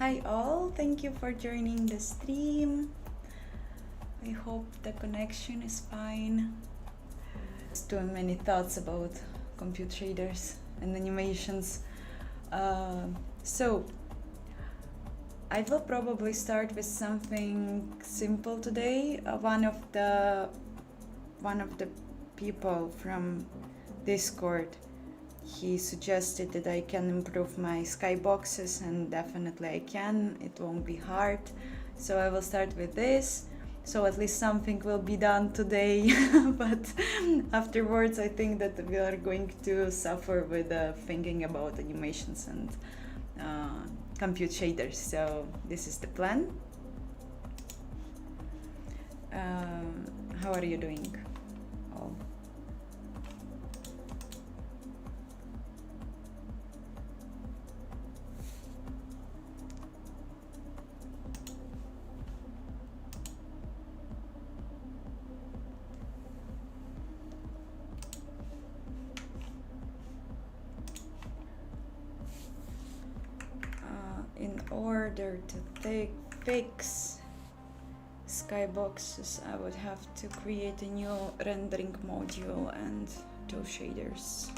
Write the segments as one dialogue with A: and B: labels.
A: Hi all, thank you for joining the stream. I hope the connection is fine. Too many thoughts about computer shaders and animations. So I will probably start with something simple today. One of the people from Discord, he suggested that I can improve my skyboxes, and definitely I can. It won't be hard. So I will start with this. So at least something will be done today, but afterwards I think that we are going to suffer with thinking about animations and compute shaders. So this is the plan. How are you doing all? In order to fix skyboxes, I would have to create a new rendering module and two shaders.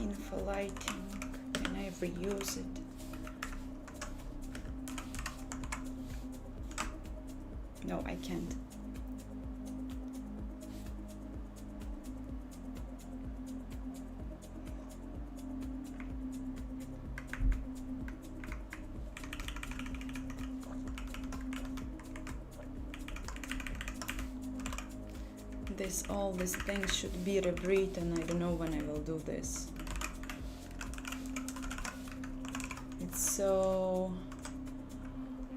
A: Info lighting, can I reuse it? No, I can't. All these things should be rewritten. I don't know when I will do this. It's so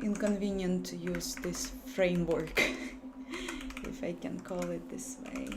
A: inconvenient to use this framework, if I can call it this way.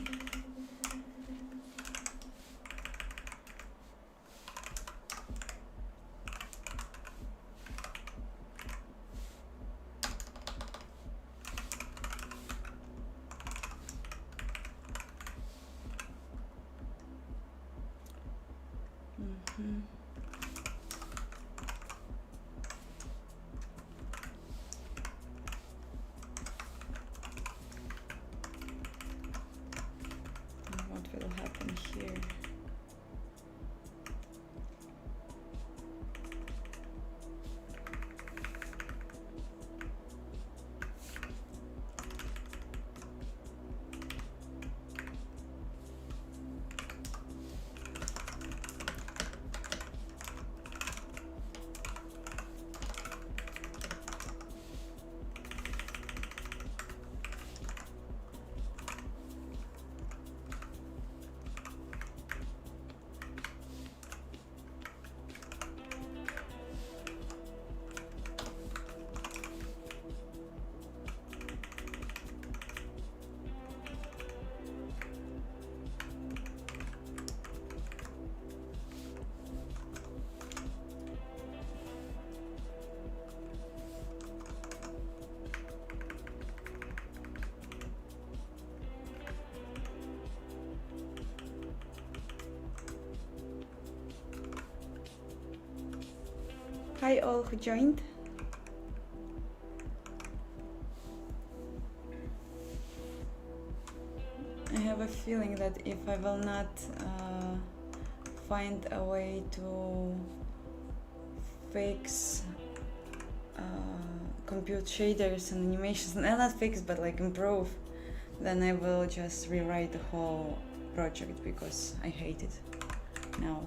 A: Hi all who joined. I have a feeling that if I will not find a way to fix compute shaders and animations, and not fix but like improve, then I will just rewrite the whole project because I hate it now.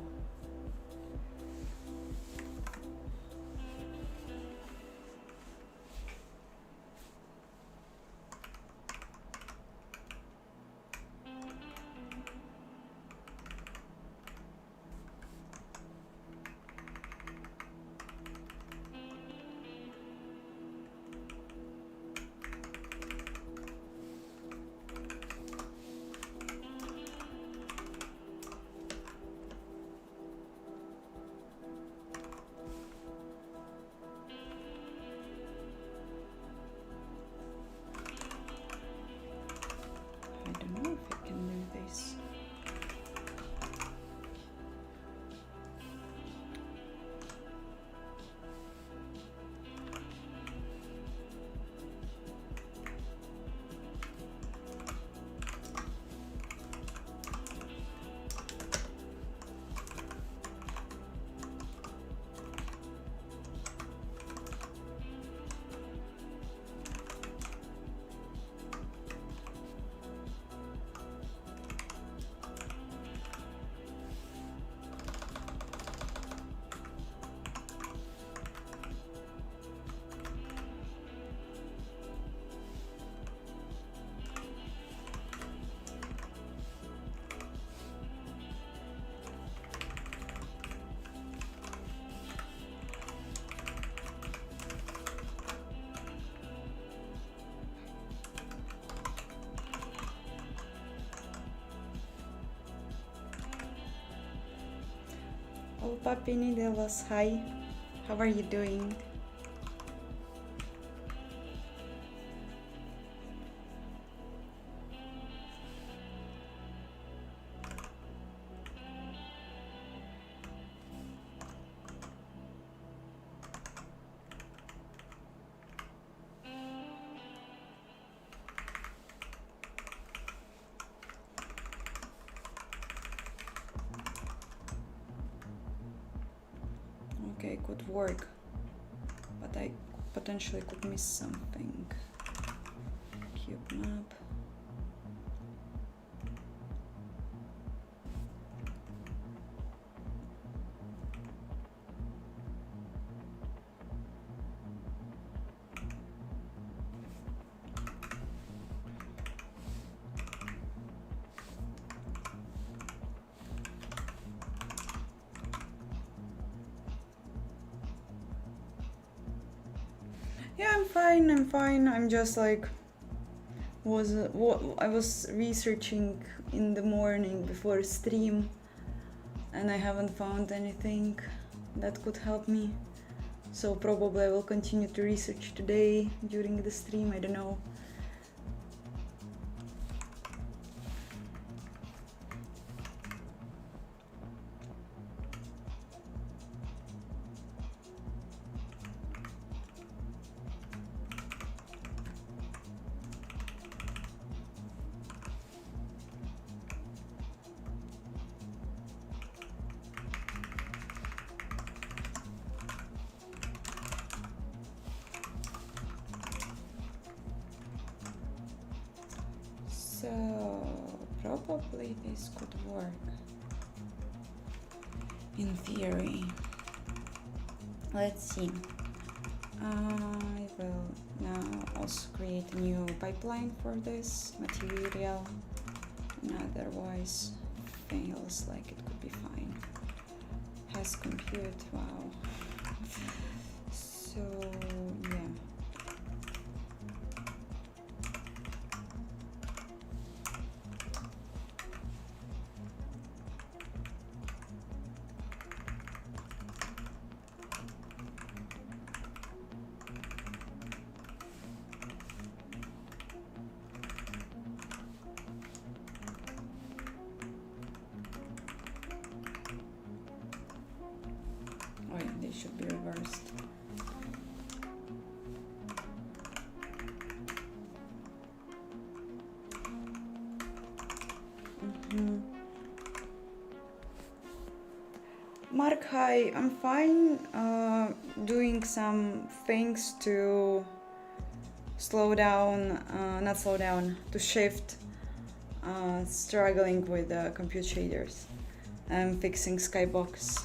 A: Papi Nidelos, hi. How are you doing? Okay, could work, but I potentially could miss something. Cube map. Yeah, I'm fine. I'm just like I was researching in the morning before stream, and I haven't found anything that could help me. So probably I will continue to research today during the stream. I don't know. So probably this could work in theory. Let's see. I will now also create a new pipeline for this material, and otherwise fails like it could be fine. Has compute, wow. So yeah. Oh yeah, they should be reversed. Mark, hi, I'm fine. Doing some things to slow down, not slow down, to shift. Struggling with compute shaders. I'm fixing Skybox.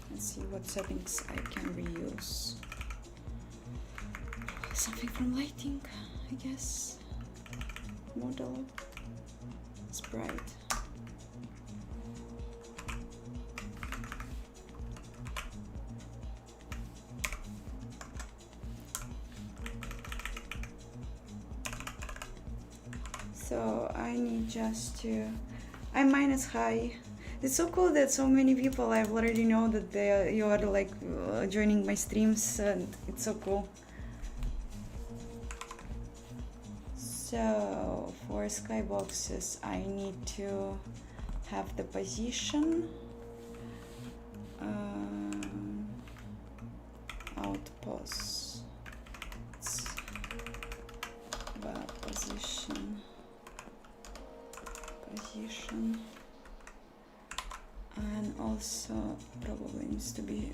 A: Let's see what settings I can reuse. Something from lighting, I guess. Model, sprite. So I need just to, I'm minus high. It's so cool that so many people I already know that you are like joining my streams, and it's so cool. So for skyboxes I need to have the position, outposts, the position, and also probably needs to be,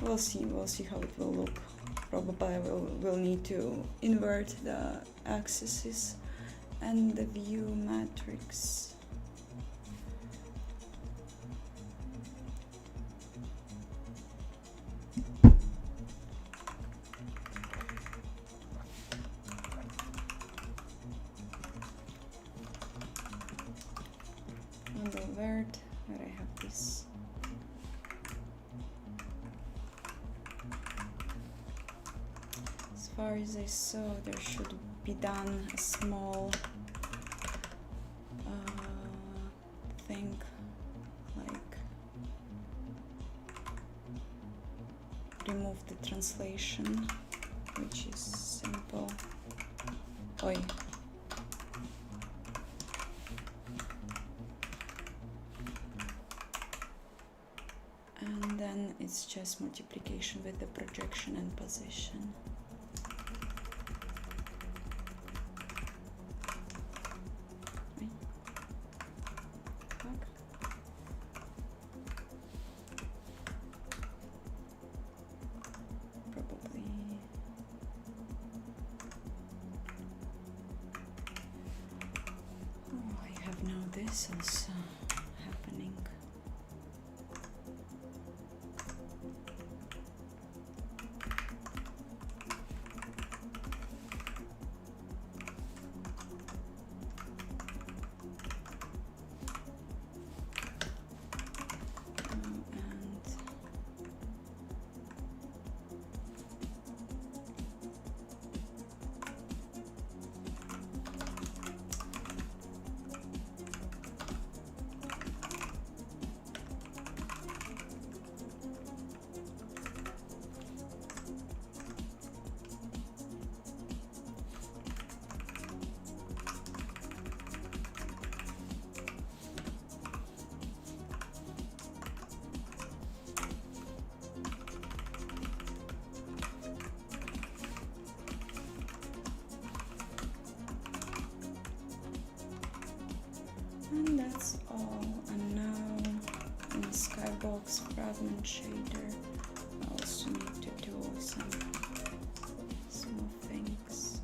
A: we'll see how it will look. Probably I will need to invert the axes and the view matrix. handle word where I have this. As far as I saw, there should be done a small thing like remove the translation, which is simple. Oi. And then it's just multiplication with the projection and position. This also happening. And that's all. And now in the Skybox fragment shader, I also need to do some small things.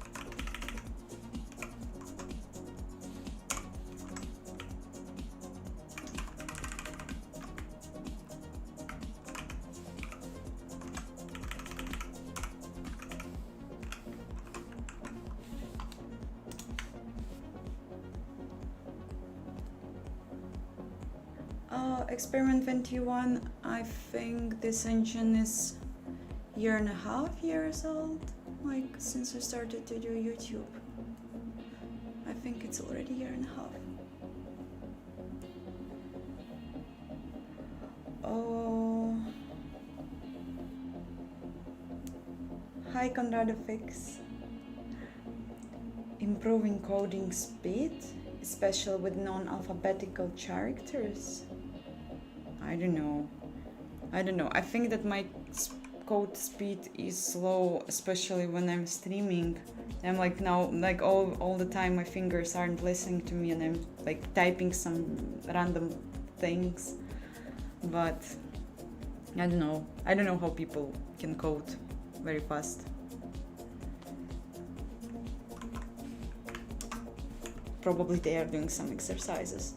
A: Experiment 21, I think this engine is 1.5 years old, like since I started to do YouTube. I think it's already 1.5 years. Oh, hi Conrado Fix. Improving coding speed, especially with non-alphabetical characters. I don't know. I think that my code speed is slow, especially when I'm streaming. I'm like now, like all the time, my fingers aren't listening to me, and I'm like typing some random things. But I don't know. I don't know how people can code very fast. Probably they are doing some exercises.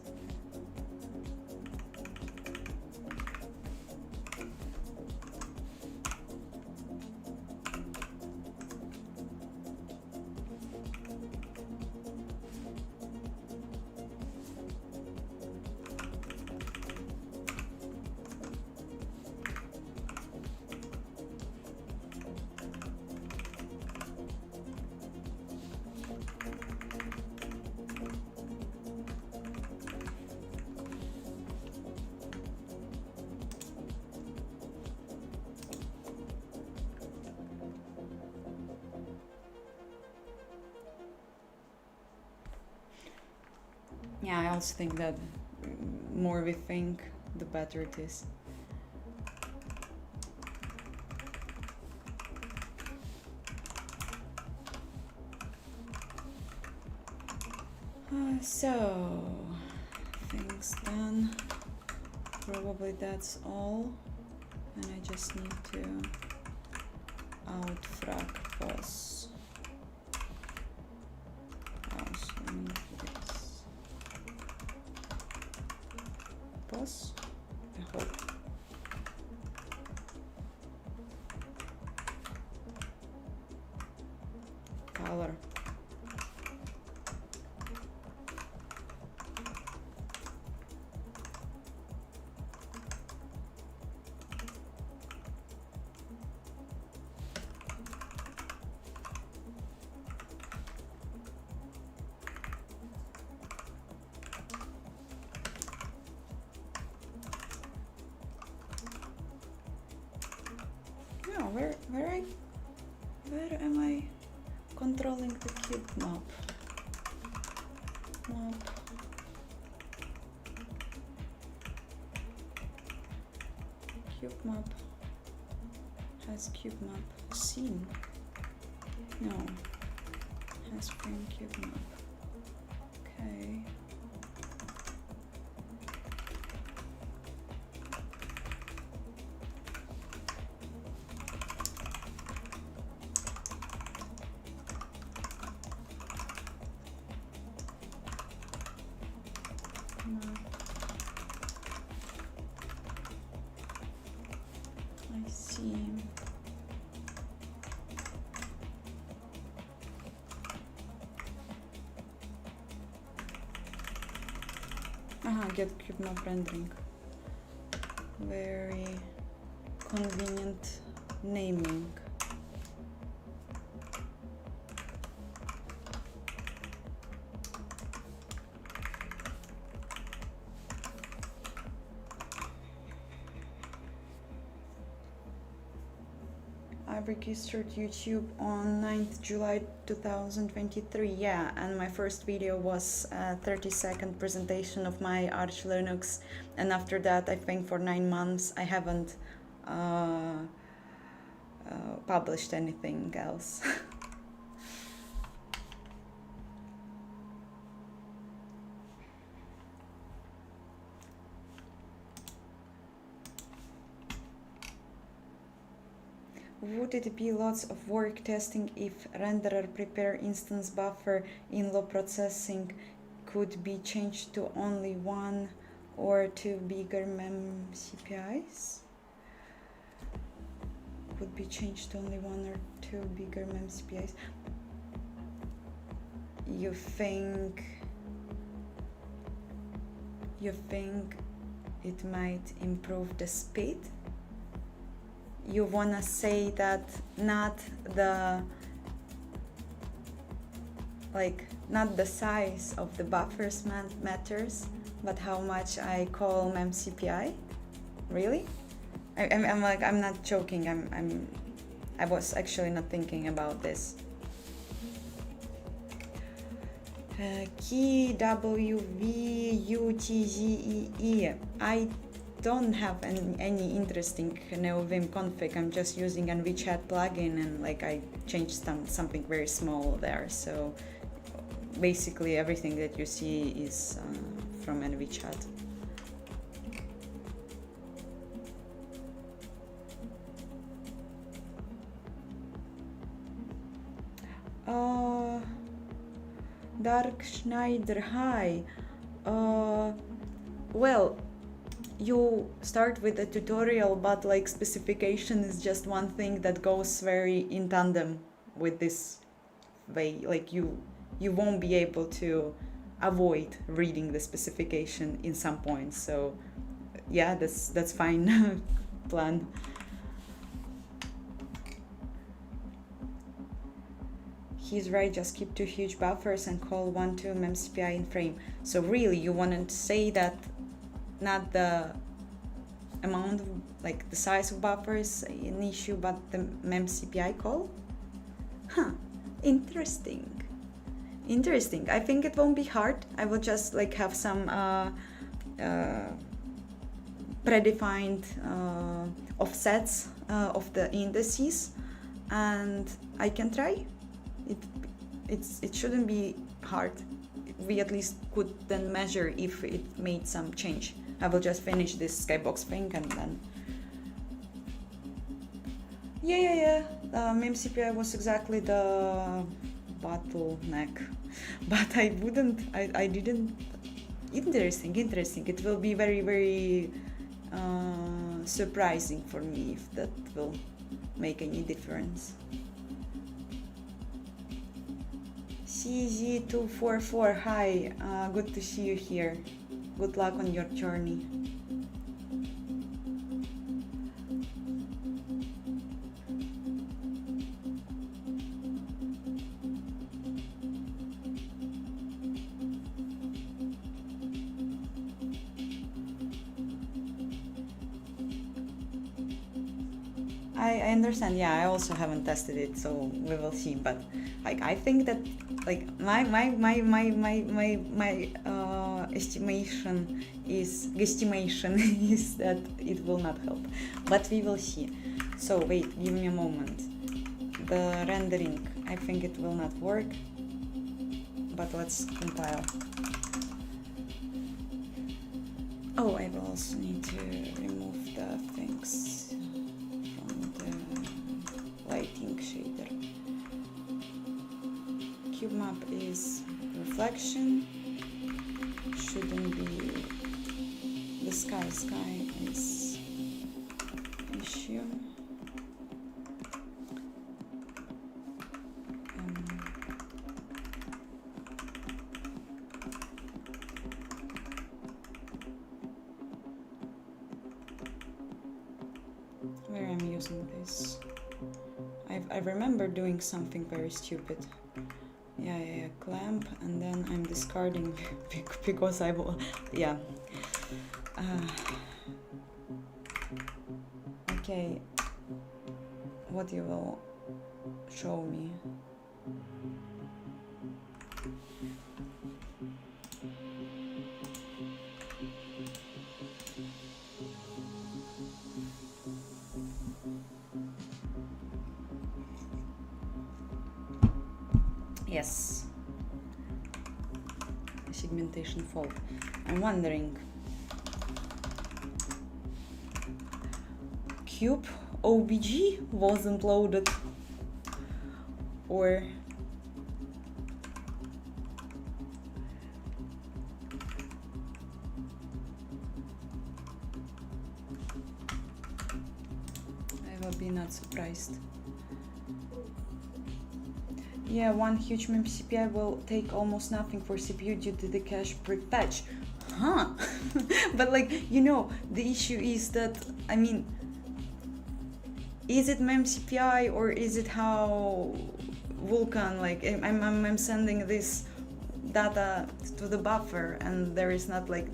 A: Yeah, I also think that more we think, the better it is. So, things done. Probably that's all. And I just need to outfrag pos. Also need this. Pos, I hope. Color. think the cube map. Cube map has cube map scene. No, has frame cube map. Okay. I see. Get cube map rendering. Very convenient naming. I registered YouTube on 9th July 2023, yeah, and my first video was a 30-second presentation of my Arch Linux, and after that I think for 9 months I haven't published anything else. Would it be lots of work testing if renderer prepare instance buffer in low processing could be changed to only 1 or 2 bigger mem CPIs? Could be changed to only 1 or 2 bigger mem CPIs. You think it might improve the speed? You wanna say that not the size of the buffers matters, but how much I call mem CPI? Really? I'm not joking. I was actually not thinking about this. Key WVUTZEE. I don't have any interesting NeoVim config. I'm just using an WeChat plugin, and I changed something very small there. So basically everything that you see is from NVChat. Dark Schneider, hi. Well, you start with a tutorial, but specification is just one thing that goes very in tandem with this way. You won't be able to avoid reading the specification in some points. So yeah, that's fine. Plan. He's right, just keep 2 huge buffers and call 1-2 mem CPI in frame. So really, you want to say that not the amount of, the size of buffers an issue, but the mem CPI call? Huh, interesting. I think it won't be hard. I will just have some predefined offsets of the indices, and I can try. It shouldn't be hard. We at least could then measure if it made some change. I will just finish this Skybox thing and then... Yeah. Mem CPI was exactly the bottleneck. But I didn't... Interesting. It will be very, very surprising for me if that will make any difference. CZ244, hi, good to see you here. Good luck on your journey. I understand, yeah, I also haven't tested it, so we will see, but Like, I think that, like, my estimation is is that it will not help, but we will see. So wait, give me a moment. The rendering, I think it will not work, but let's compile. Oh, I will also need to remove the things from the lighting shader. Cube map is reflection, shouldn't be the sky is issue. Where I'm using this, I remember doing something very stupid. Yeah, clamp, and then I'm discarding because I will, yeah. Okay, what you will show me? Yes. Segmentation fault. I'm wondering. Cube OBG wasn't loaded, or I will be not surprised. Yeah, one huge mem CPI will take almost nothing for CPU due to the cache pre-patch. Huh? But like, you know, the issue is that, I mean, is it mem CPI or is it how vulkan, like, I'm sending this data to the buffer and there is not like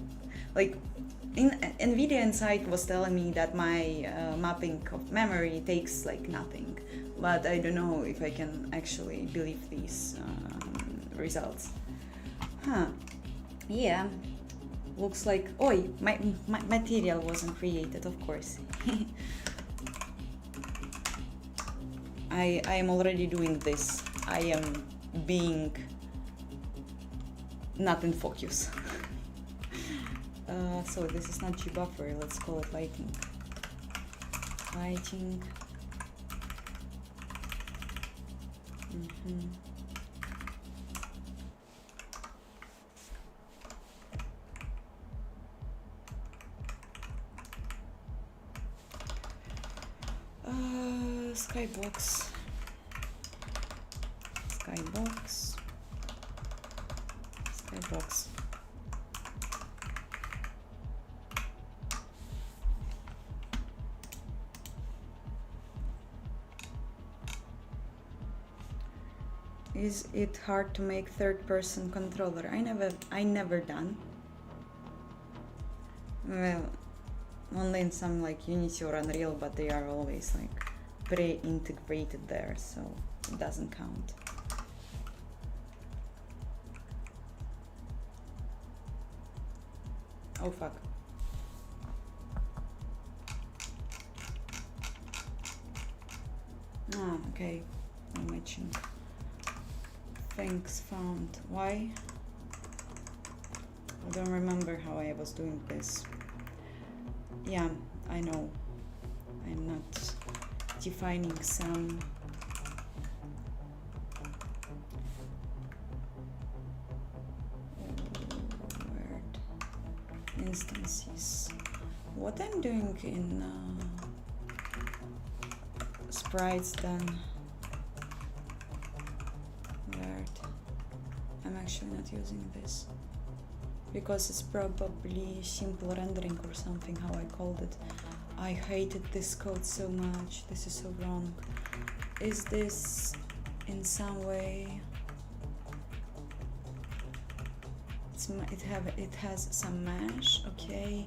A: in NVIDIA Insight was telling me that my mapping of memory takes like nothing, but I don't know if I can actually believe these results. Huh? Yeah. Looks like, oi, my material wasn't created, of course. I am already doing this. I am being not in focus. So this is not gbuffer, let's call it lighting. Lighting. Skybox. Is it hard to make third-person controller? I never done. Well, only in some like Unity or Unreal, but they are always like pre-integrated there, so it doesn't count. Oh fuck. Ah, okay. No matching. Things found. Why? I don't remember how I was doing this. Yeah, I know. I'm not defining some word instances. What I'm doing in sprites then word. I'm actually not using this because it's probably simple rendering or something, how I called it. I hated this code so much. This is so wrong. Is this in some way? It has some mesh. Okay.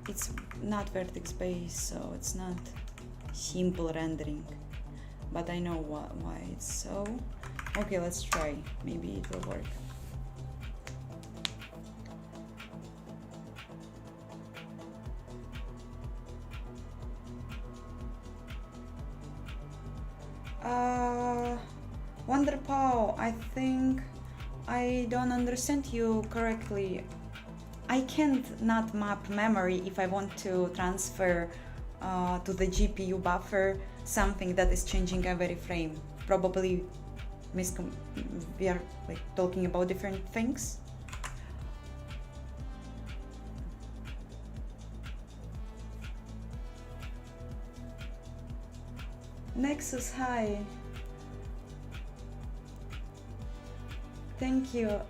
A: It's not vertex based, so it's not simple rendering, but I know why it's so. Okay, let's try, maybe it will work. Wonderpow, I think I don't understand you correctly. I can't not map memory if I want to transfer to the GPU buffer something that is changing every frame. Probably we are like talking about different things. Nexus, hi. Thank you.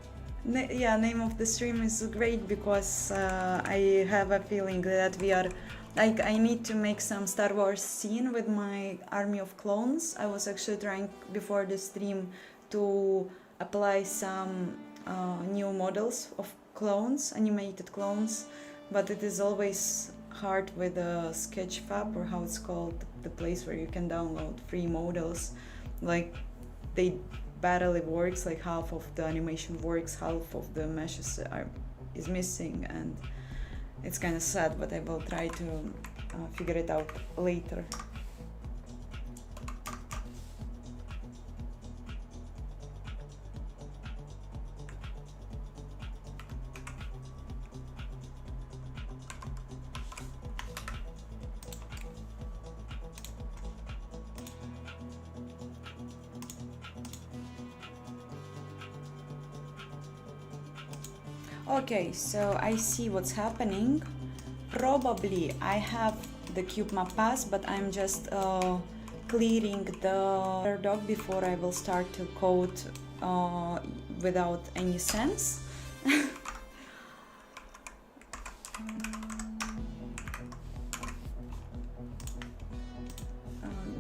A: Yeah, name of the stream is great because I have a feeling that we are like, I need to make some Star Wars scene with my army of clones. I was actually trying before the stream to apply some new models of clones, animated clones, but it is always hard with a Sketchfab, or how it's called, the place where you can download free models. Like, they barely works, like half of the animation works, half of the meshes is missing, and it's kind of sad, but I will try to figure it out later. Okay, so I see what's happening. Probably I have the cube map pass, but I'm just clearing the doc before I will start to code without any sense.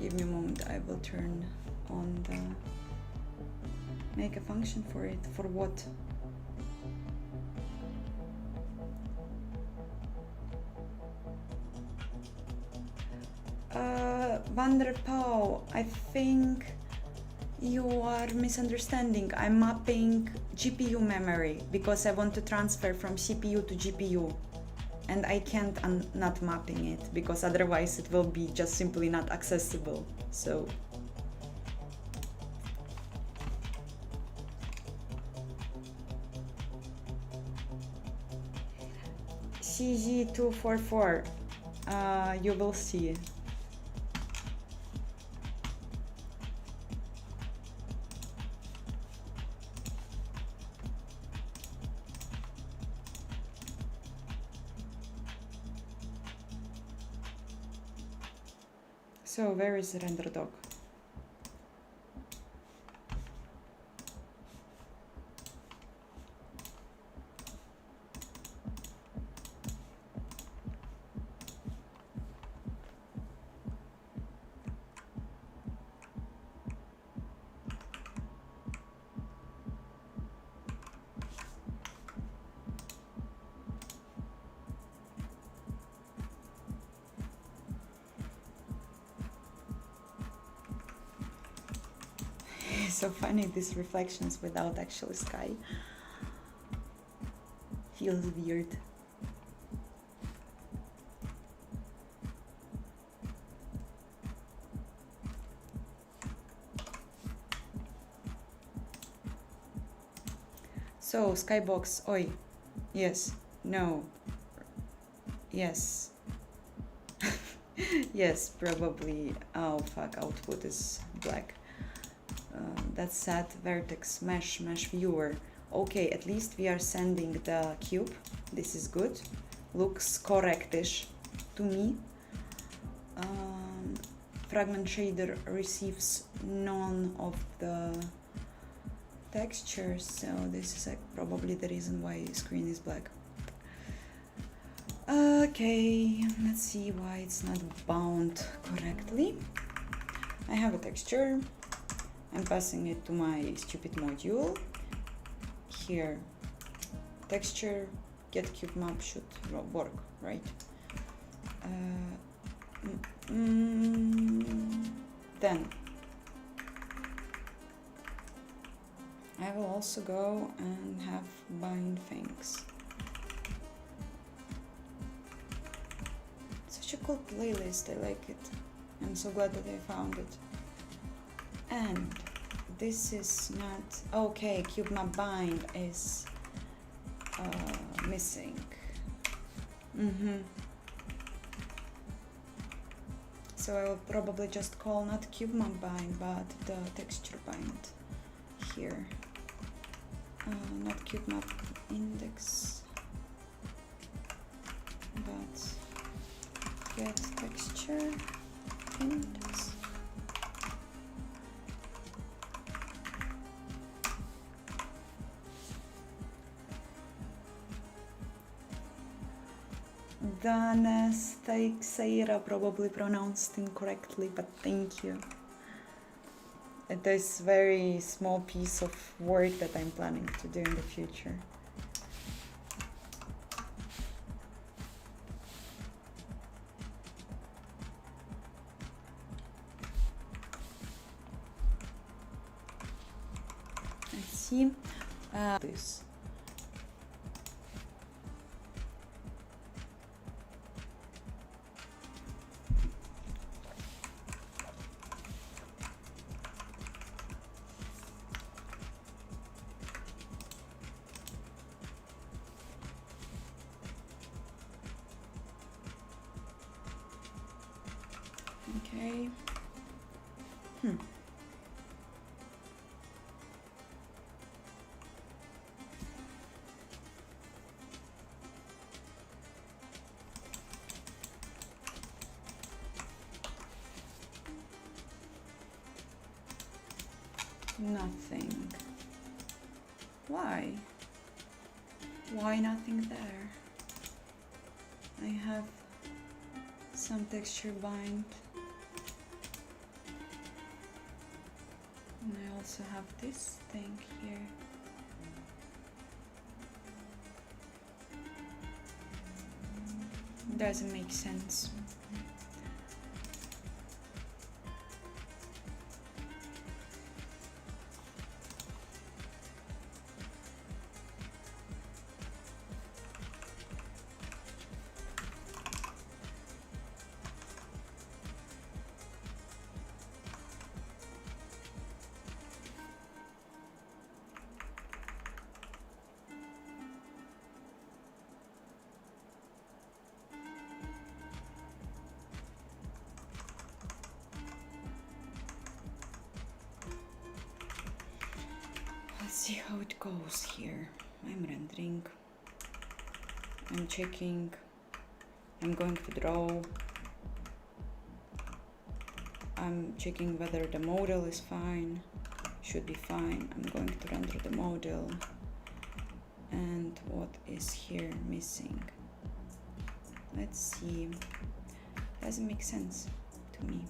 A: Give me a moment, I will turn on the... make a function for it. For what? Vanderpau, I think you are misunderstanding. I'm mapping GPU memory because I want to transfer from CPU to GPU, and I can't not mapping it because otherwise it will be just simply not accessible. So CZ244, you will see. So where is the render doc? So funny, these reflections without actual sky. Feels weird. So, Skybox, oi. Yes, no. Yes. Yes, probably. Oh fuck, output is black. That's sad. Vertex mesh viewer. Okay, at least we are sending the cube. This is good. Looks correctish to me. Fragment shader receives none of the textures, so this is like probably the reason why screen is black. Okay, let's see why it's not bound correctly. I have a texture. I'm passing it to my stupid module. Here, texture, get cube map should work, right? Then I will also go and have bind things. Such a cool playlist, I like it. I'm so glad that I found it. And this is not okay. Cube map bind is missing. So I will probably just call not cube map bind but the texture bind here. Not cube map index but get texture index. Seira probably pronounced incorrectly, but thank you. It is very small piece of work that I'm planning to do in the future. Let's see this. Okay. Nothing. Why? Why nothing there? I have some texture bind. And I also have this thing here. Doesn't make sense. Let's see how it goes here. I'm rendering. I'm checking. I'm going to draw. I'm checking whether the model is fine. Should be fine. I'm going to render the model. And what is here missing? Let's see. Doesn't make sense to me.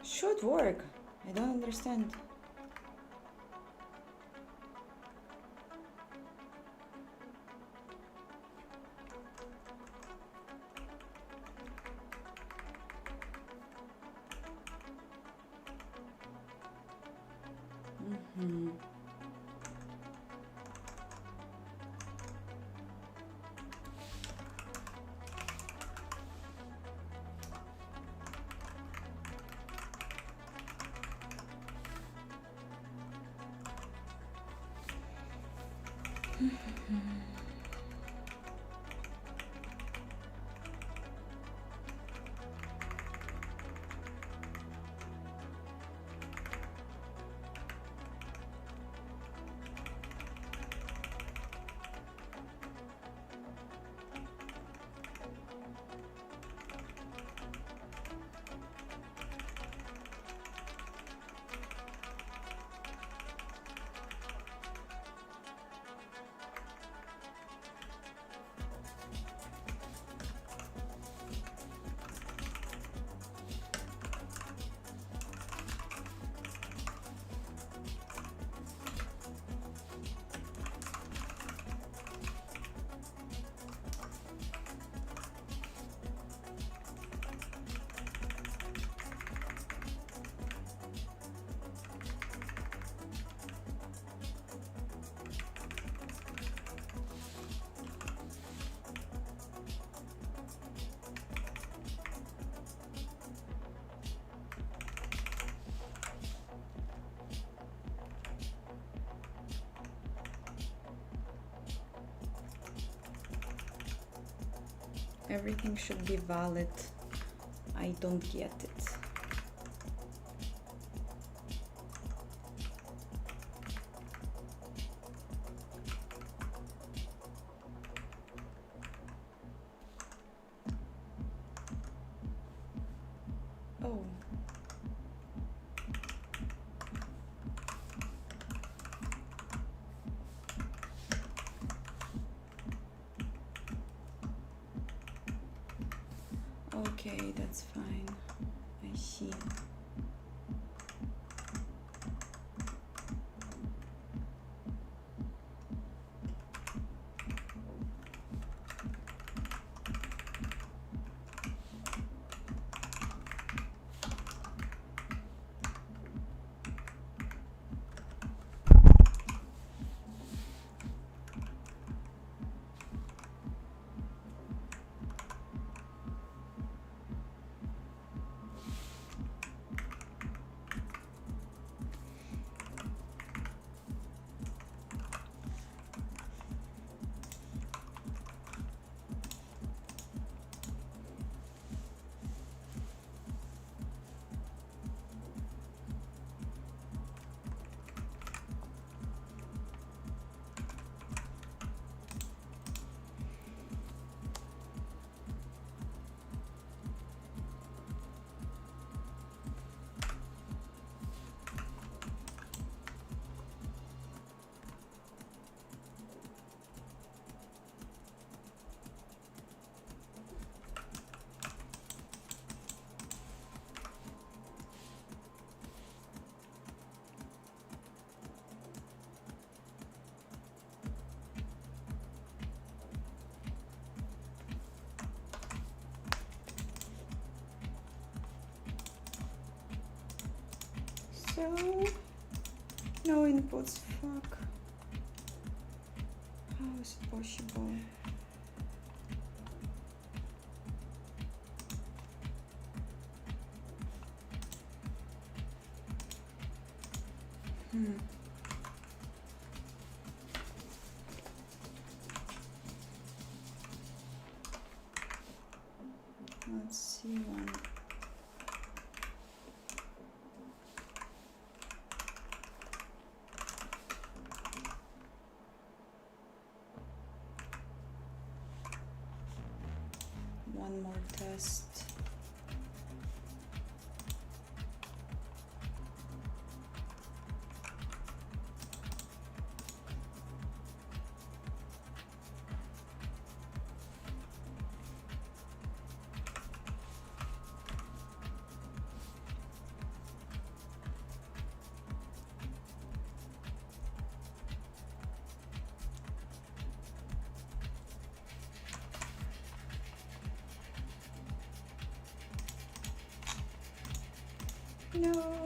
A: Should work. I don't understand. Everything should be valid. I don't get it. Oh. Okay, that's fine. I see. So, no inputs, fuck. How is it possible? Let's see one. One more test. No.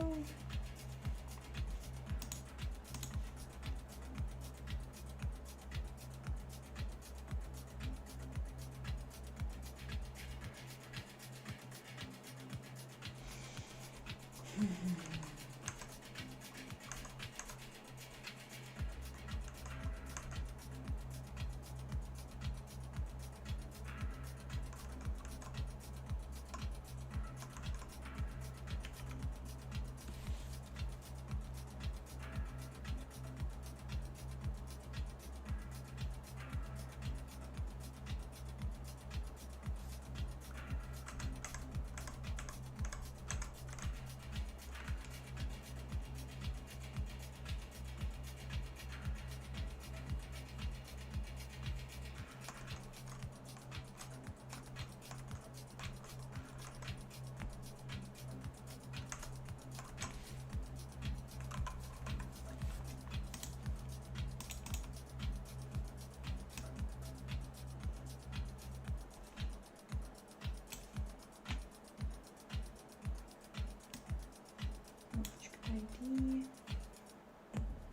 A: ID.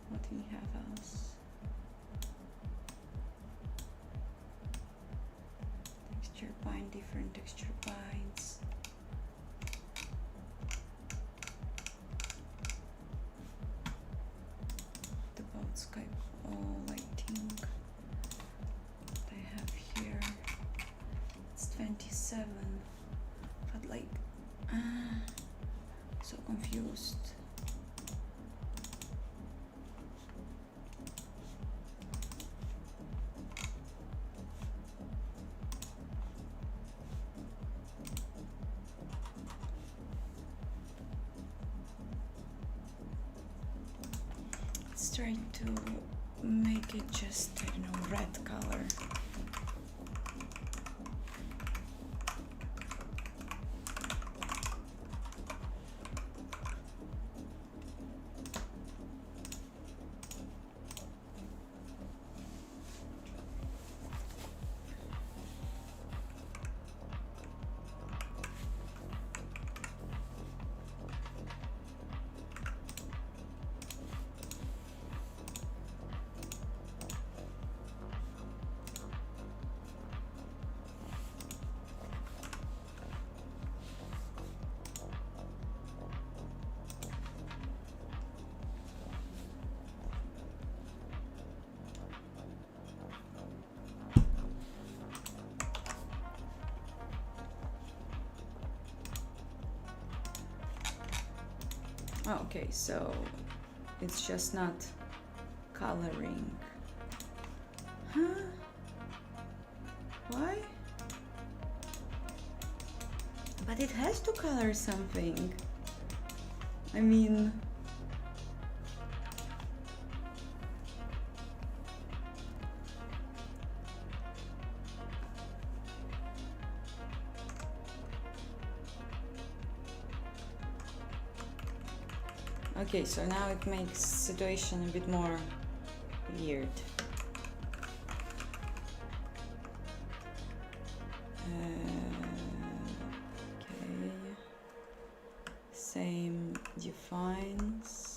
A: What do we have else? Texture bind, different texture binds. About Skype, lighting. What I have here, it's 27, but like, so confused. Let's try to make it just, I don't know, red color. Oh, okay, so it's just not coloring. Huh? Why? But it has to color something. I mean, okay, so now it makes situation a bit more weird. Okay, same defines.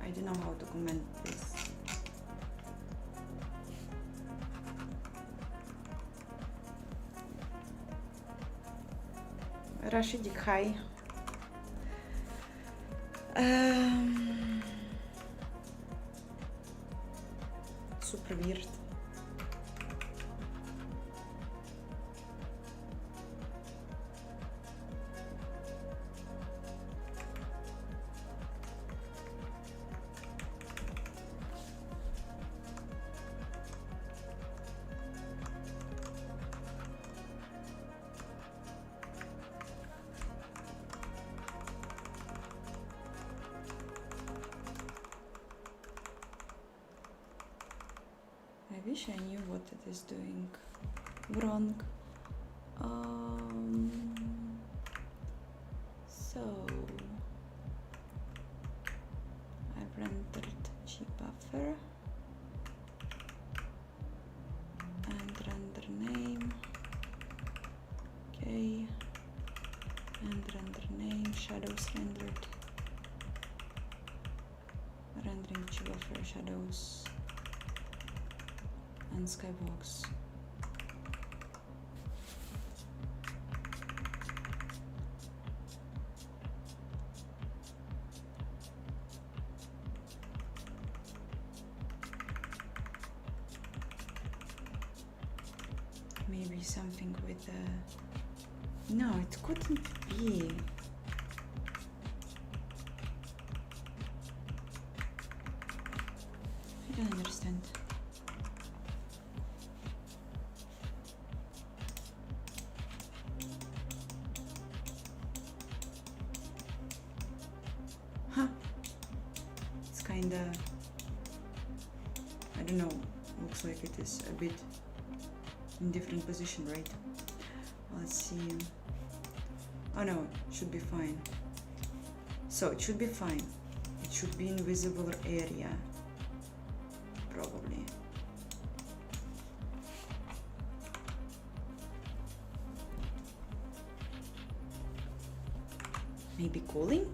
A: I don't know how to comment this. Rashidik, hi. Super weird. I wish I knew what it is doing wrong. So I've rendered gbuffer and render name, okay, and render name, shadows rendered, rendering gbuffer shadows, and Skybox. Maybe something with the... No, it couldn't be. I don't understand. Huh. It's kinda... I don't know. Looks like it is a bit in different position, right? Let's see. Oh no, it should be fine. So it should be fine. It should be in visible area, probably. Maybe Culling?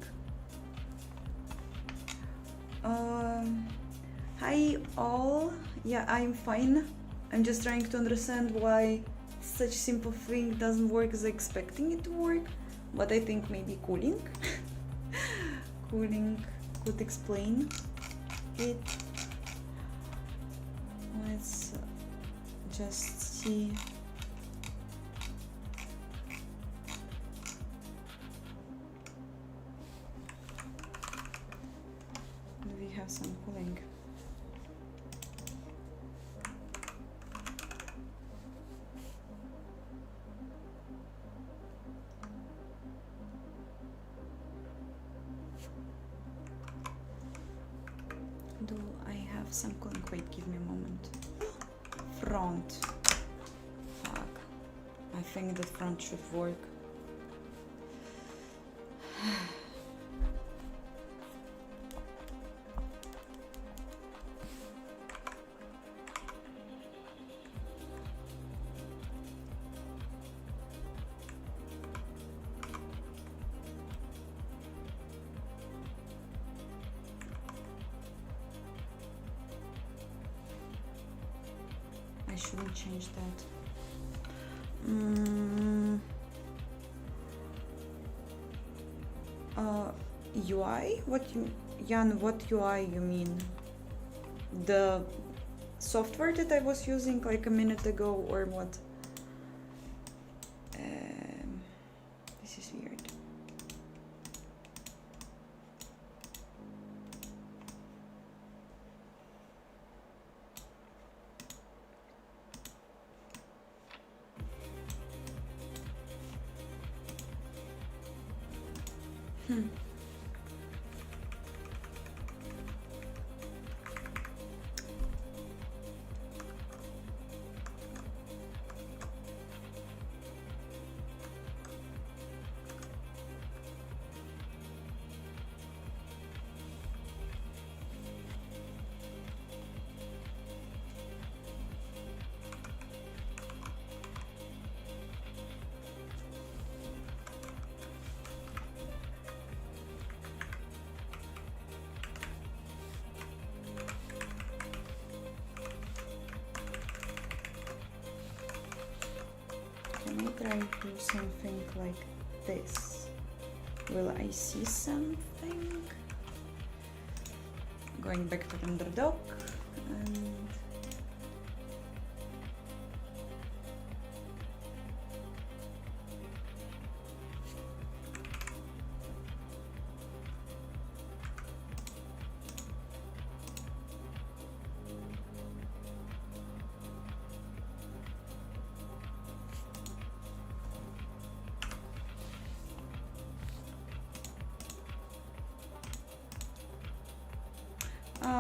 A: Hi all. Yeah, I'm fine. I'm just trying to understand why such simple thing doesn't work as expecting it to work, but I think maybe Culling Culling could explain it. Let's just see. Do we have some Culling? Do I have some Culling? Wait, give me a moment. Front. Fuck. I think that front should work. I shouldn't change that. UI? What you, Jan, what UI you mean? The software that I was using like a minute ago or what? This is weird. Can I try to do something like this. Will I see something? Going back to render doc and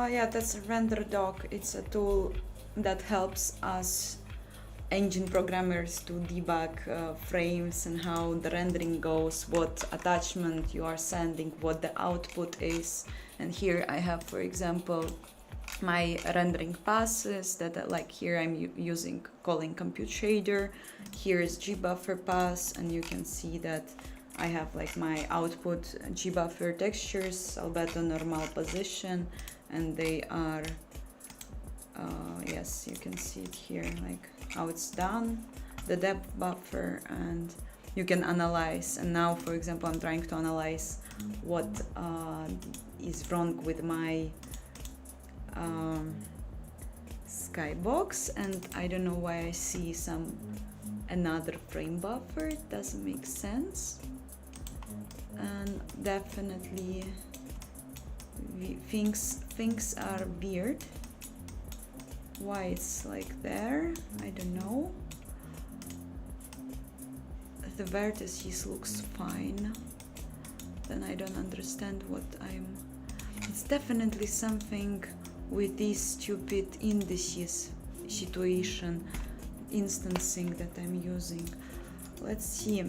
A: yeah, that's a render doc. It's a tool that helps us engine programmers to debug frames and how the rendering goes, what attachment you are sending, what the output is. And here I have, for example, my rendering passes that like here I'm using Culling compute shader. Here is gbuffer pass, and you can see that I have like my output gbuffer textures, albedo normal position, and they are yes, you can see it here like how it's done, the depth buffer, and you can analyze. And now, for example, I'm trying to analyze what is wrong with my Skybox, and I don't know why I see another frame buffer. It doesn't make sense, and definitely things are weird. Why it's like there, I don't know. The vertices looks fine, then I don't understand what it's definitely something with this stupid indices situation instancing that I'm using. Let's see.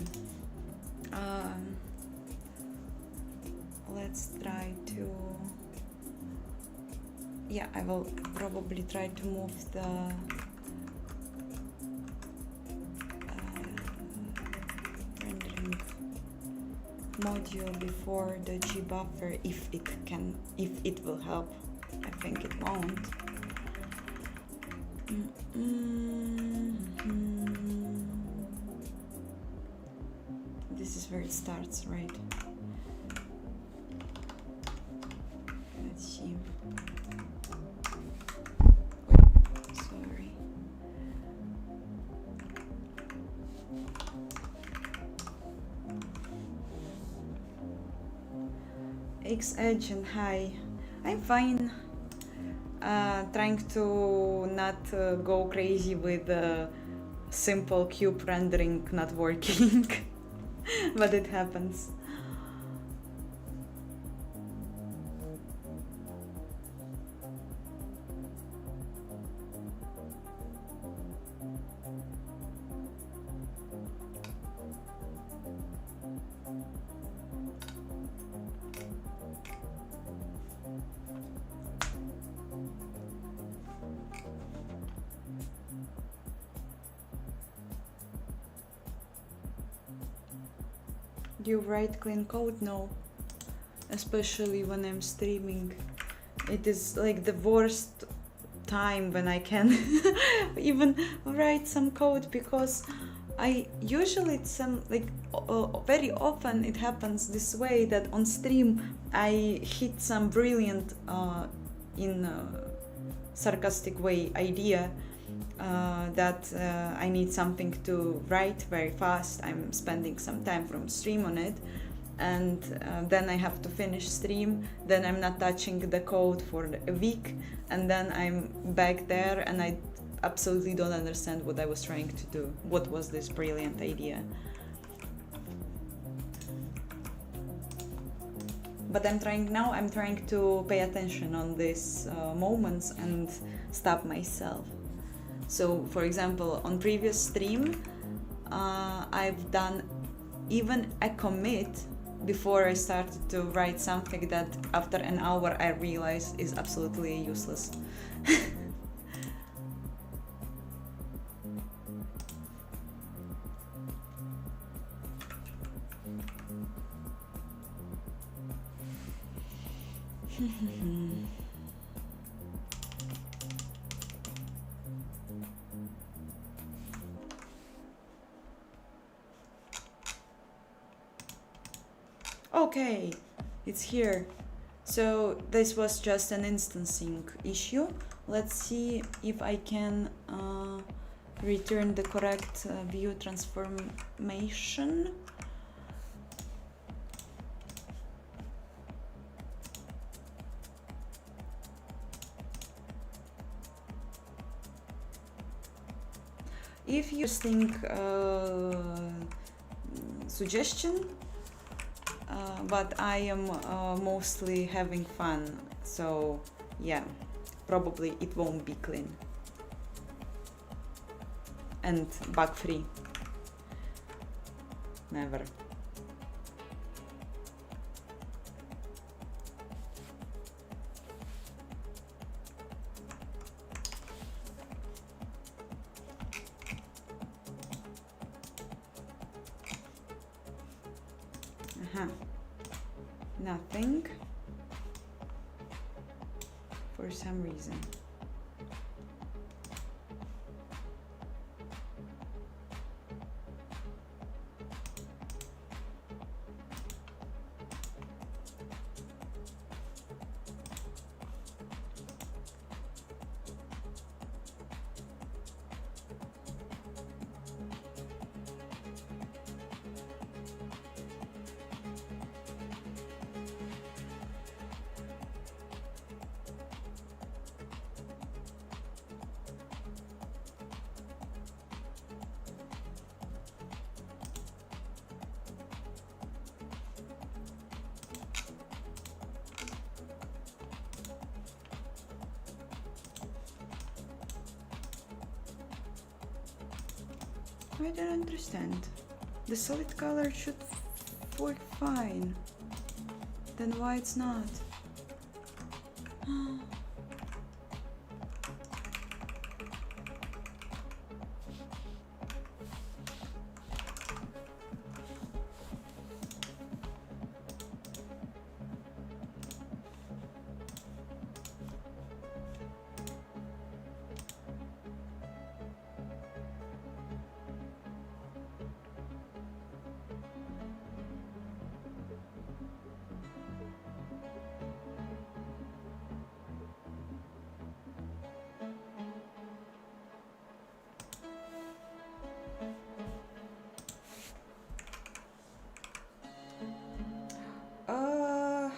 A: Let's try to, yeah, I will probably try to move the rendering module before the gbuffer if it will help. I think it won't. This is where it starts, right? Let's see. Wait, sorry. X-Edge and hi. I'm fine. Trying to not go crazy with simple cube rendering not working, but it happens. Do you write clean code? No, especially when I'm streaming. It is like the worst time when I can even write some code, because I usually very often it happens this way that on stream I hit some brilliant in a sarcastic way idea that I need something to write very fast. I'm spending some time from stream on it, and then I have to finish stream, then I'm not touching the code for a week, and then I'm back there and I absolutely don't understand what I was trying to do. What was this brilliant idea? But I'm trying to pay attention on these moments and stop myself. So, for example, on previous stream, I've done even a commit before I started to write something that after an hour I realized is absolutely useless. Okay, it's here. So this was just an instancing issue. Let's see if I can return the correct view transformation. If you think suggestion, but I am mostly having fun, so yeah, probably it won't be clean and bug free. Never. Nothing for some reason. I don't understand. The solid color should work fine. Then why it's not?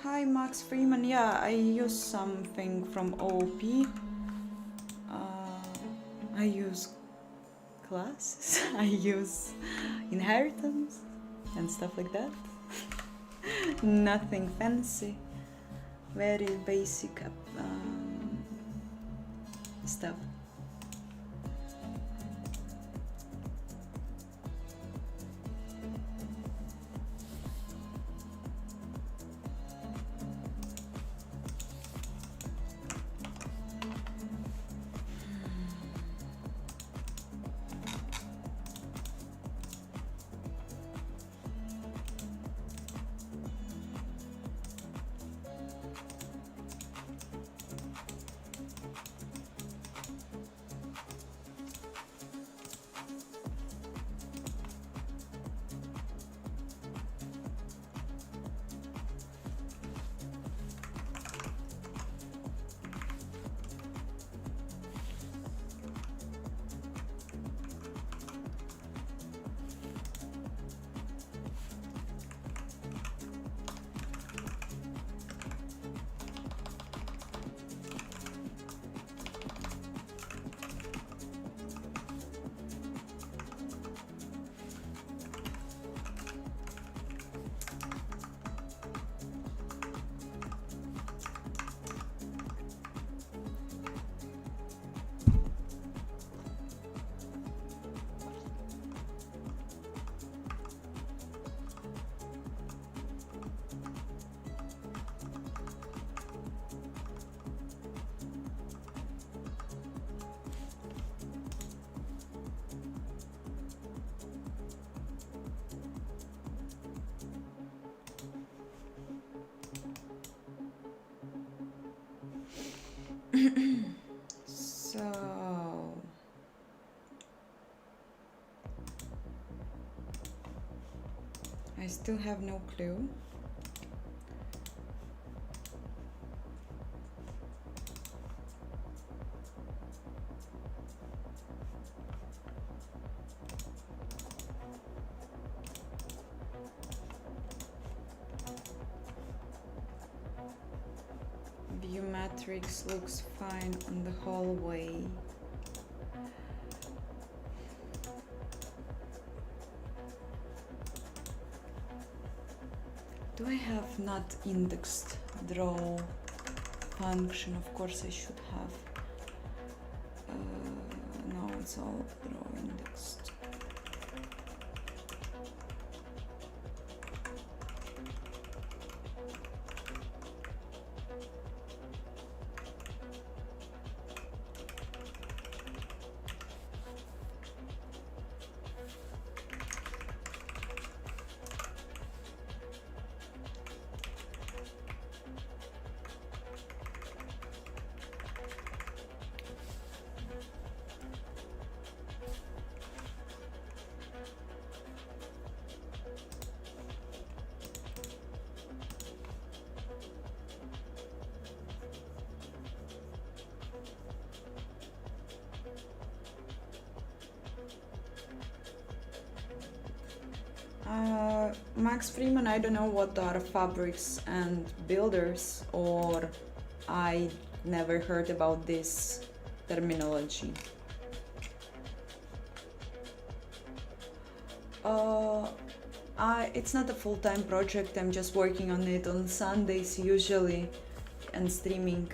A: Hi Max Freeman, yeah, I use something from OOP. I use classes, I use inheritance and stuff like that. Nothing fancy, very basic stuff. So I still have no clue. matrix looks fine on the hallway. Do I have not indexed draw function? Of course I should have. No, it's all draw indexed. Max Freeman, I don't know what are fabrics and builders, or I never heard about this terminology. It's not a full-time project, I'm just working on it on Sundays usually and streaming.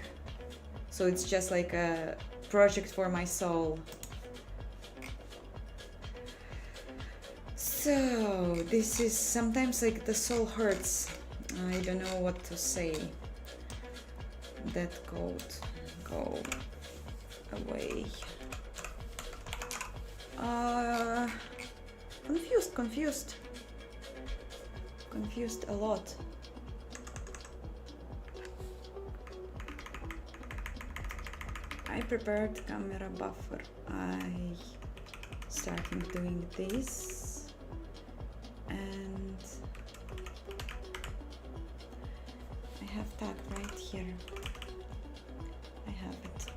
A: So it's just like a project for my soul. So this is sometimes like the soul hurts. I don't know what to say. That code, go away. Confused a lot. I prepared camera buffer. I starting doing this. And I have tag right here. I have it.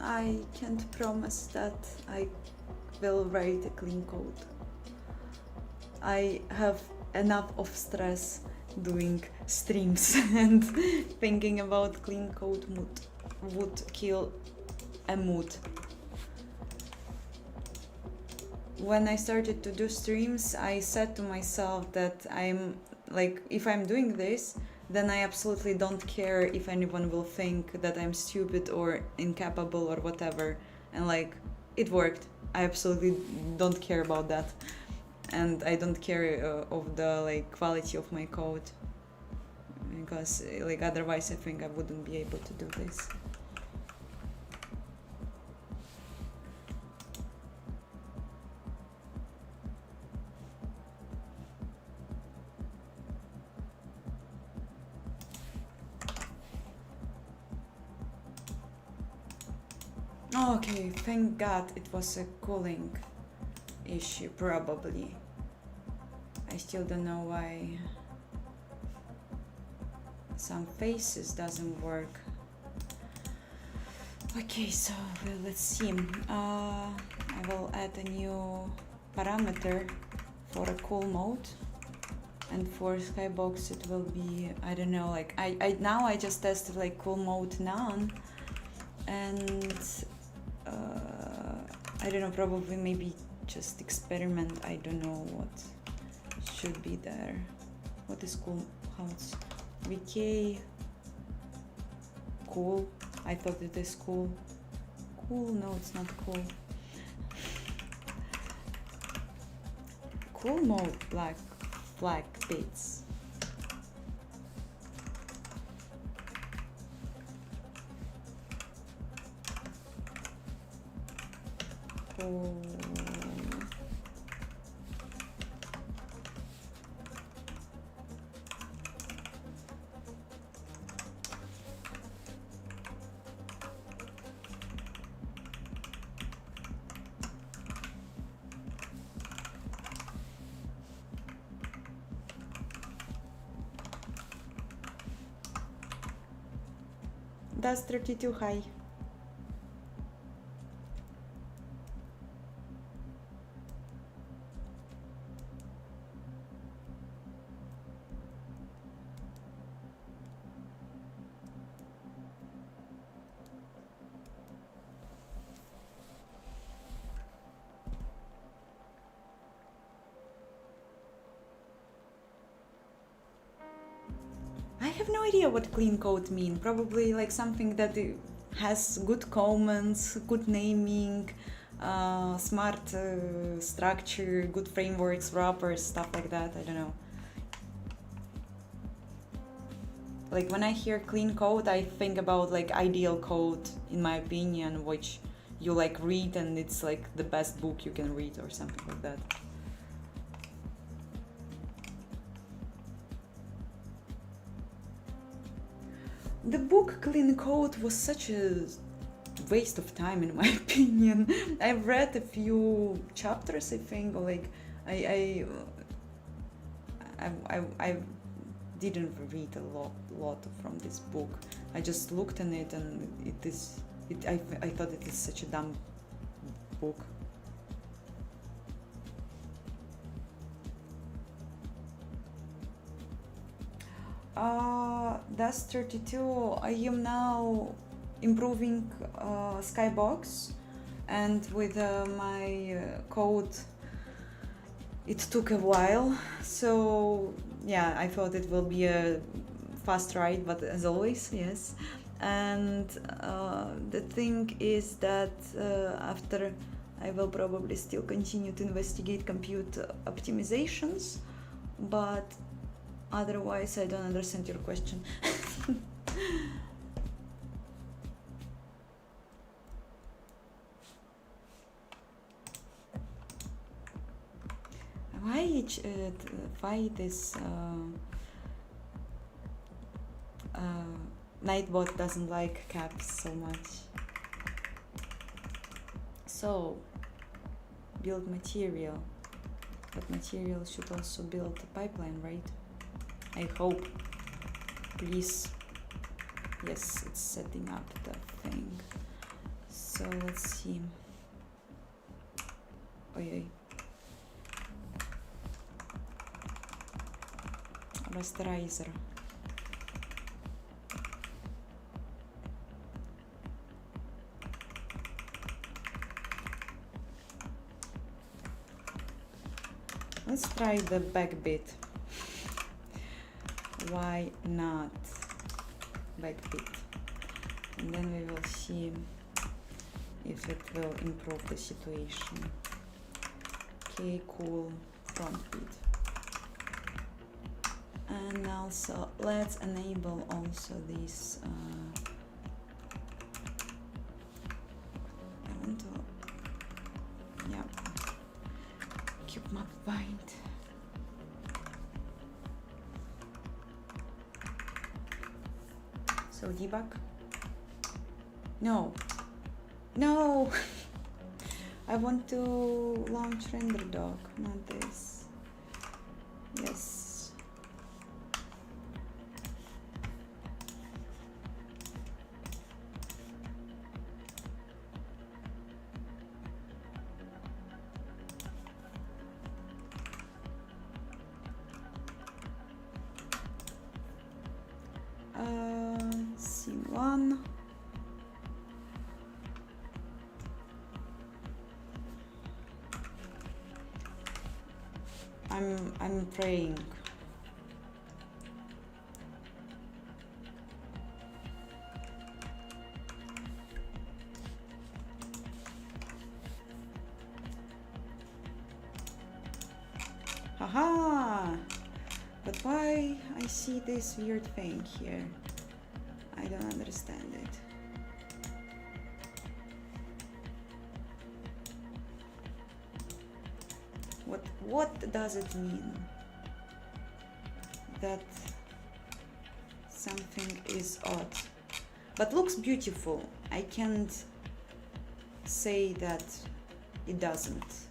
A: I can't promise that I will write a clean code. I have enough of stress doing streams and thinking about clean code would kill a mood. When I started to do streams, I said to myself that if I'm doing this, then I absolutely don't care if anyone will think that I'm stupid or incapable or whatever. And it worked. I absolutely don't care about that. And I don't care of the quality of my code. Because otherwise I think I wouldn't be able to do this. Okay, thank God it was a cooling issue, probably. I still don't know why some faces doesn't work. Okay, so let's see. I will add a new parameter for a cool mode, and for Skybox it will be, I don't know, like now I just tested like cool mode none, and I don't know, probably maybe just experiment. I don't know what should be there. What is cool? How it's VK cool? I thought it is cool. Cool? No, it's not cool. Cool mode black bits. Cool. That's 32 high. I have no idea what clean code mean. Probably like something that has good comments, good naming, smart structure, good frameworks, wrappers, stuff like that. I don't know. Like when I hear clean code, I think about like ideal code, in my opinion, which you like read and it's like the best book you can read or something like that. The book Clean Code was such a waste of time, in my opinion. I've read a few chapters, I think, or like I didn't read a lot from this book. I just looked in it, and I thought it is such a dumb book. That's 32. I am now improving Skybox, and with my code it took a while, so yeah, I thought it will be a fast ride, but as always, yes. And the thing is that after, I will probably still continue to investigate compute optimizations, but otherwise I don't understand your question. Why this Nightbot doesn't like caps so much? So, build material, but material should also build a pipeline, right? I hope. Please. Yes, it's setting up the thing. So let's see. Oi. Rasterizer. Let's try the back bit. Why not back bit? And then we will see if it will improve the situation. Okay, cool, front bit. And also let's enable also this I want to, yeah, cube map bind. So debug, no, No! I want to launch render doc, not this. Yes. C1. I'm praying. Haha! But why I see this weird thing here? I don't understand it. What does it mean? That something is odd. But looks beautiful. I can't say that it doesn't.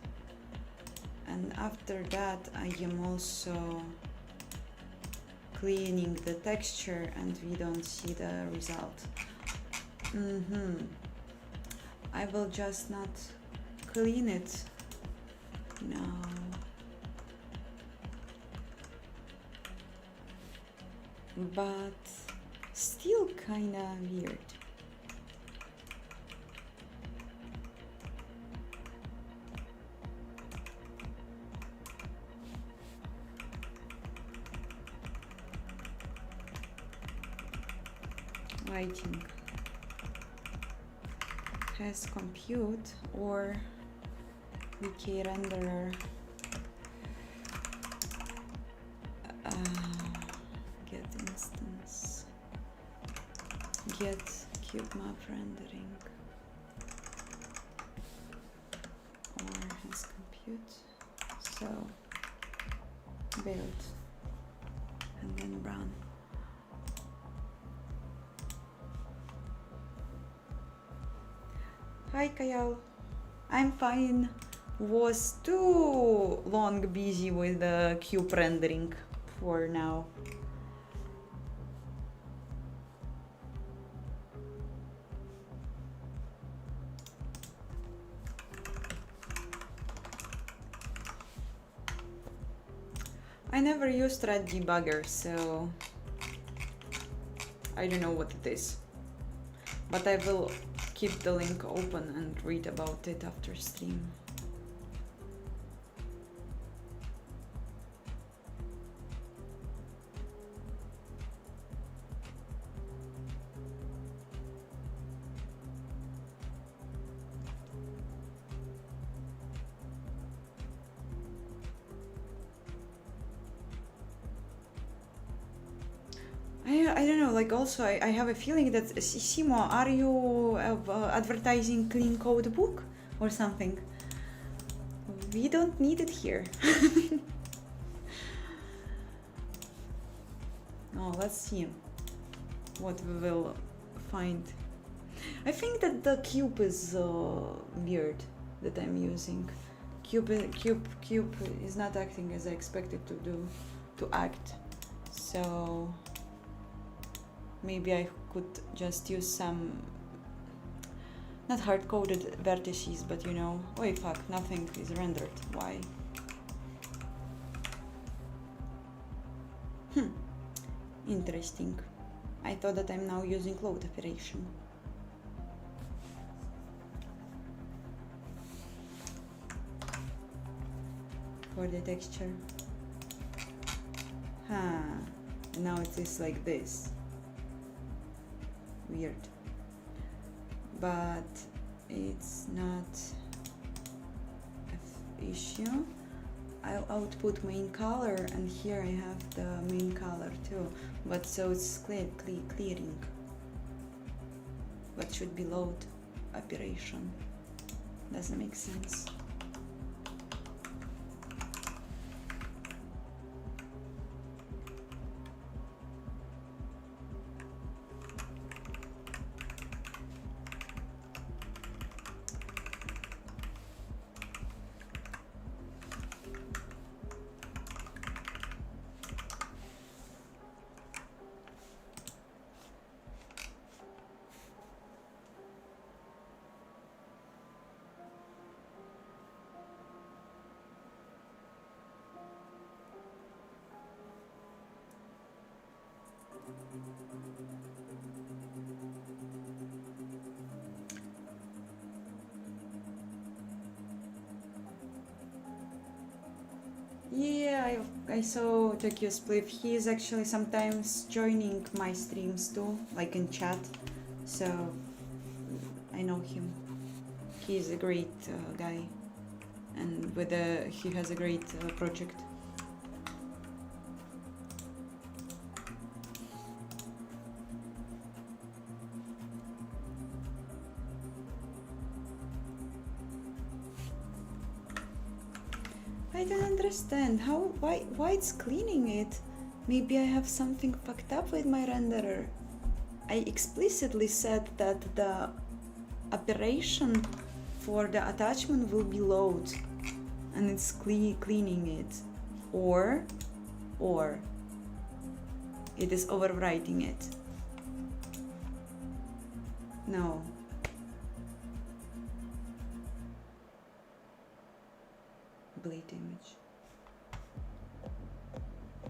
A: And after that I am also cleaning the texture and we don't see the result. I will just not clean it now. But still kinda weird. Writing has compute or wiki renderer get instance get cube map rendering or has compute, so build and then run. Hi Kayal, I'm fine. Was too long busy with the cube rendering for now. I never used Red Debugger, so I don't know what it is. But I will keep the link open and read about it after stream. I don't know, like also I have a feeling that Simo, are you advertising clean code book or something? We don't need it here. Oh, let's see what we will find. I think that the cube is weird that I'm using. Cube is not acting as I expected to act. So maybe I could just use some, not hard-coded vertices, but you know, wait, fuck, nothing is rendered. Why? Interesting. I thought that I'm now using load operation. For the texture. Now it is like this. Weird. But it's not an issue. I'll output main color, and here I have the main color too. But so it's clearing. What should be load operation? Doesn't make sense. I saw Tokyo Spliff. He is actually sometimes joining my streams too, like in chat. So I know him. He is a great guy, and he has a great project. I don't understand why it's cleaning it. Maybe I have something fucked up with my renderer. I explicitly said that the operation for the attachment will be load, and it's cleaning it, or it is overwriting it. No. Bleed image.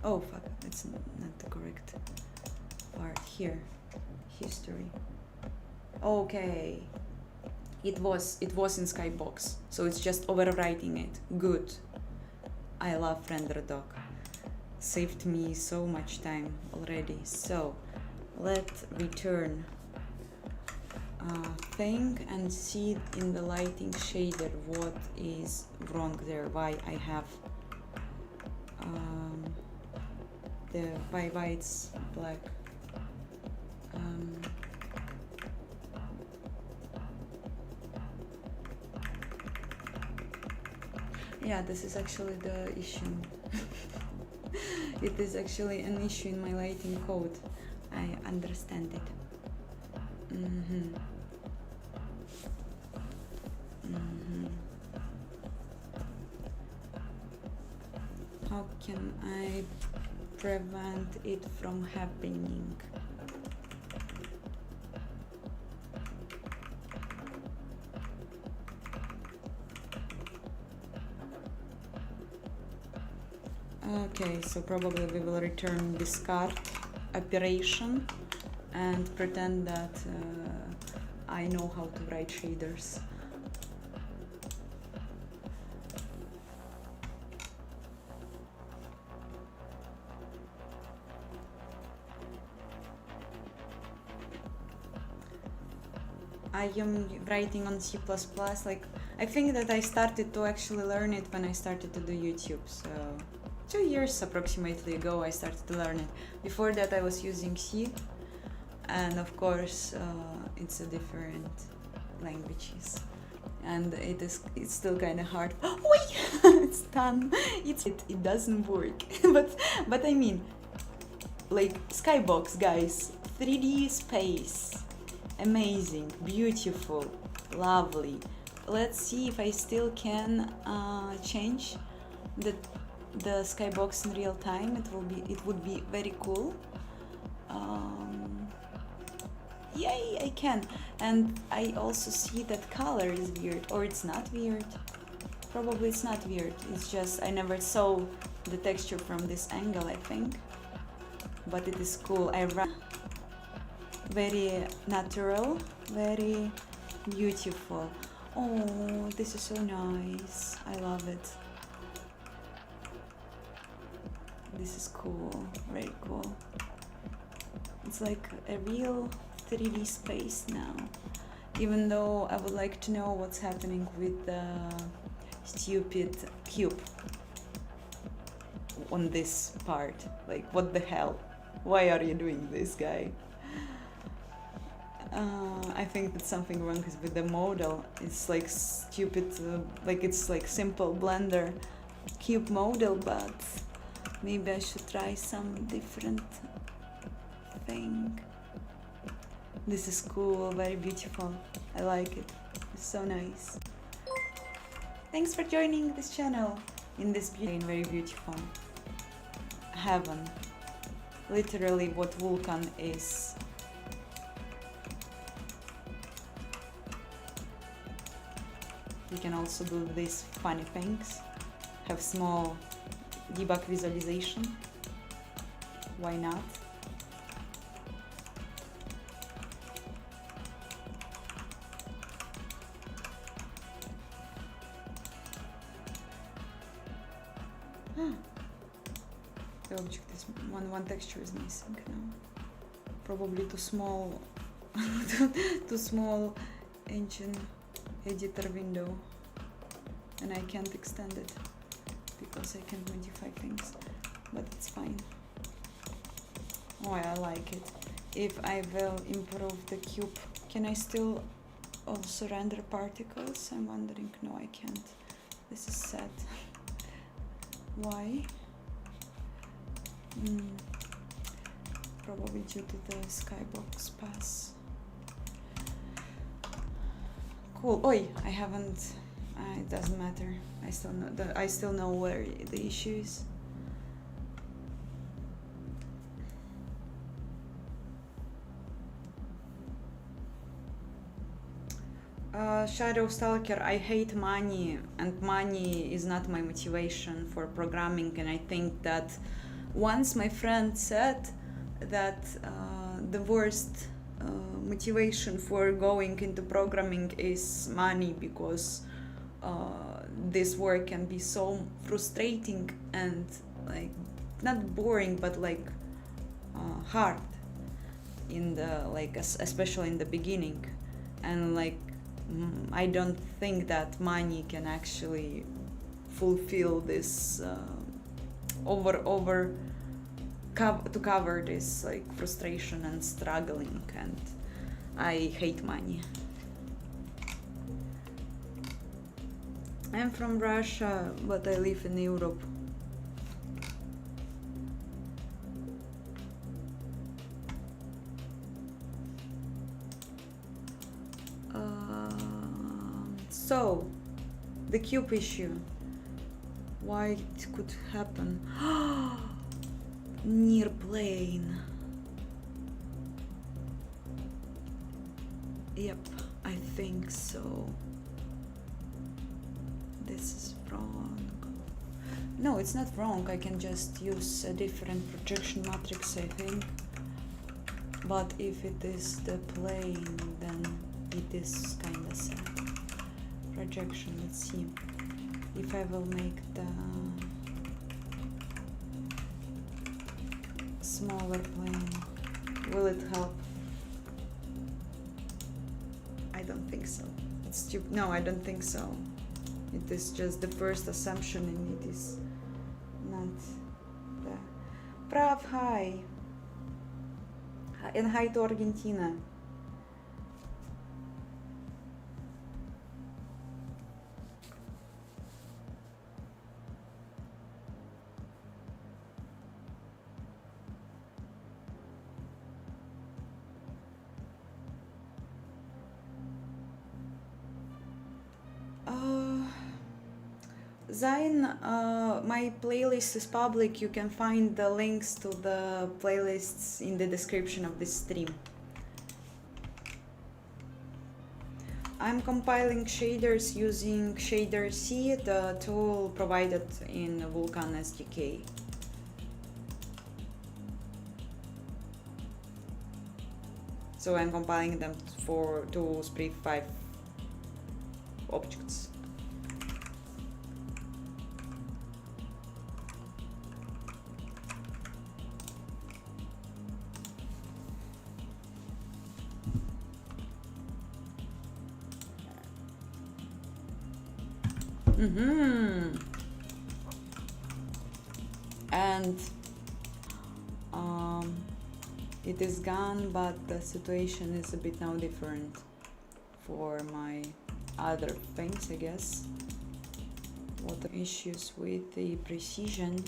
A: Oh fuck, that's not the correct part. Here, history. Okay, it was in Skybox, so it's just overwriting it. Good. I love RenderDoc. Saved me so much time already. So let's return thing and see in the lighting shader what is wrong there, why I have why it's black. Yeah, this is actually the issue. It is actually an issue in my lighting code. I understand it. How can I prevent it from happening? Okay, so probably we will return discard operation and pretend that I know how to write shaders. I am writing on C++, like I think that I started to actually learn it when I started to do YouTube, so 2 years approximately ago I started to learn it. Before that I was using C, and of course it's a different languages, and it's still kind of hard. It's done. It doesn't work. but I mean, like Skybox, guys, 3D space. Amazing, beautiful, lovely. Let's see if I still can change the Skybox in real time. It would be very cool. Yay, I can. And I also see that color is weird, or it's not weird. Probably it's not weird. It's just I never saw the texture from this angle, I think. But it is cool. Very natural, very beautiful. Oh, this is so nice. I love it. This is cool, very cool. It's like a real 3D space now. Even though I would like to know what's happening with the stupid cube on this part. Like, what the hell? Why are you doing this, guy? I think that something wrong is with the model. It's like stupid, like it's like simple Blender cube model, but maybe I should try some different thing. This is cool, very beautiful. I like it. It's so nice. Thanks for joining this channel in this very beautiful heaven. Literally what Vulkan is. You can also do these funny things, have small debug visualization. Why not? The object is one texture is missing now. Probably too small, too small engine editor window, and I can't extend it because I can't modify things, but it's fine. Oh, I like it. If I will improve the cube, can I still also render particles? I'm wondering. No, I can't. This is sad. Why? Probably due to the Skybox pass. Cool. Oi, I haven't. It doesn't matter. I still know where the issue is. Shadow Stalker, I hate money, and money is not my motivation for programming, and I think that once my friend said that the worst motivation for going into programming is money, because this work can be so frustrating and like not boring but like hard in the especially in the beginning, and like I don't think that money can actually fulfill this to cover this like frustration and struggling, and I hate money. I'm from Russia, but I live in Europe. So, the cube issue. Why it could happen? Near plane. Yep, I think so. This is wrong. No, it's not wrong. I can just use a different projection matrix, I think. But if it is the plane, then it is kinda sad. Projection, let's see. If I will make the smaller plane, will it help? I don't think so. It's stupid. No, I don't think so. It is just the first assumption, and it is not the Prav, hi. And hi to Argentina. Zain, my playlist is public. You can find the links to the playlists in the description of this stream. I'm compiling shaders using Shader-C, the tool provided in Vulkan SDK. So I'm compiling them to Spree 5 objects. And it is gone, but the situation is a bit now different for my other things, I guess. What are issues with the precision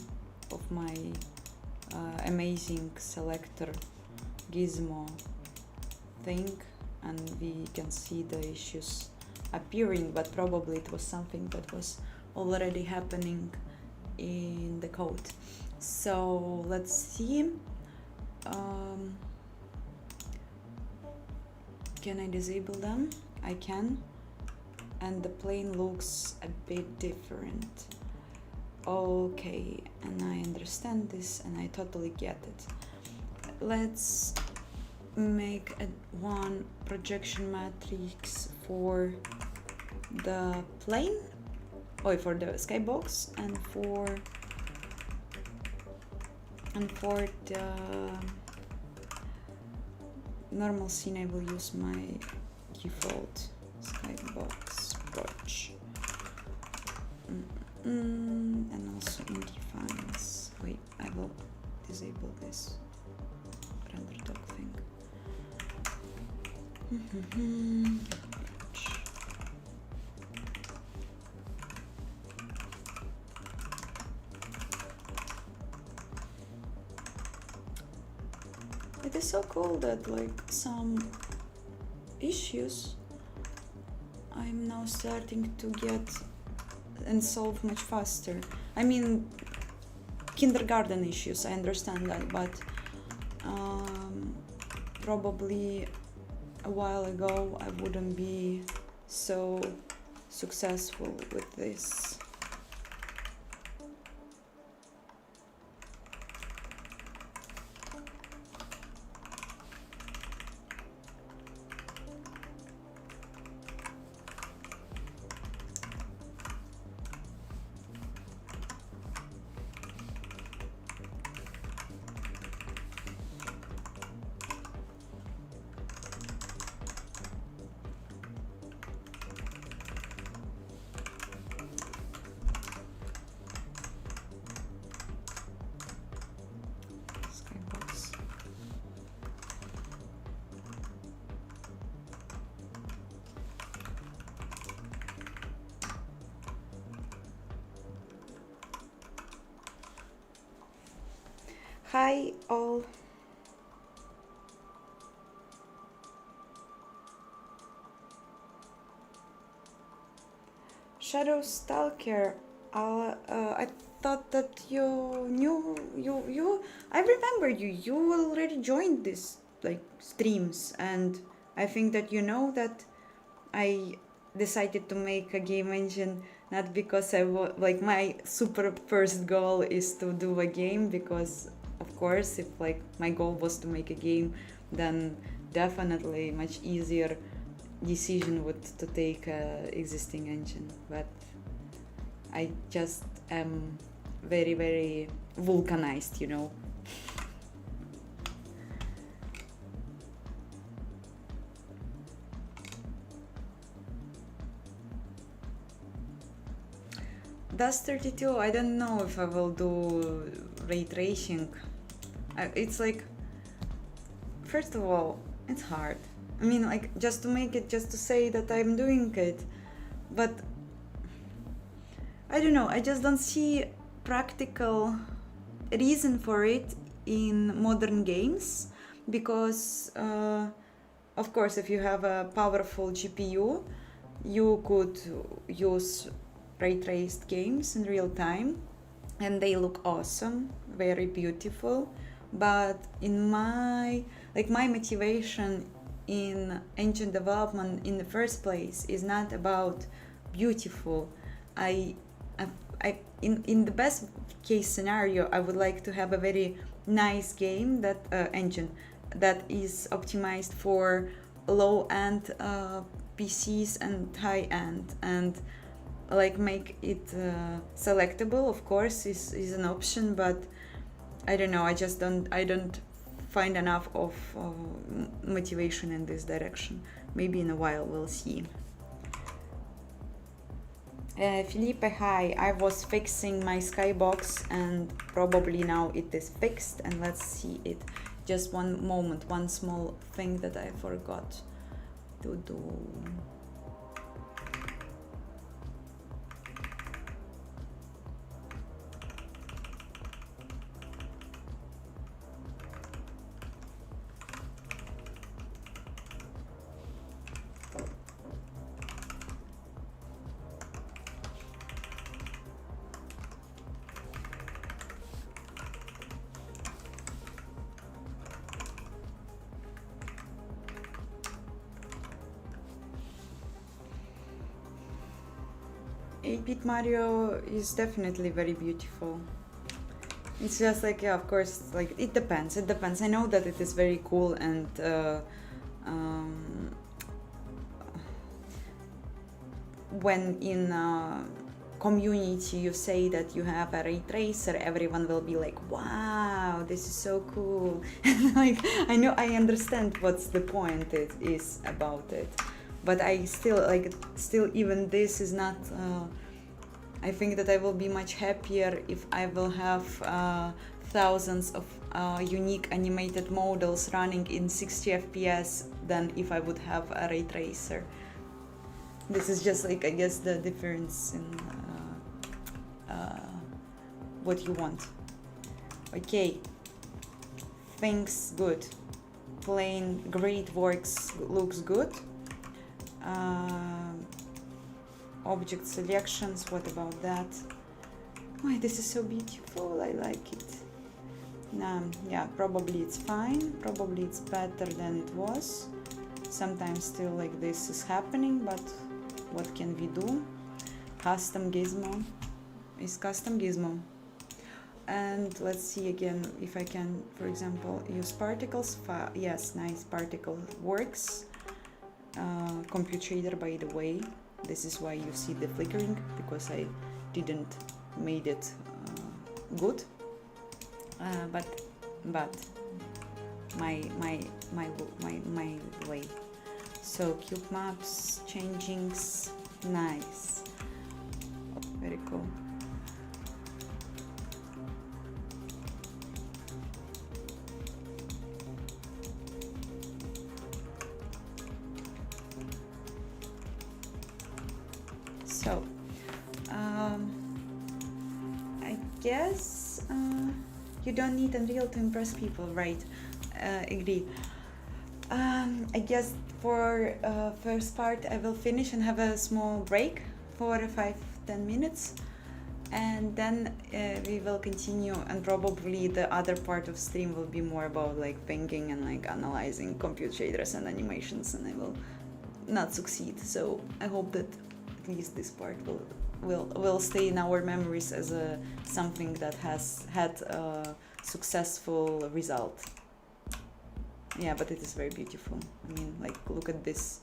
A: of my amazing selector gizmo thing, and we can see the issues appearing, but probably it was something that was already happening in the code. So let's see. Can I disable them? I can, and the plane looks a bit different. Okay, and I understand this and I totally get it. Let's make one projection matrix for the plane, for the Skybox, and for And for the normal scene, I will use my default Skybox approach. And also in defines. Wait, I will disable this render dog thing. It is so cool that like some issues I'm now starting to get and solve much faster. I mean, kindergarten issues, I understand that, but probably a while ago I wouldn't be so successful with this. Hi all. Shadow Stalker, I thought that you knew you. I remember you. You already joined this like streams, and I think that you know that I decided to make a game engine not because like my super first goal is to do a game, because of course if like my goal was to make a game, then definitely much easier decision would to take a existing engine, but I just am very vulcanized, you know. Dust 32, I don't know if I will do ray tracing. It's like, first of all, it's hard. I mean, like, just to make it, just to say that I'm doing it, but I don't know, I just don't see practical reason for it in modern games, because of course if you have a powerful GPU, you could use ray traced games in real time and they look awesome, very beautiful, but in my motivation in engine development in the first place is not about beautiful. In the best case scenario, I would like to have a very nice game, that engine that is optimized for low-end PCs and high-end, and like make it selectable. Of course, is an option, but I don't know. I don't find enough of motivation in this direction. Maybe in a while we'll see. Felipe, hi. I was fixing my Skybox and probably now it is fixed, and let's see it. Just one moment, one small thing that I forgot to do. Bit Mario is definitely very beautiful. It's just like, yeah, of course, like it depends. I know that it is very cool, and when in community you say that you have a ray tracer, everyone will be like, wow, this is so cool. Like, I know, I understand what's the point it is about it, but I still even this is not I think that I will be much happier if I will have thousands of unique animated models running in 60 FPS than if I would have a ray tracer. This is just like, I guess, the difference in what you want. Okay, things good. Plain grid works, looks good. Object selections, what about that? Oh, this is so beautiful, I like it. Yeah, probably it's fine, probably it's better than it was. Sometimes still like this is happening, but what can we do? Custom gizmo is custom gizmo. And let's see again if I can, for example, use particles. Yes, nice, particle works. Compute shader, by the way, this is why you see the flickering, because I didn't made it good. But my way. So cube maps, changings, nice, very cool. So I guess you don't need Unreal to impress people, right? Agree. I guess for first part I will finish and have a small break for 5-10 minutes, and then we will continue, and probably the other part of stream will be more about like thinking and like analyzing compute shaders and animations, and I will not succeed. So I hope that at least this part will stay in our memories as something that has had a successful result. Yeah, but it is very beautiful. I mean, like, look at this.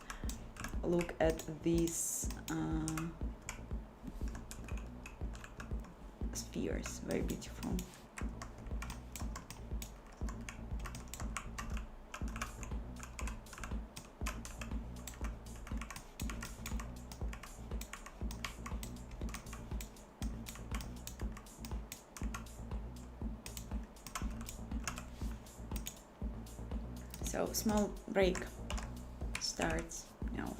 A: Look at these spheres. Very beautiful. So small break starts now.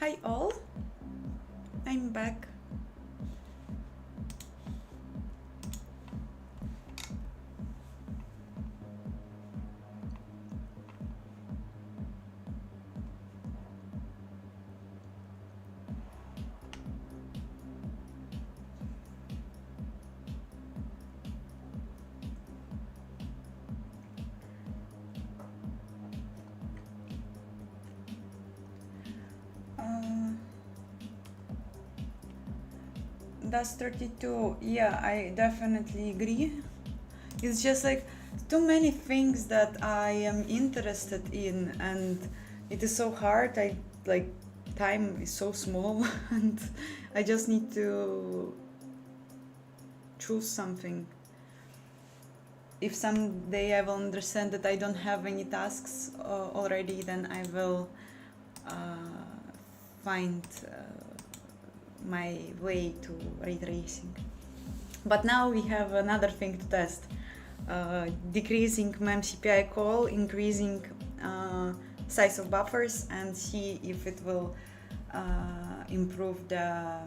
A: Hi all, I'm back. That's 32. Yeah, I definitely agree. It's just like too many things that I am interested in, and it is so hard. Time is so small, and I just need to choose something. If someday I will understand that I don't have any tasks already, then I will find my way to ray tracing. But now we have another thing to test. Decreasing memcpi call, increasing size of buffers, and see if it will improve the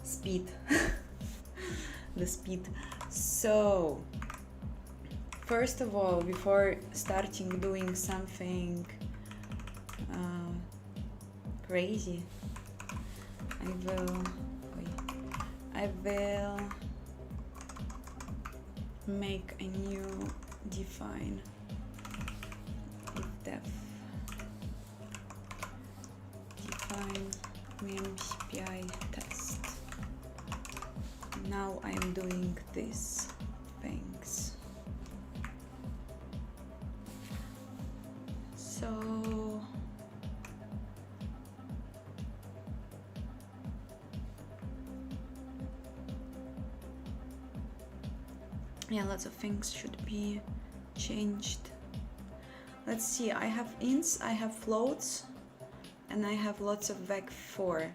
A: speed. The speed. So first of all, before starting doing something crazy, I will make a new define if def define memcpi test. Now I'm doing these things. So yeah, lots of things should be changed. Let's see, I have ints, I have floats, and I have lots of vec4.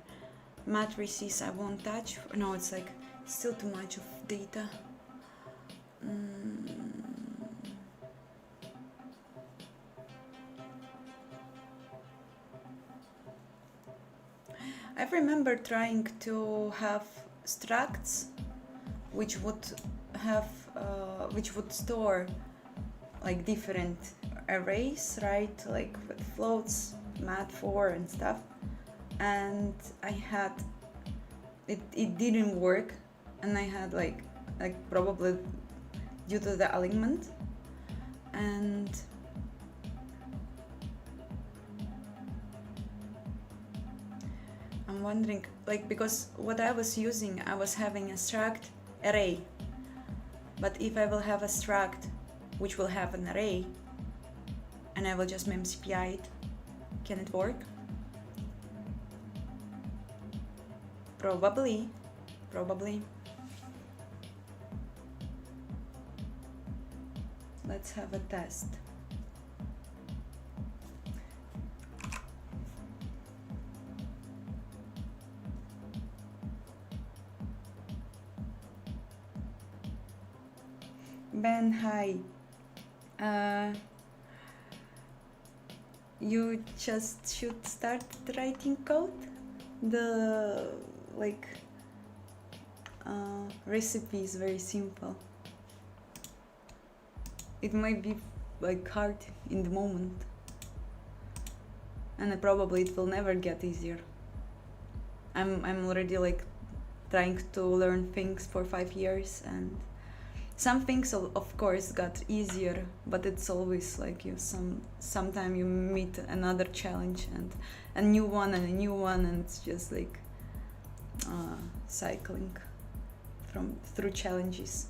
A: Matrices I won't touch. No, it's like still too much of data. I remember trying to have structs which would have which would store like different arrays, right? Like with floats, mat4 and stuff. And I had it didn't work, and I had like probably due to the alignment. And I'm wondering, like, because what I was using, I was having a struct array, but if I will have a struct which will have an array and I will just memcpi it, can it work? Probably. Let's have a test. Ben, hi. You just should start writing code. The recipe is very simple. It might be like hard in the moment, and probably it will never get easier. I'm already like trying to learn things for 5 years, and some things of course got easier, but it's always like sometime you meet another challenge and a new one, and it's just like cycling through challenges.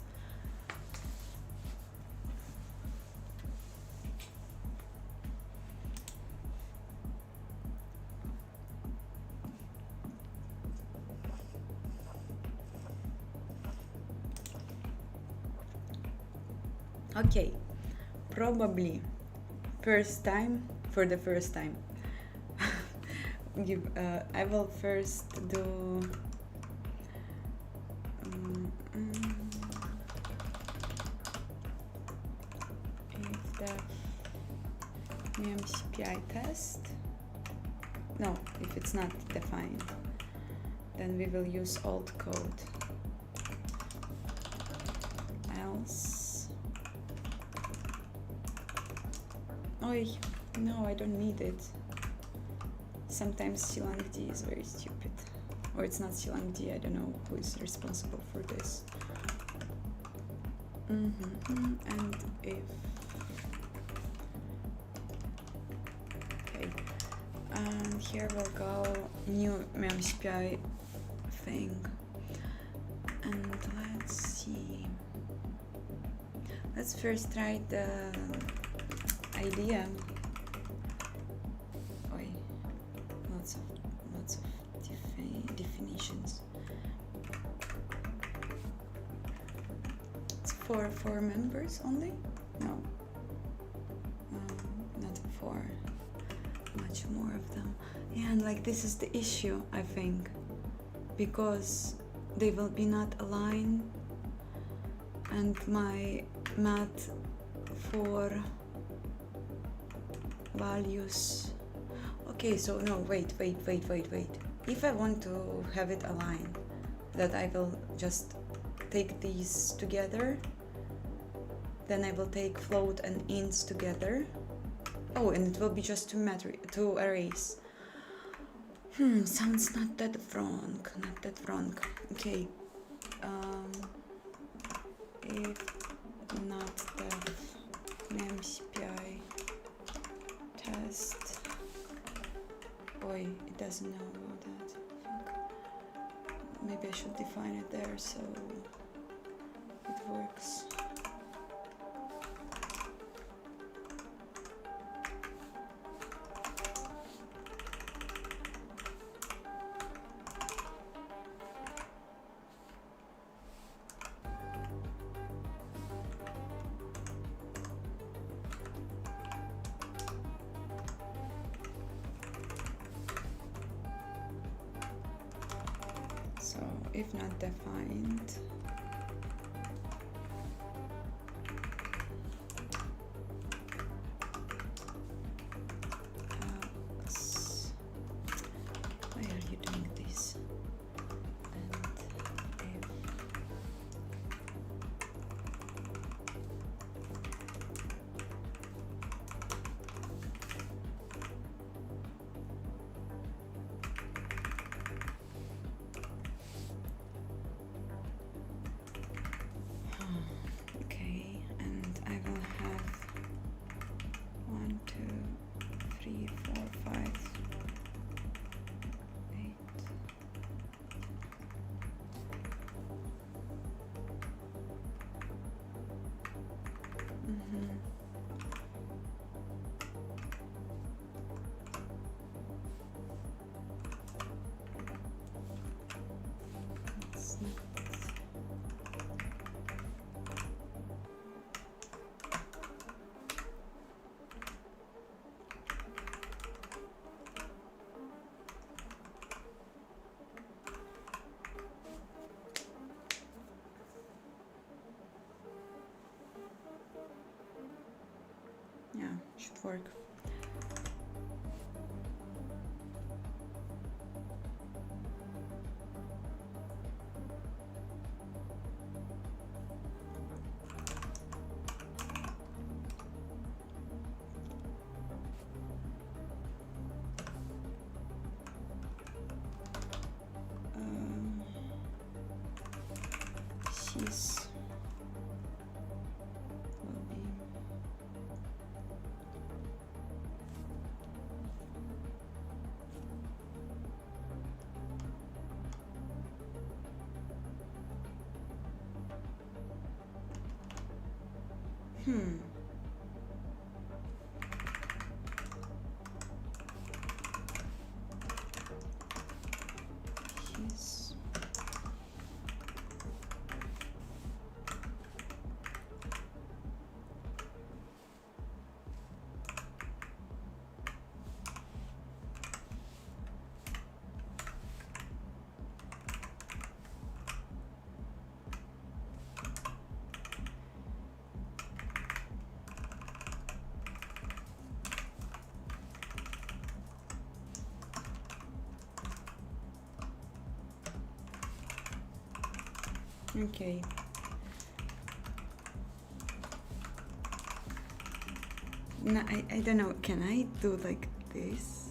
A: Okay, probably for the first time I will first do if the memcpi test, no, if it's not defined, then we will use old code, else. Oh, no, I don't need it. Sometimes clongd is very stupid. Or it's not clongd, I don't know who is responsible for this. And if... Okay. And here we'll go new memcpi thing. And let's see. Let's first try the idea. Lots of definitions. It's for 4 members only? No, not 4. Much more of them. Yeah, and like this is the issue, I think, because they will be not aligned, and my mat4 values. Okay, so no, wait. If I want to have it aligned, that I will just take these together, then I will take float and ints together. Oh, and it will be just two arrays. Sounds not that wrong, Okay, if not the memcpi test. Boy, it doesn't know about that. Fuck. Maybe I should define it there so it works. So if not defined, why are you doing this? And if okay, and I will have 1, 2, 3, 4, 5, 8. It's not. Yeah, should work. She's will be she's okay. No, I don't know. Can I do like this?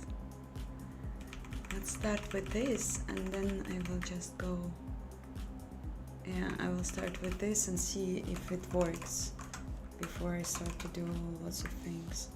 A: Let's start with this and then I will just go. Yeah, I will start with this and see if it works before I start to do lots of things.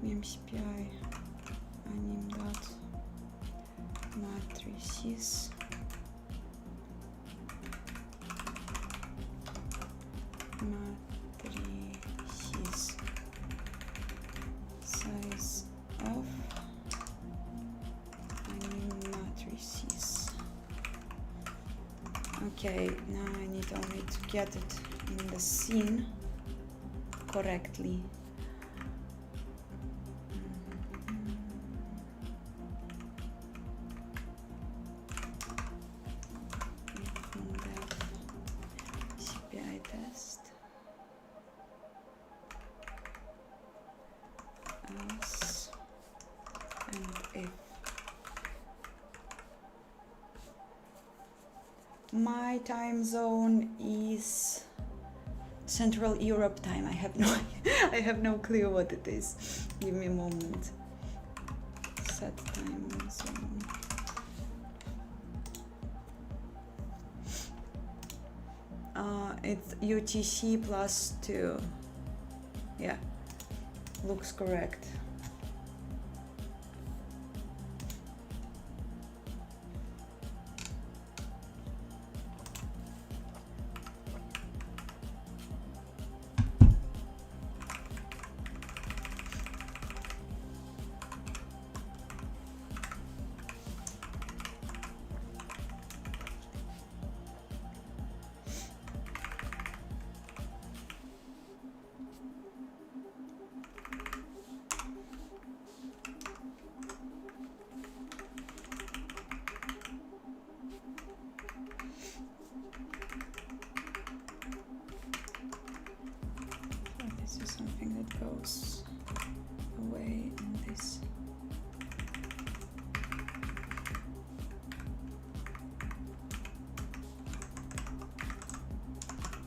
A: memcpi anim dot matrices size of anim matrices. Okay, now I need only to get it in the scene. correctly. CPI test. Else and if my time zone is Central Europe time. I have no clue what it is. Give me a moment. Set time zone. It's UTC +2. Yeah, looks correct. Something that goes away in this.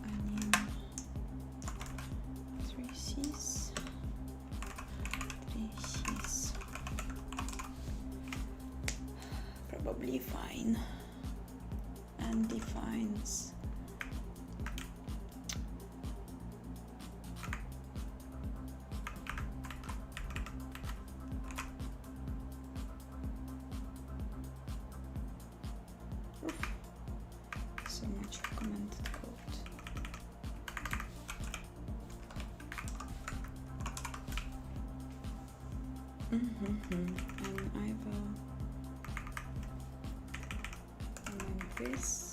A: Onion, 3 C's, 3 C's. Probably fine. And defines. So much commented code. And I will comment this.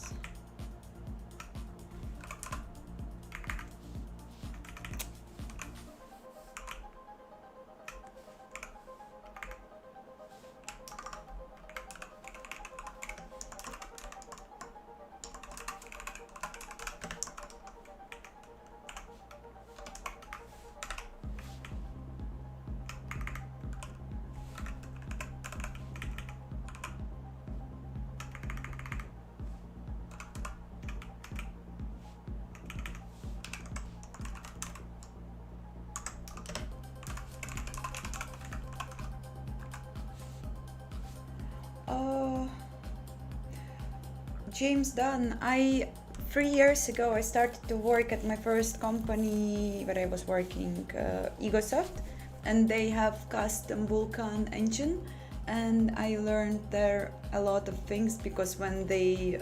A: James Dunn, 3 years ago I started to work at my first company where I was working, Egosoft, and they have custom Vulkan engine, and I learned there a lot of things because when they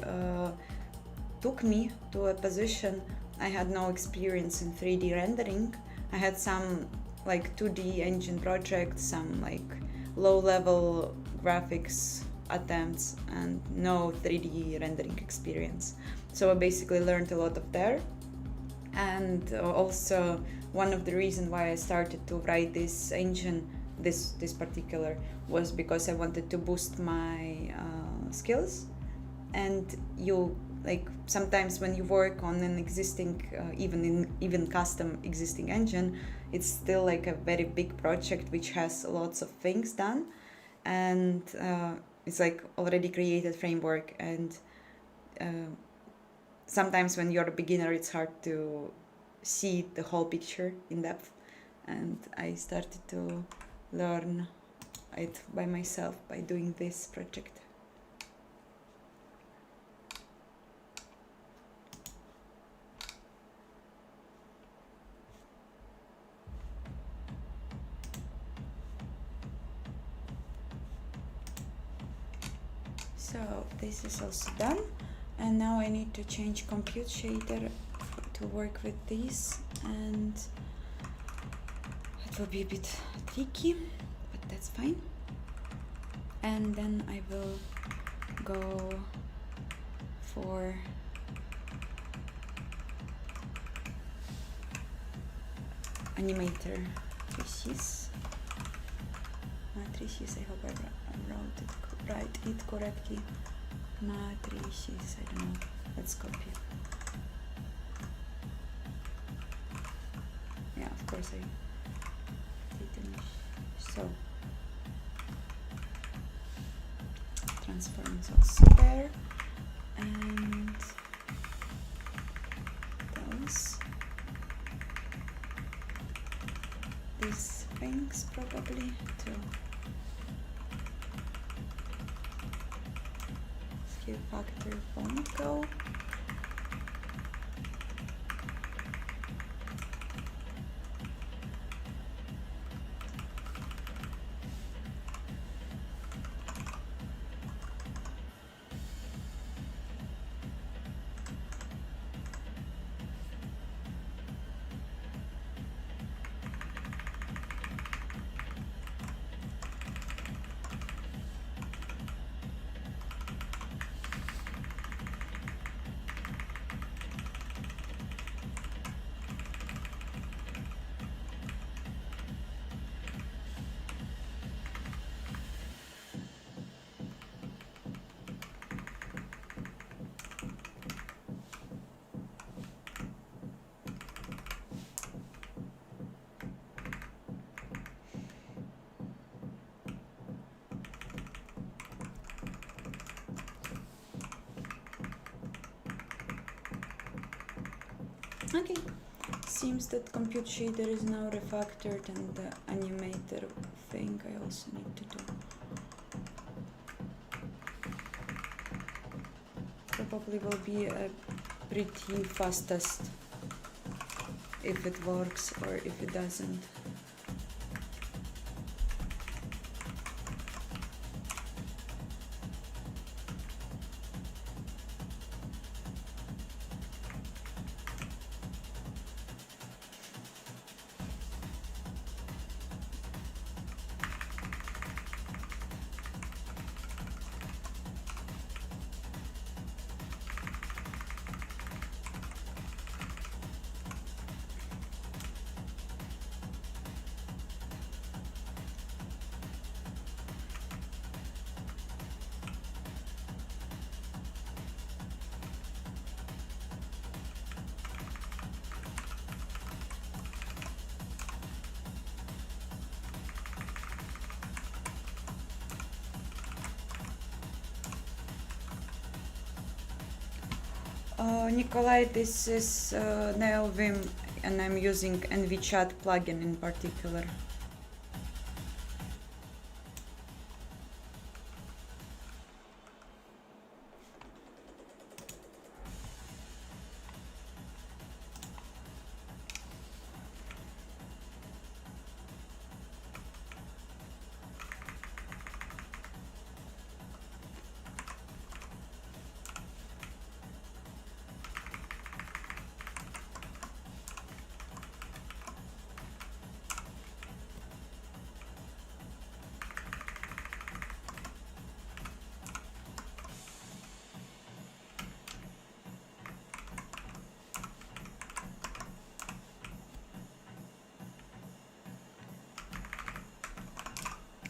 A: took me to a position, I had no experience in 3D rendering. I had some like 2D engine projects, some like low-level graphics attempts, and no 3D rendering experience. So I basically learned a lot of there. And also one of the reasons why I started to write this engine, this particular, was because I wanted to boost my skills. And you like sometimes when you work on an existing, even custom existing engine, it's still like a very big project which has lots of things done, and it's like already created framework, and sometimes when you're a beginner it's hard to see the whole picture in depth, and I started to learn it by myself by doing this project. So this is also done, and now I need to change compute shader to work with these, and it will be a bit tricky, but that's fine. And then I will go for . animator matrices. Matrices, I hope I wrote it correctly. Matrices, I don't know. Let's copy. Yeah, of course I didn't. So transform is also there, and those. These things probably too. Skew factor won't go. Okay, seems that compute shader is now refactored, and the animator thing I also need to do. Probably will be a pretty fast test if it works or if it doesn't. Nikolai, this is NeoVim, and I'm using NVChat plugin in particular.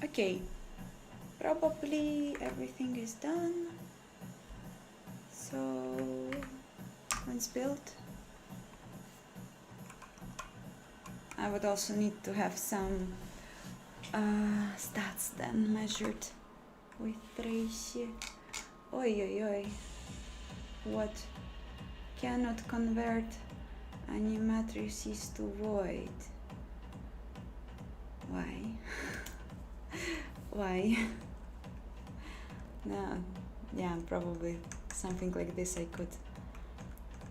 A: Okay, probably everything is done. So once built, I would also need to have some stats then measured with Tracy. Oi oi oi. What? Cannot convert any matrices to void. Why? Why? No, yeah, probably something like this I could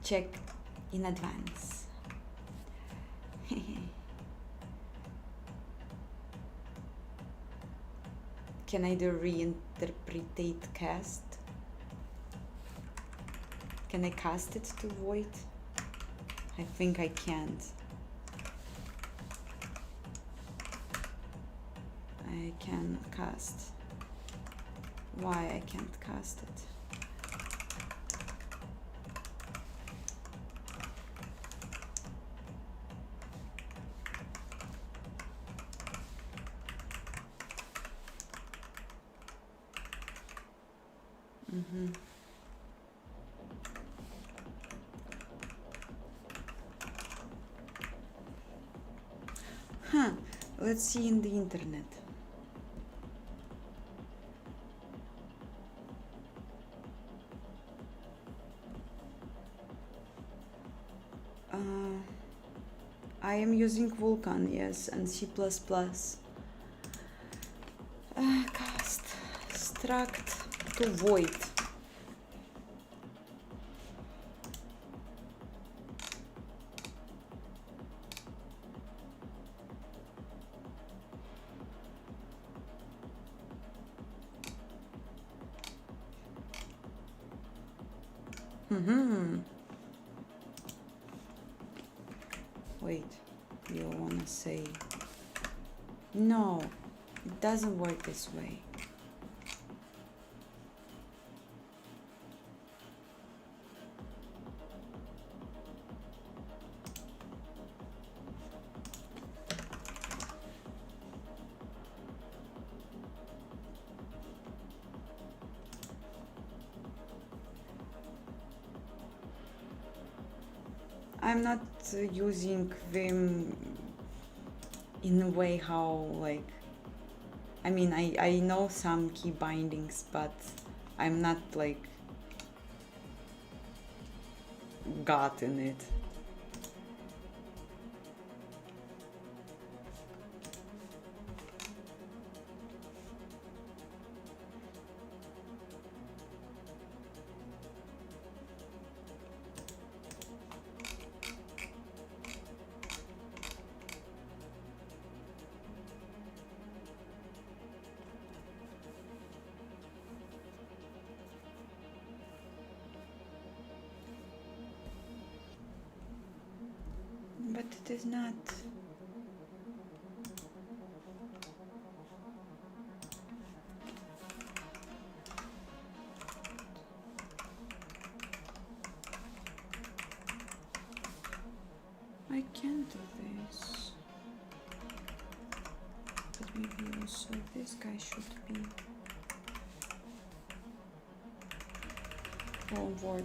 A: check in advance. Can I do reinterpretate cast? Can I cast it to void? I think I can't. I can cast. Why I can't cast it? Let's see in the internet. I am using Vulkan, yes, and C++. Cast struct to void. Wait, you wanna say no, it doesn't work this way. I'm not using Vim in a way how, like, I mean, I know some key bindings, but I'm not like God in it. But it is not. I can do this. But maybe also this guy should be. Won't work.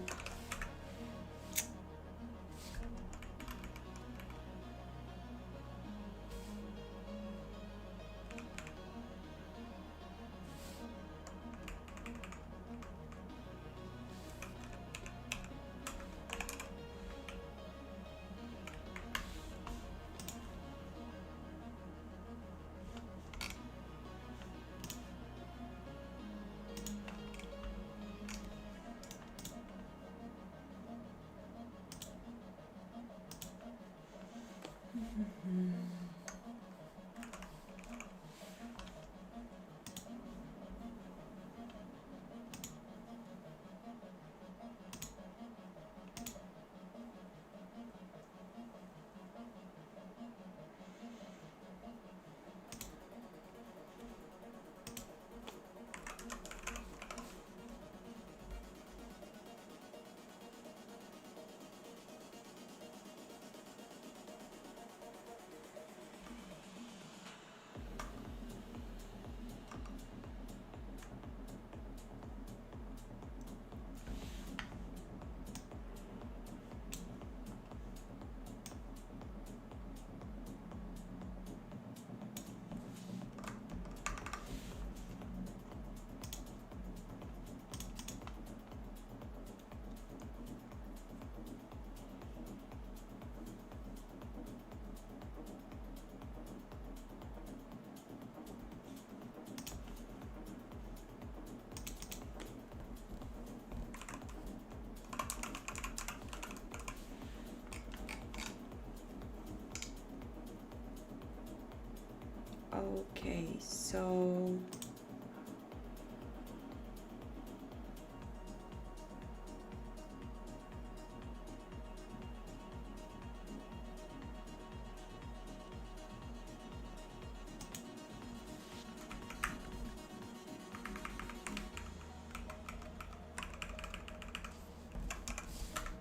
A: Okay, so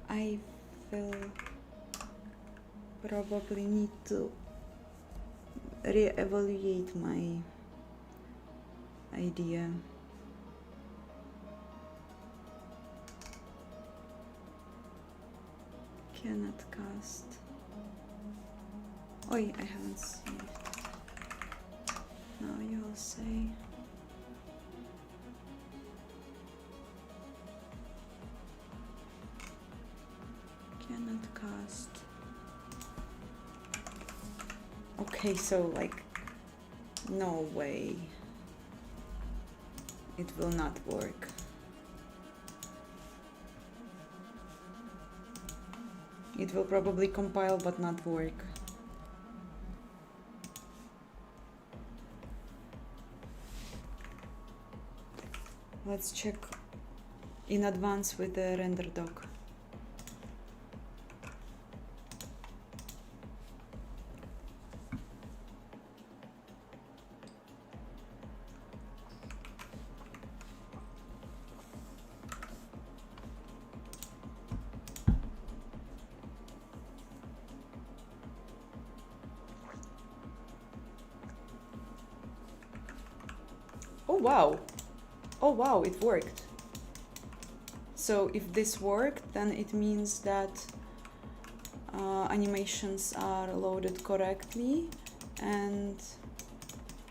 A: I will probably need to re-evaluate my idea. Cannot cast. Oh, I haven't saved. Now you will say. Cannot cast. Okay, so like, no way. It will not work. It will probably compile but not work. Let's check in advance with the render doc. Oh wow! Oh wow, it worked. So if this worked, then it means that animations are loaded correctly and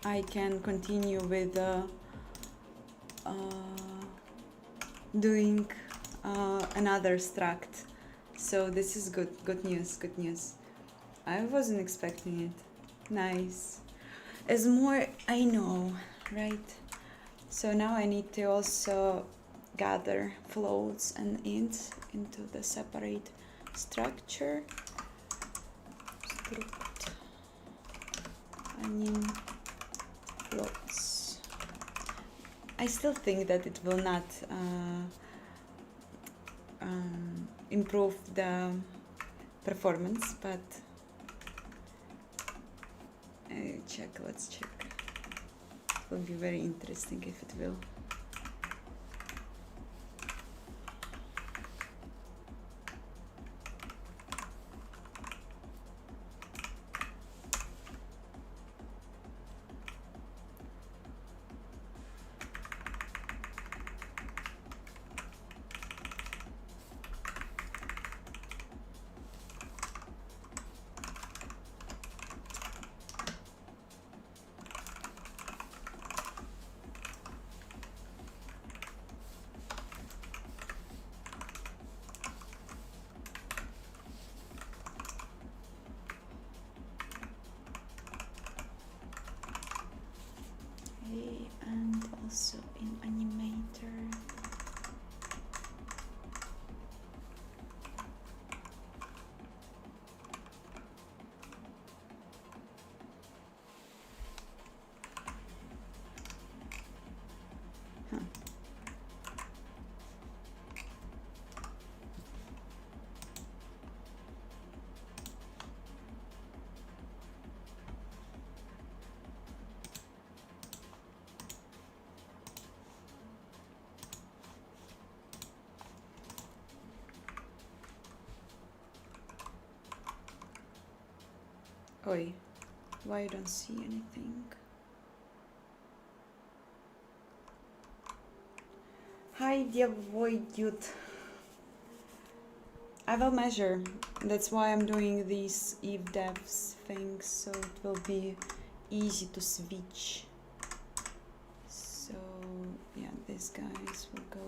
A: I can continue with doing another struct. So this is good, good news, good news. I wasn't expecting it. Nice. As more I know, right? So now I need to also gather floats and ints into the separate structure. Struct anim floats. I still think that it will not improve the performance, but check, let's check. It will be very interesting if it will. And also in animator. Huh. Oi, why I don't see anything? Hi, Devoid. I will measure. That's why I'm doing these if devs things, so it will be easy to switch. So yeah, these guys will go.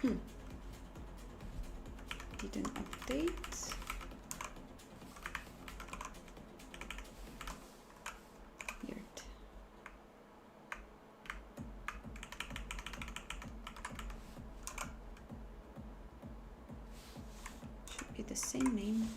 A: Didn't update. Weird. Should be the same name.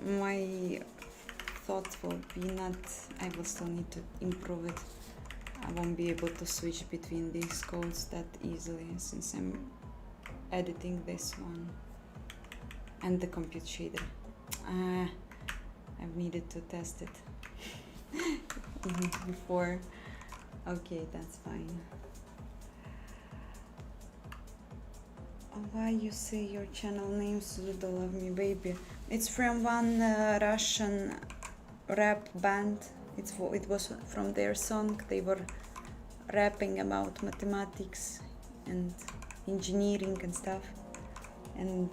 A: My thought will be not, I will still need to improve it. I won't be able to switch between these codes that easily since I'm editing this one and the compute shader. I've needed to test it before. Okay, that's fine. Why you say your channel name Sudo Love Me Baby? It's from one Russian rap band. It was from their song. They were rapping about mathematics and engineering and stuff. And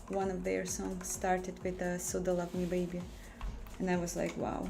A: one of their songs started with Sudo Love Me Baby. And I was like, wow.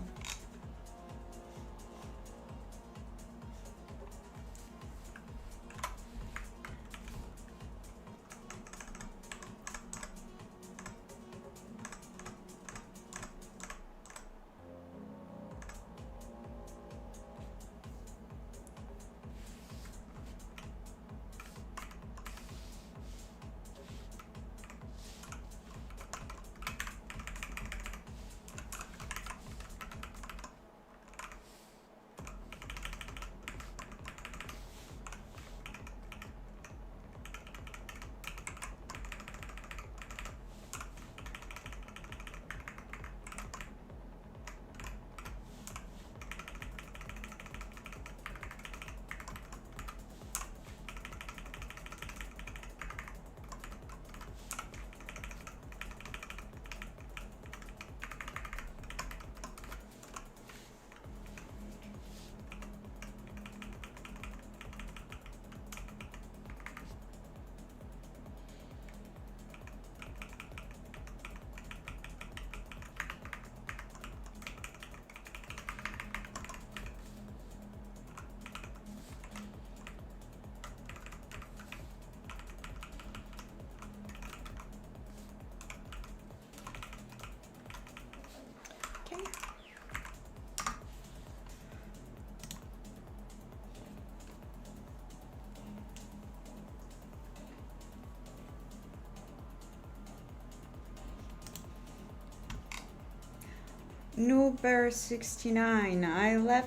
A: Noober69, I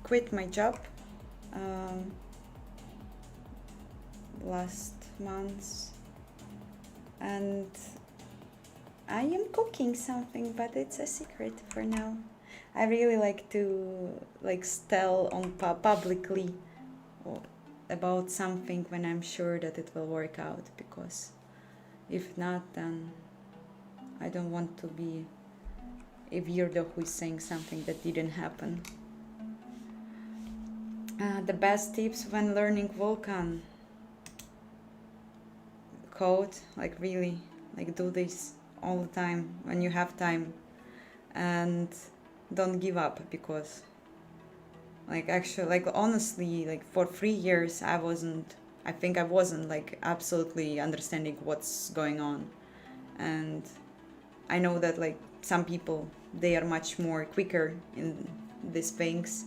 A: quit my job last month, and I am cooking something, but it's a secret for now. I really like to tell on publicly about something when I'm sure that it will work out, because if not, then I don't want to be a weirdo who is saying something that didn't happen. The best tips when learning Vulkan code, really, do this all the time when you have time, and don't give up, because honestly, for 3 years I wasn't absolutely understanding what's going on, and I know that some people, they are much more quicker in these things,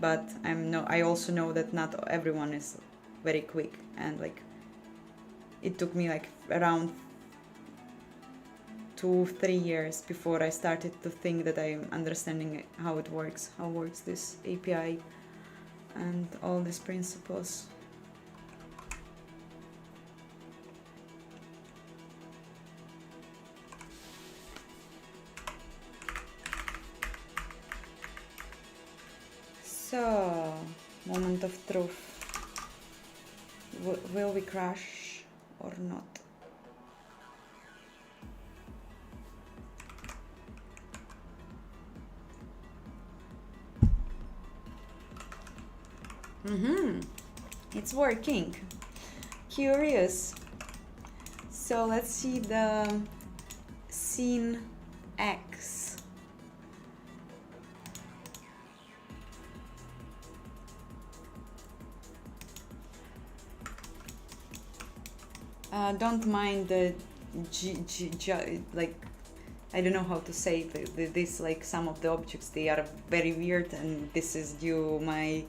A: but I also know that not everyone is very quick, and it took me around 2-3 years before I started to think that I'm understanding how works this API and all these principles. So, moment of truth. Will we crash or not? It's working. Curious. So let's see the scene X. Don't mind the I don't know how to say this, some of the objects, they are very weird, and this is due my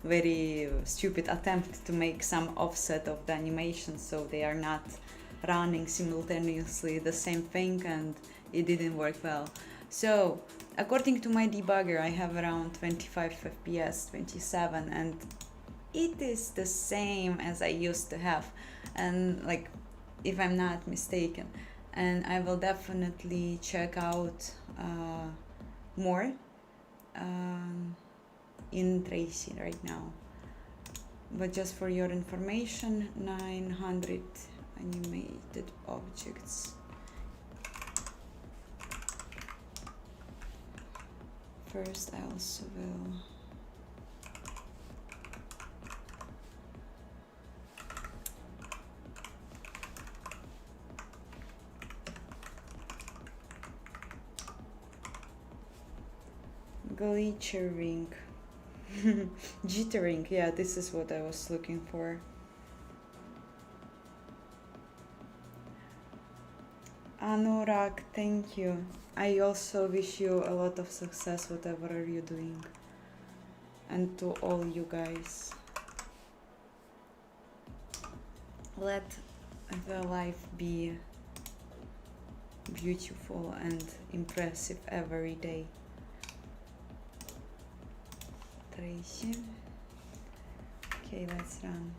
A: very stupid attempt to make some offset of the animation, so they are not running simultaneously the same thing, and it didn't work well. So according to my debugger, I have around 25 FPS, 27, and it is the same as I used to have, and if I'm not mistaken. And I will definitely check out more in Tracy right now. But just for your information, 900 animated objects. First, I also will glitchering. Jittering, yeah, this is what I was looking for. Anurag, thank you. I also wish you a lot of success, whatever are you doing. And to all you guys. Let the life be beautiful and impressive every day. Tracy. Okay, let's run.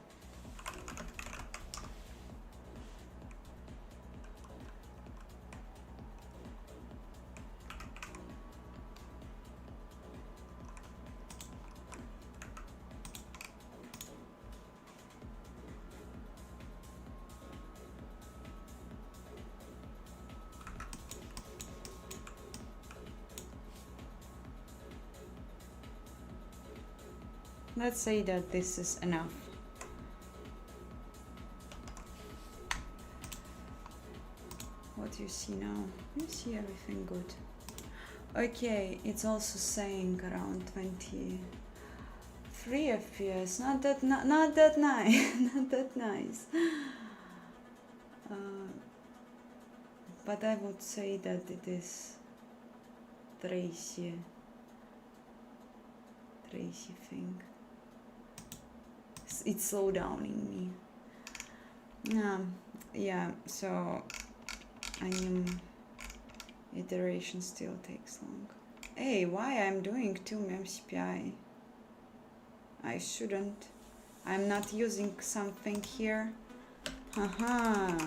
A: Let's say that this is enough. What do you see now? You see everything good. Okay, it's also saying around 23 FPS. Not that nice. Not that nice. But I would say that it is Tracy thing. It's slow down in me. Yeah, so iteration still takes long. Hey, why I'm doing 2 memcpi? I shouldn't. I'm not using something here. Haha.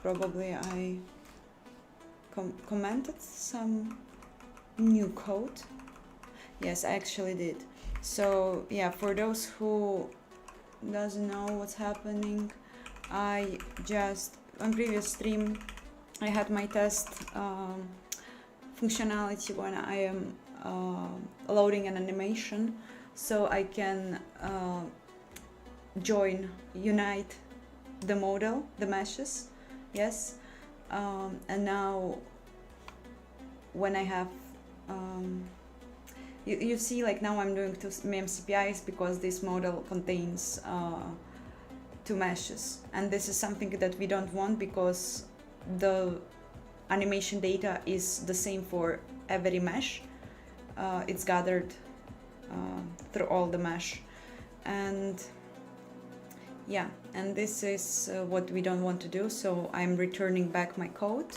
A: Probably I commented some new code. Yes, I actually did. So yeah, for those who doesn't know what's happening, I just on previous stream I had my test functionality when I am loading an animation, so I can unite the model, the meshes, yes, and now when I have you see, like now I'm doing 2 memcpis because this model contains 2 meshes, and this is something that we don't want because the animation data is the same for every mesh. It's gathered through all the mesh, and yeah, and this is what we don't want to do. So I'm returning back my code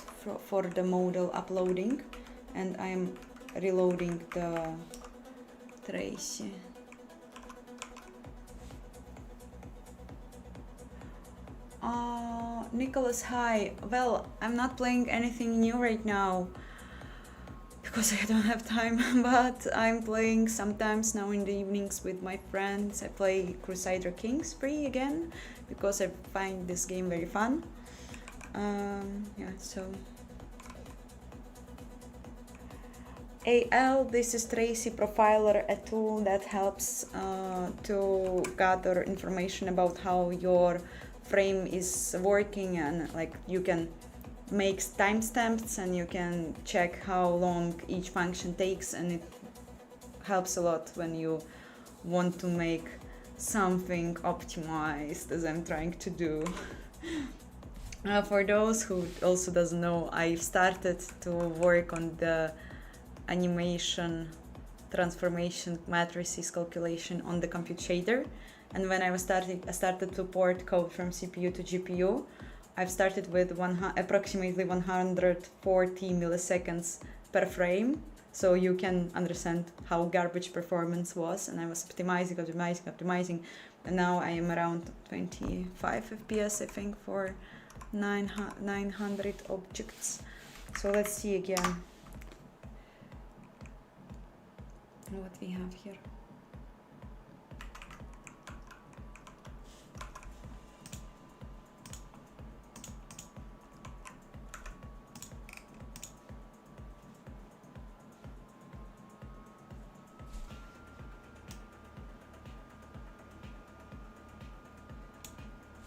A: for the model uploading, and I'm reloading the Tracy. Nicholas, hi. Well, I'm not playing anything new right now because I don't have time, but I'm playing sometimes now in the evenings with my friends. I play Crusader Kings 3 again because I find this game very fun. Yeah, so AL, this is Tracy Profiler, a tool that helps to gather information about how your frame is working, and like you can make timestamps and you can check how long each function takes, and it helps a lot when you want to make something optimized, as I'm trying to do. For those who also doesn't know, I've started to work on the animation transformation matrices calculation on the compute shader, and when I started to port code from CPU to GPU, I've started with approximately 140 milliseconds per frame, so you can understand how garbage performance was, and I was optimizing, and now I am around 25 FPS, I think, for 900 objects. So let's see again what we have here.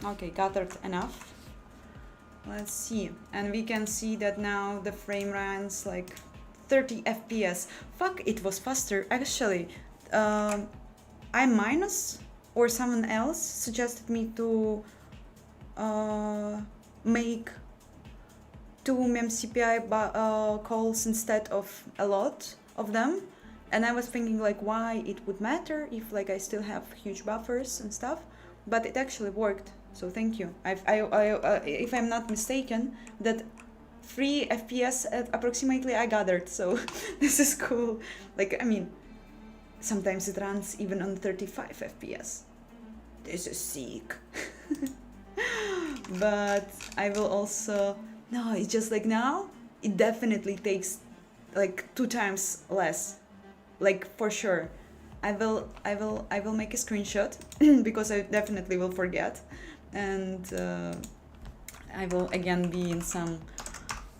A: Okay, gathered enough. Let's see, and we can see that now the frame runs like 30 FPS. Fuck, it was faster actually. I minus or someone else suggested me to make 2 memcpi calls instead of a lot of them, and I was thinking like why it would matter if like I still have huge buffers and stuff, but it actually worked. So thank you. If I'm not mistaken, that 3 FPS approximately I gathered, so this is cool. Like, I mean, sometimes it runs even on 35 FPS. This is sick. But I will also, no, it's just like now, it definitely takes like 2 times less, like for sure. I will make a screenshot because I definitely will forget, and I will again be in some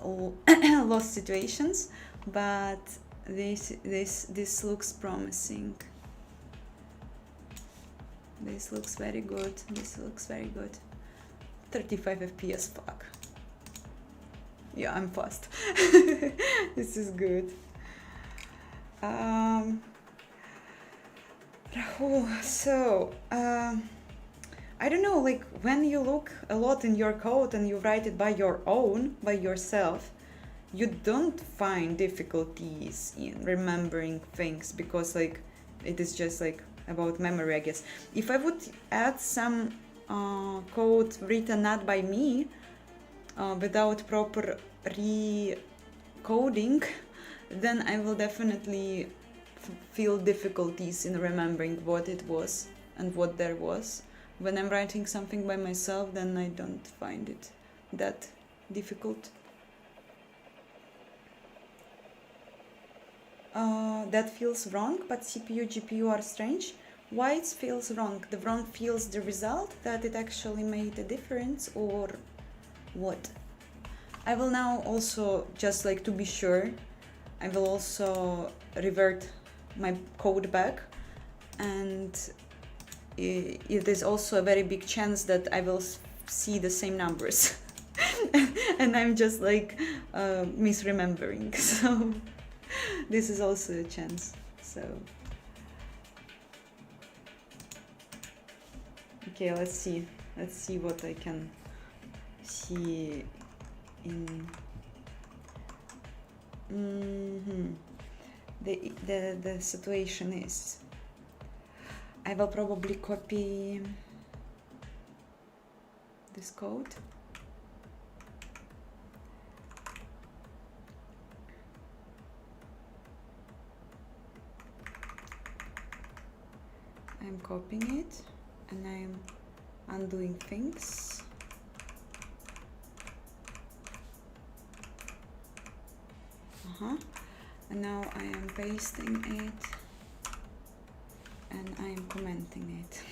A: lost situations, but this looks promising. This looks very good. 35 FPS, fuck. Yeah, I'm fast. This is good. Rahul, so I don't know, like when you look a lot in your code and you write it by yourself, you don't find difficulties in remembering things because like it is just like about memory, I guess. If I would add some code written not by me without proper recoding, then I will definitely feel difficulties in remembering what it was and what there was. When I'm writing something by myself, then I don't find it that difficult. That feels wrong, but CPU, GPU are strange. Why it feels wrong? The wrong feels the result, that it actually made a difference, or what? I will now also, just like to be sure, I will also revert my code back, and it is also a very big chance that I will see the same numbers and I'm just like misremembering. So this is also a chance. So okay, let's see what I can see in the situation is, I will probably copy this code. I'm copying it and I'm undoing things. And now I am pasting it and I am commenting it.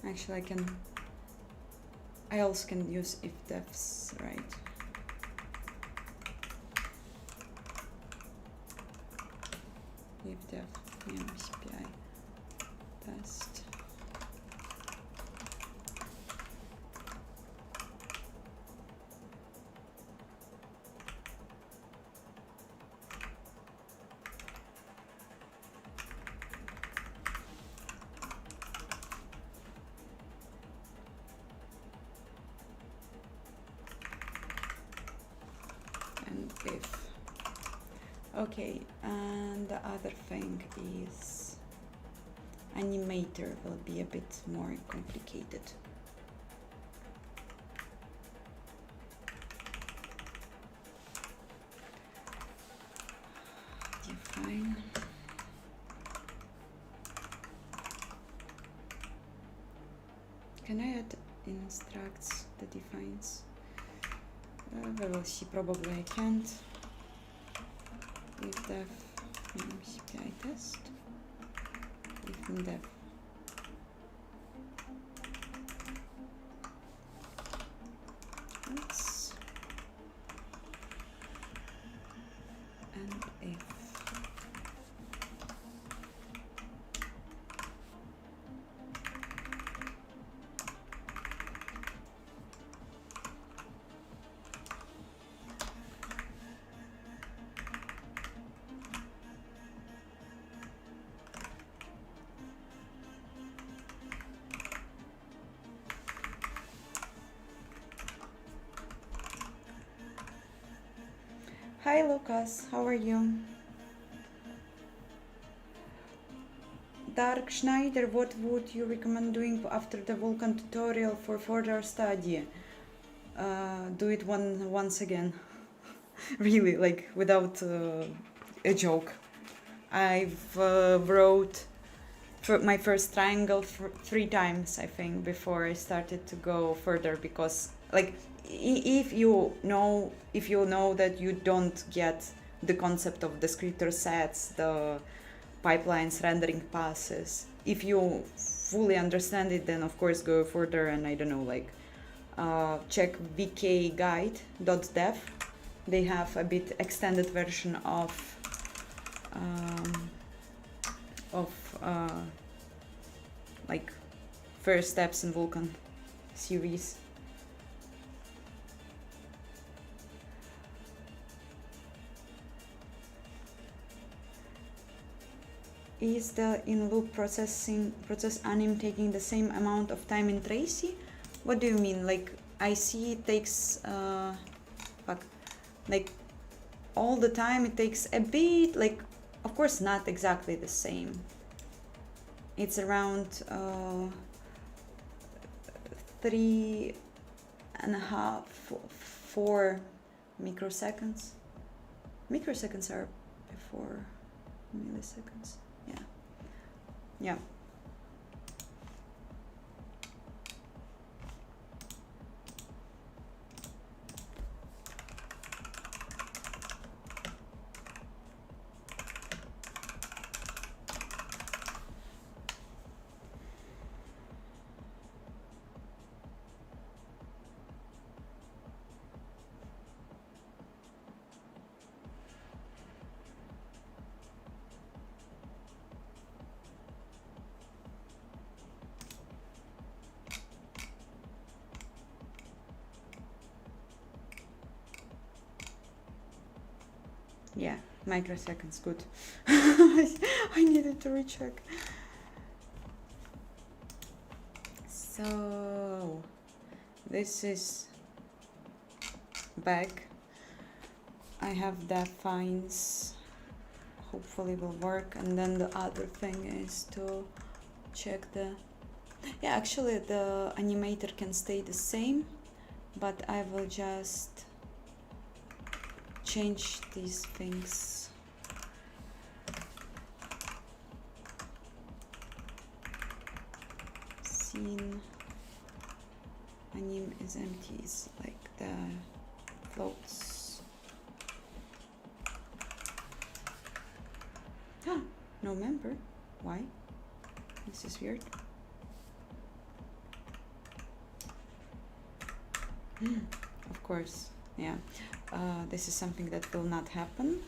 A: Actually, I also can use if defs, right? If def CPI test. And if. Okay, and the other thing is animator will be a bit more complicated. Define. Can I add instructs the defines? We will see, probably I can't. If def CPI test, if def else, and if Hi Lucas, how are you? Dark Schneider, what would you recommend doing after the Vulkan tutorial for further study? Do it once again. Really, like without a joke. I've wrote my first triangle 3 times, I think, before I started to go further, because like if you know that you don't get the concept of descriptor sets, the pipelines, rendering passes, if you fully understand it, then of course go further and I don't know, like check vkguide.dev. They have a bit extended version of like first steps in Vulkan series. Is the in-loop process anim taking the same amount of time in Tracy? What do you mean? Like I see it takes like all the time it takes a bit, like of course not exactly the same. It's around 3.5, 4 microseconds. Microseconds are before milliseconds. Yeah. Yeah. Yeah, microseconds, good. I needed to recheck. So this is back. I have defines, hopefully will work, and then the other thing is to check the, yeah, actually the animator can stay the same, but I will just change these things. Scene anim is empty, is like the floats. Ah, no member. Why? This is weird. Of course, yeah. This is something that will not happen.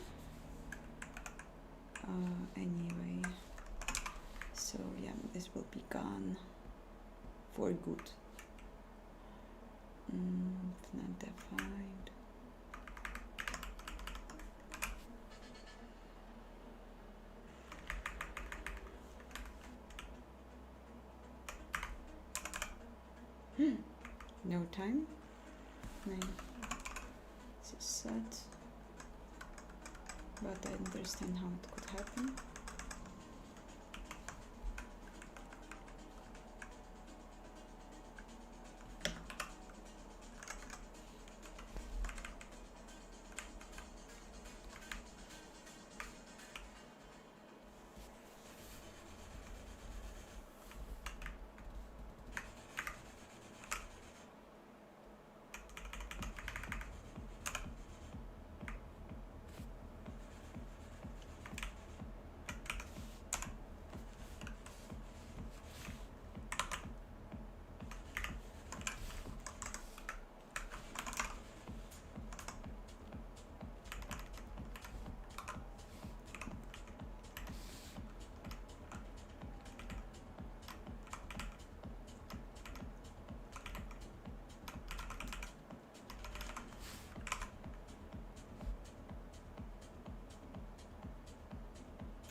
A: Anyway, so yeah, this will be gone for good. Not defined. No time. Nine. This is set. But I understand how it could happen.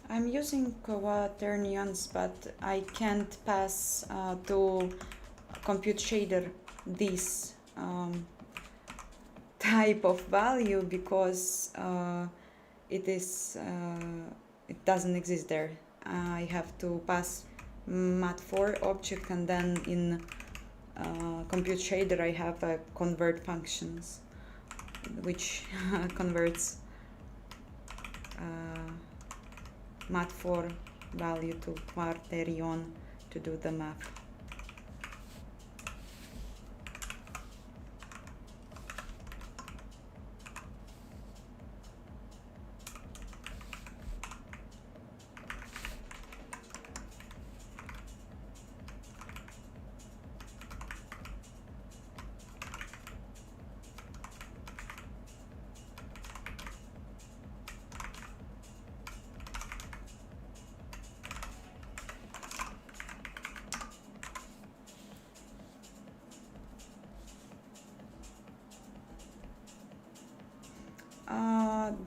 A: I'm using quaternions, but I can't pass to compute shader this type of value because it doesn't exist there. I have to pass mat4 object, and then in compute shader I have a convert functions which converts mat4 value to quaternion to do the math.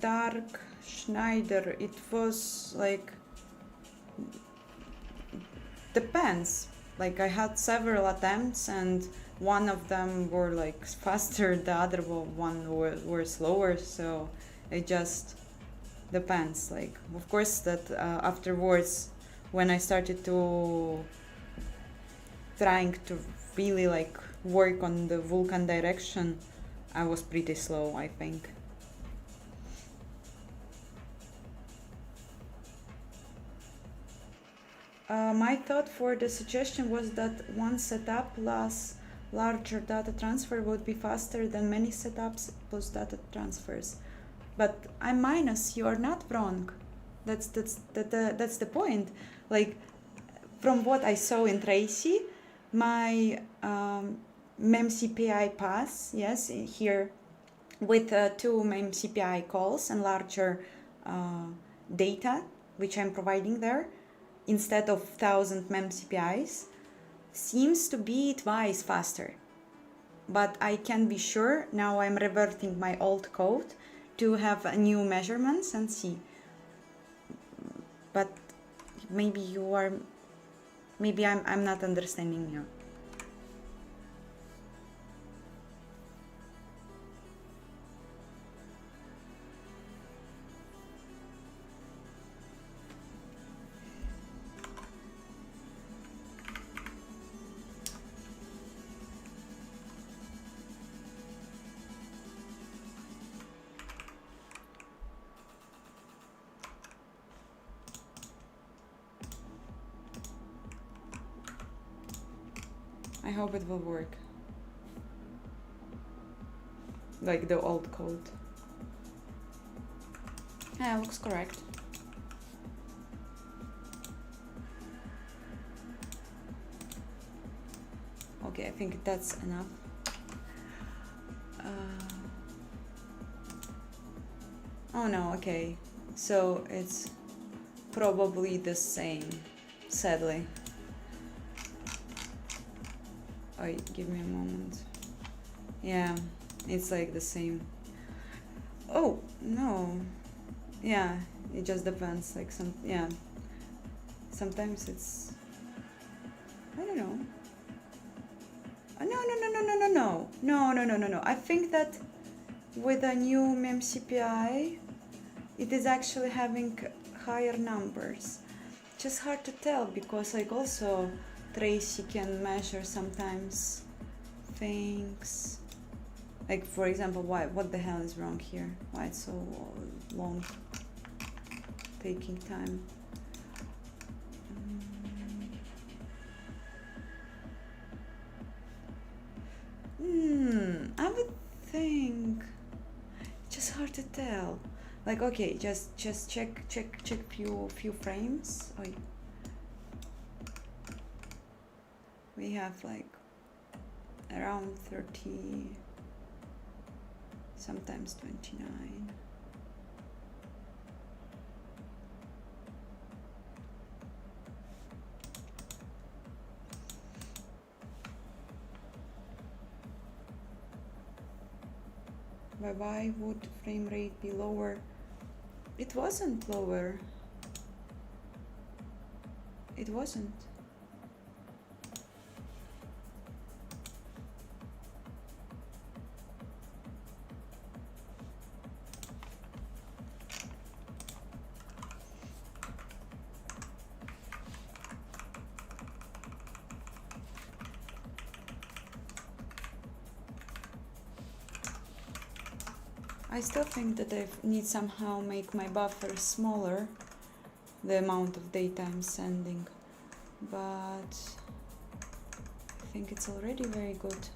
A: Dark Schneider, it was like, depends. Like I had several attempts and one of them were like faster, the other one were slower, so it just depends. Like of course that afterwards when I started to trying to really like work on the Vulkan direction, I was pretty slow, I think. My thought for the suggestion was that one setup plus larger data transfer would be faster than many setups plus data transfers. But I'm minus, you are not wrong. That's the point. Like, from what I saw in Tracy, my memcpi pass, yes, here with 2 memcpi calls and larger data, which I'm providing there, instead of 1000 memcpis, seems to be twice faster. But I can be sure, now I'm reverting my old code to have new measurements and see. But maybe you are, maybe I'm not understanding you. I hope it will work. Like the old code. Yeah, looks correct. Okay, I think that's enough. Oh no, okay. So it's probably the same, sadly. Oh, give me a moment. Yeah, it's like the same. Oh, no. Yeah, it just depends. Like yeah. Sometimes it's, I don't know. No. I think that with a new memcpi, it is actually having higher numbers. Just hard to tell because like also Tracy can measure sometimes things. Like for example, what the hell is wrong here? Why it's so long, taking time. I would think just hard to tell. Like okay, just check few frames. Oh, we have like around 30, sometimes 29. But why would frame rate be lower? It wasn't lower. It wasn't. I still think that I need somehow make my buffer smaller, the amount of data I'm sending, but I think it's already very good.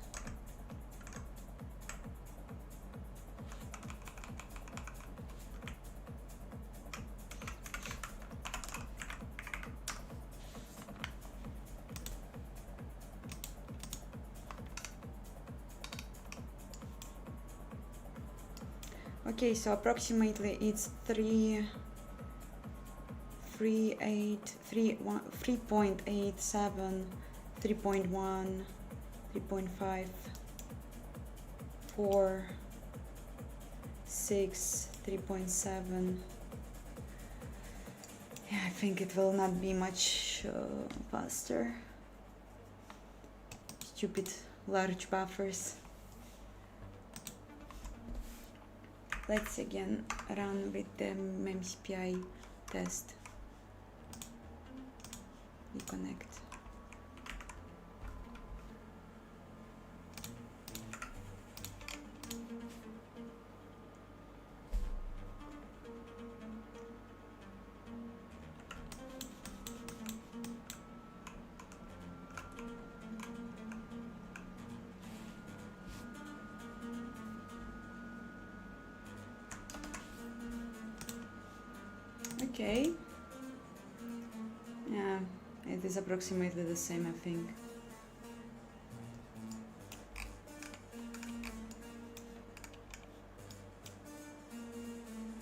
A: Okay, so approximately it's 3.87, 3.1, 3.5, 4, 6, 3.7. Yeah, I think it will not be much faster. Stupid large buffers. Let's again run with the memcpi test. Reconnect. Okay. Yeah, it is approximately the same, I think.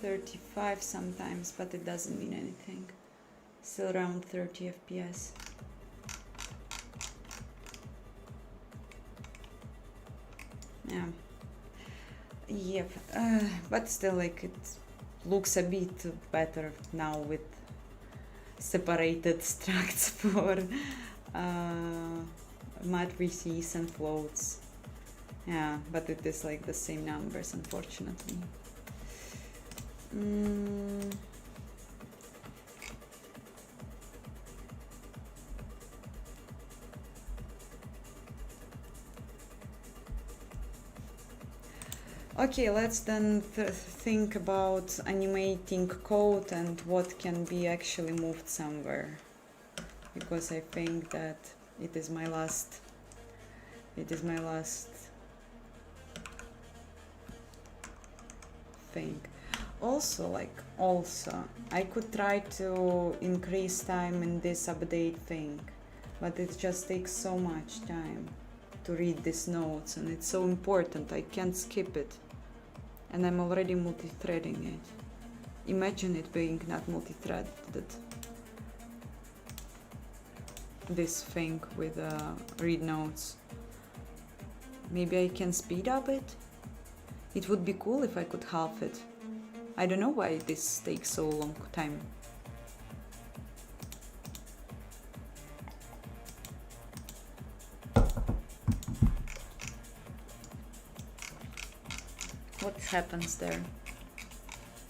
A: $35 sometimes, but it doesn't mean anything. Still around 30 FPS. Yeah. Yep. But still, like, it looks a bit better now with separated structs for matrices and floats. Yeah, but it is like the same numbers, unfortunately. Okay, let's then think about animating code and what can be actually moved somewhere, because I think that it is my last thing. Also, I could try to increase time in this update thing, but it just takes so much time to read these notes, and it's so important, I can't skip it. And I'm already multi-threading it. Imagine it being not multi-threaded. This thing with read notes. Maybe I can speed up it? It would be cool if I could half it. I don't know why this takes so long time. What happens there?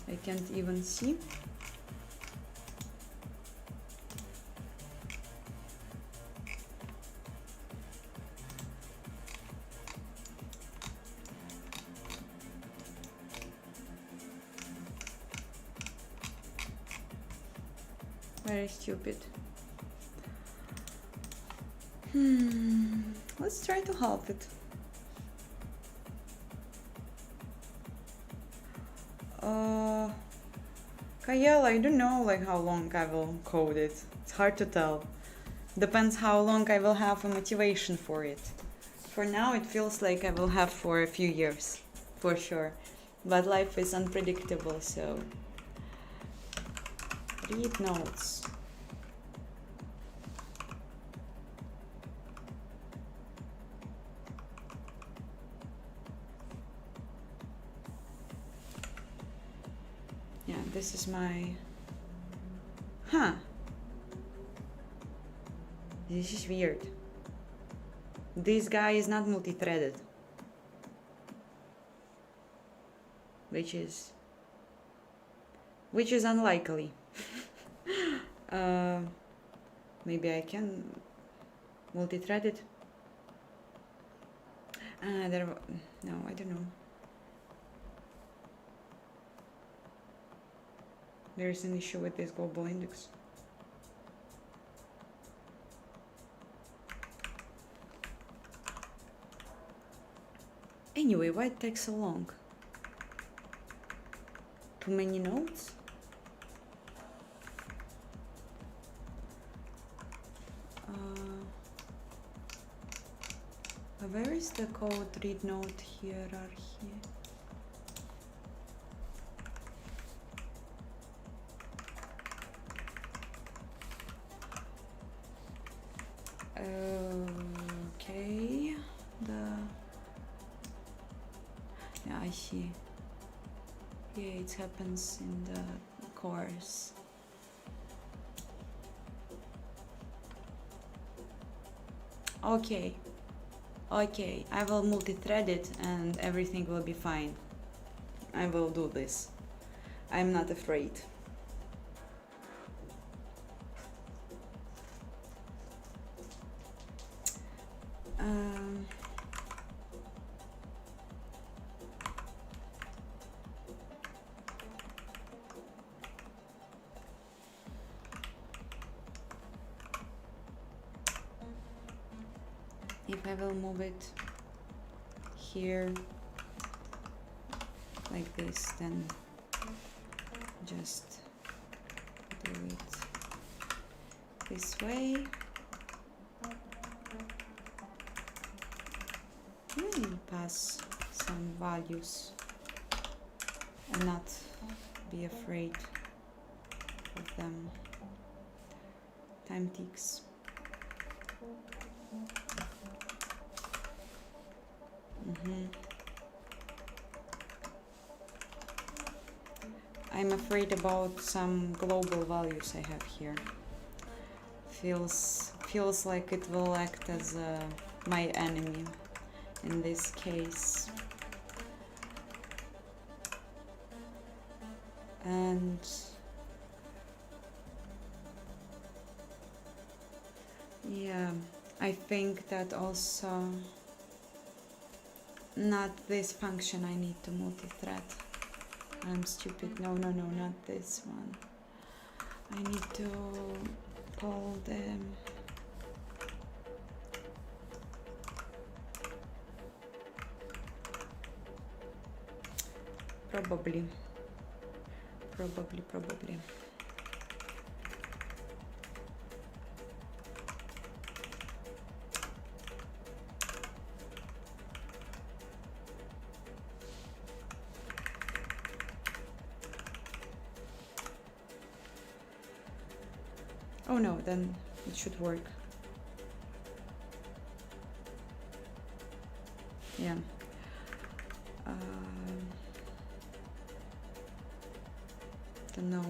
A: I can't even see. Very stupid. Let's try to halve it. Kayel, I don't know like how long I will code it. It's hard to tell. Depends how long I will have a motivation for it. For now it feels like I will have for a few years, for sure. But life is unpredictable, so... Read notes. Yeah, this is my... This is weird. This guy is not multi-threaded. Which is unlikely. Maybe I can multi-thread it. No, I don't know. There is an issue with this global index. Anyway, why it takes so long? Too many nodes? Where is the code read note hierarchy? Okay, yeah, I see. Yeah, it happens in the course. Okay, I will multi-thread it and everything will be fine. I will do this. I'm not afraid. If I will move it here like this, then just do it this way. Maybe pass some values and not be afraid of them. Time ticks. I'm afraid about some global values I have here. Feels like it will act as my enemy in this case. And yeah, I think that also not this function I need to multi-thread. I'm stupid. No, not this one. I need to pull them. Probably. Oh no, then it should work. Yeah. The node.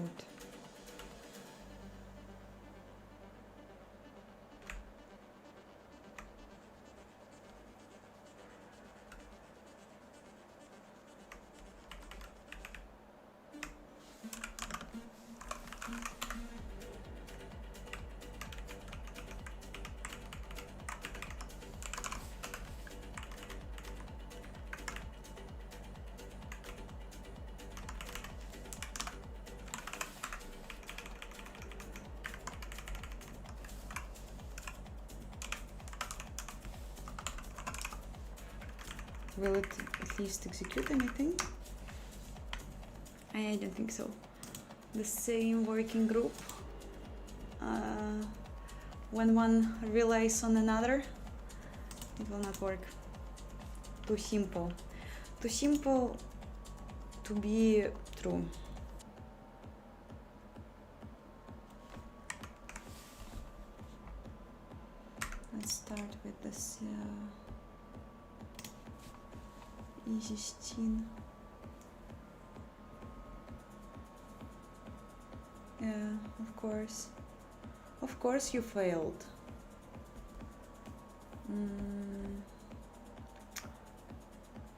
A: Will it at least execute anything? I don't think so. The same working group. When one relies on another, it will not work. Too simple. Too simple to be true. Let's start with this easy scene. Yeah, of course. Of course you failed.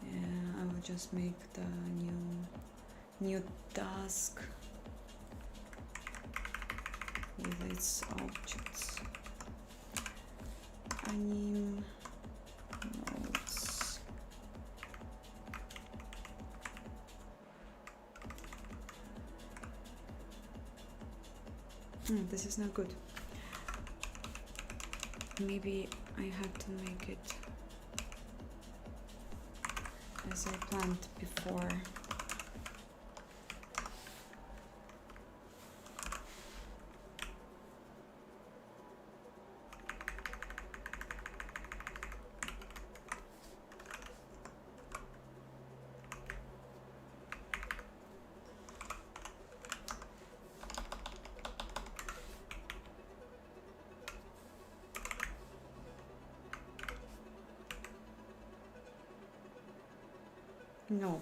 A: Yeah, I will just make the new task with its objects. Anim nodes. This is not good. Maybe I have to make it as I planned before. No.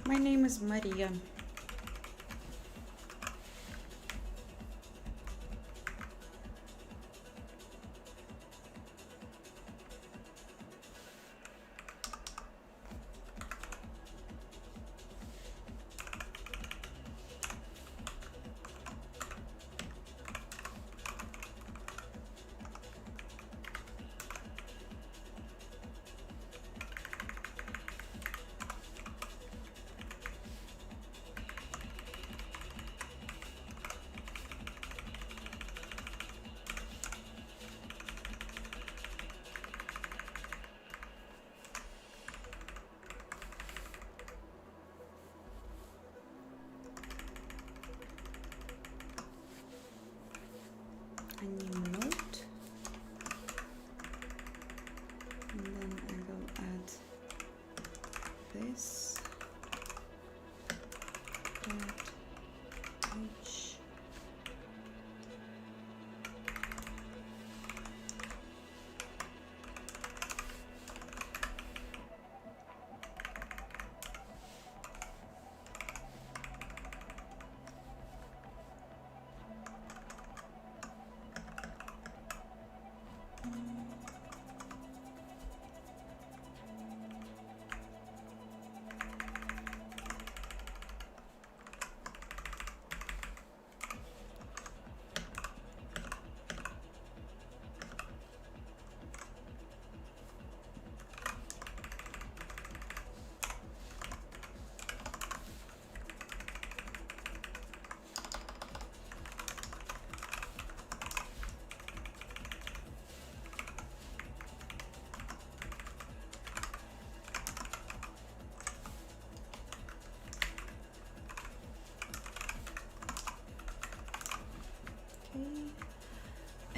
A: My name is Maria.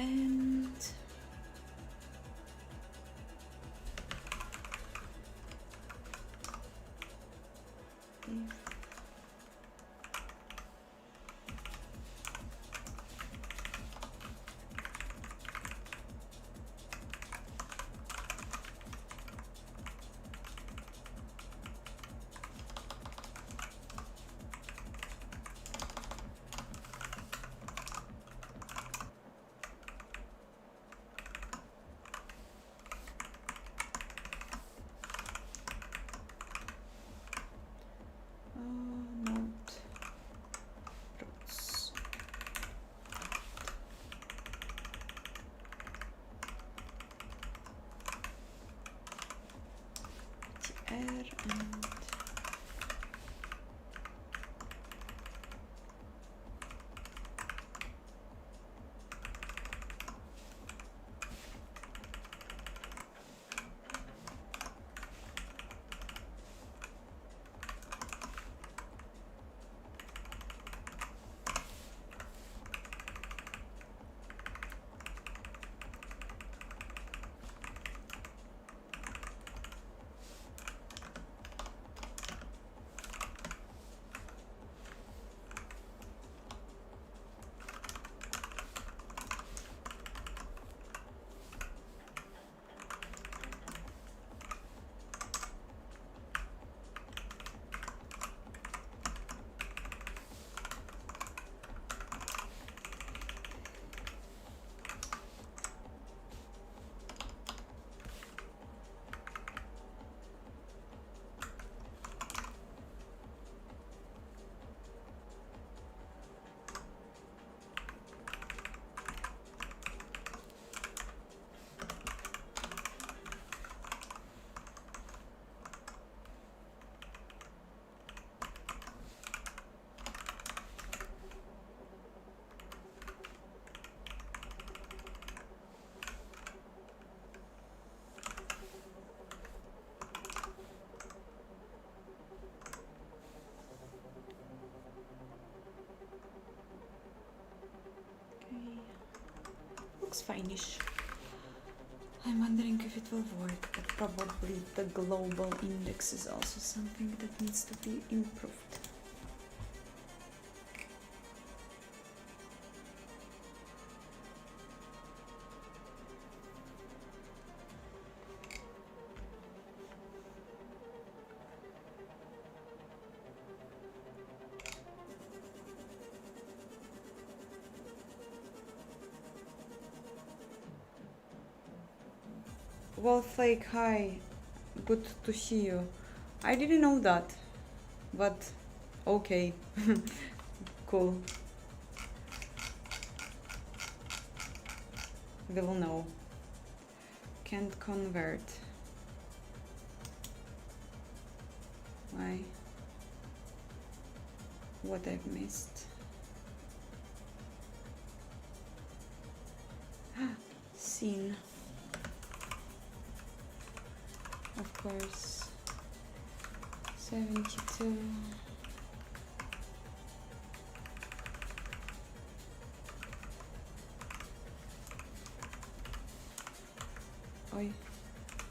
A: And and looks fine-ish. I'm wondering if it will work, but probably the global index is also something that needs to be improved. Wolflake, hi, good to see you. I didn't know that, but okay, cool. We'll know. Can't convert. Why? What I've missed? Scene. Of course. 72. Oi.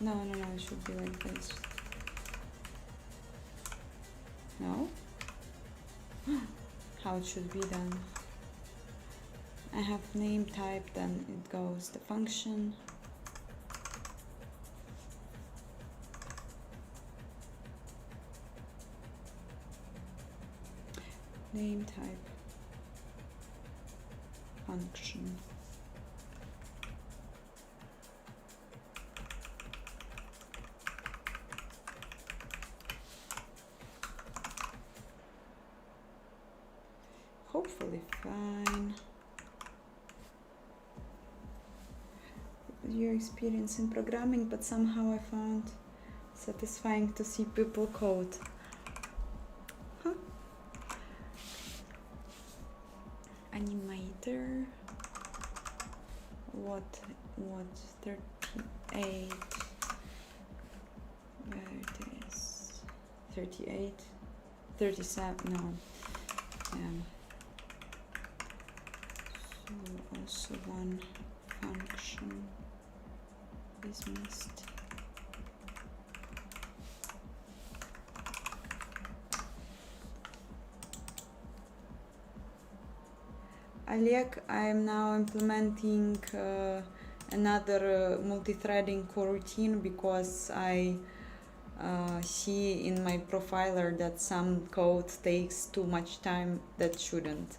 A: No, it should be like this. No? How it should be done. I have name type, then it goes the function. Name type function. Hopefully fine. Your experience in programming, but somehow I found satisfying to see people code. Huh? Animator. What 38? Where it is? 38, 37. No. So also one function is missed. Oleg, I am now implementing another multi-threading coroutine because I see in my profiler that some code takes too much time that shouldn't.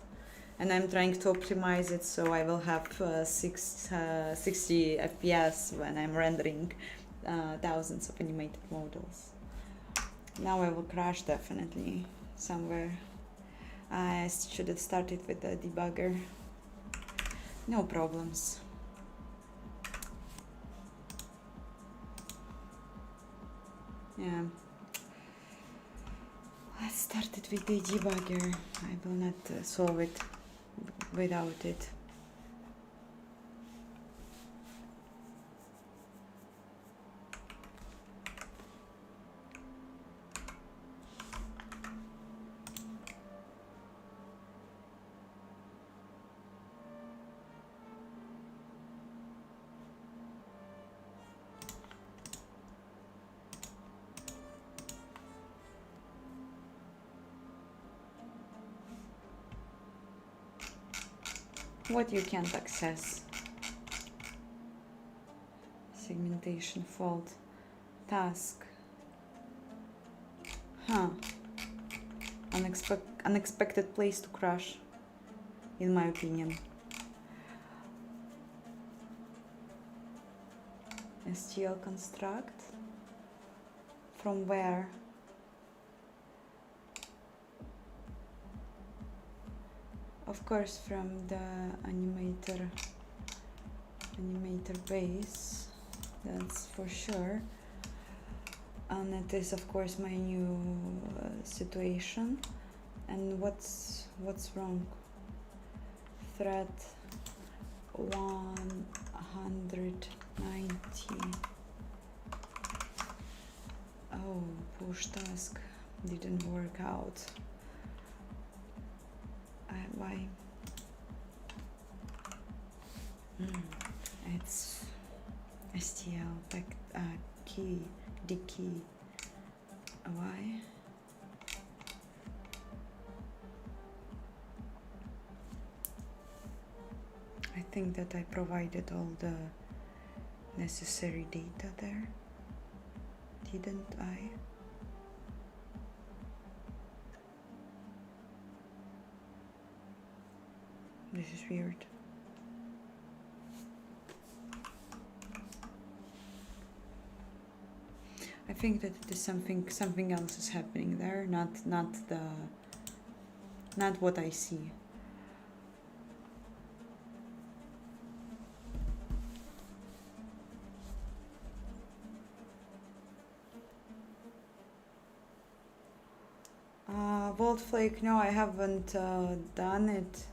A: And I'm trying to optimize it so I will have 60 FPS when I'm rendering thousands of animated models. Now I will crash definitely somewhere. I should have started with the debugger. No problems. Yeah. Let's start it with the debugger. I will not solve it without it. What you can't access? Segmentation fault. Task. Huh. Unexpected place to crash, in my opinion. STL construct. From where? Of course, from the animator base, that's for sure. And it is of course my new situation. And what's wrong? Thread 190. Oh, push task didn't work out. Why? It's STL key, the key. Why? I think that I provided all the necessary data there, didn't I? This is weird. I think that it is something else is happening there, not what I see. Volt flake, no, I haven't done it.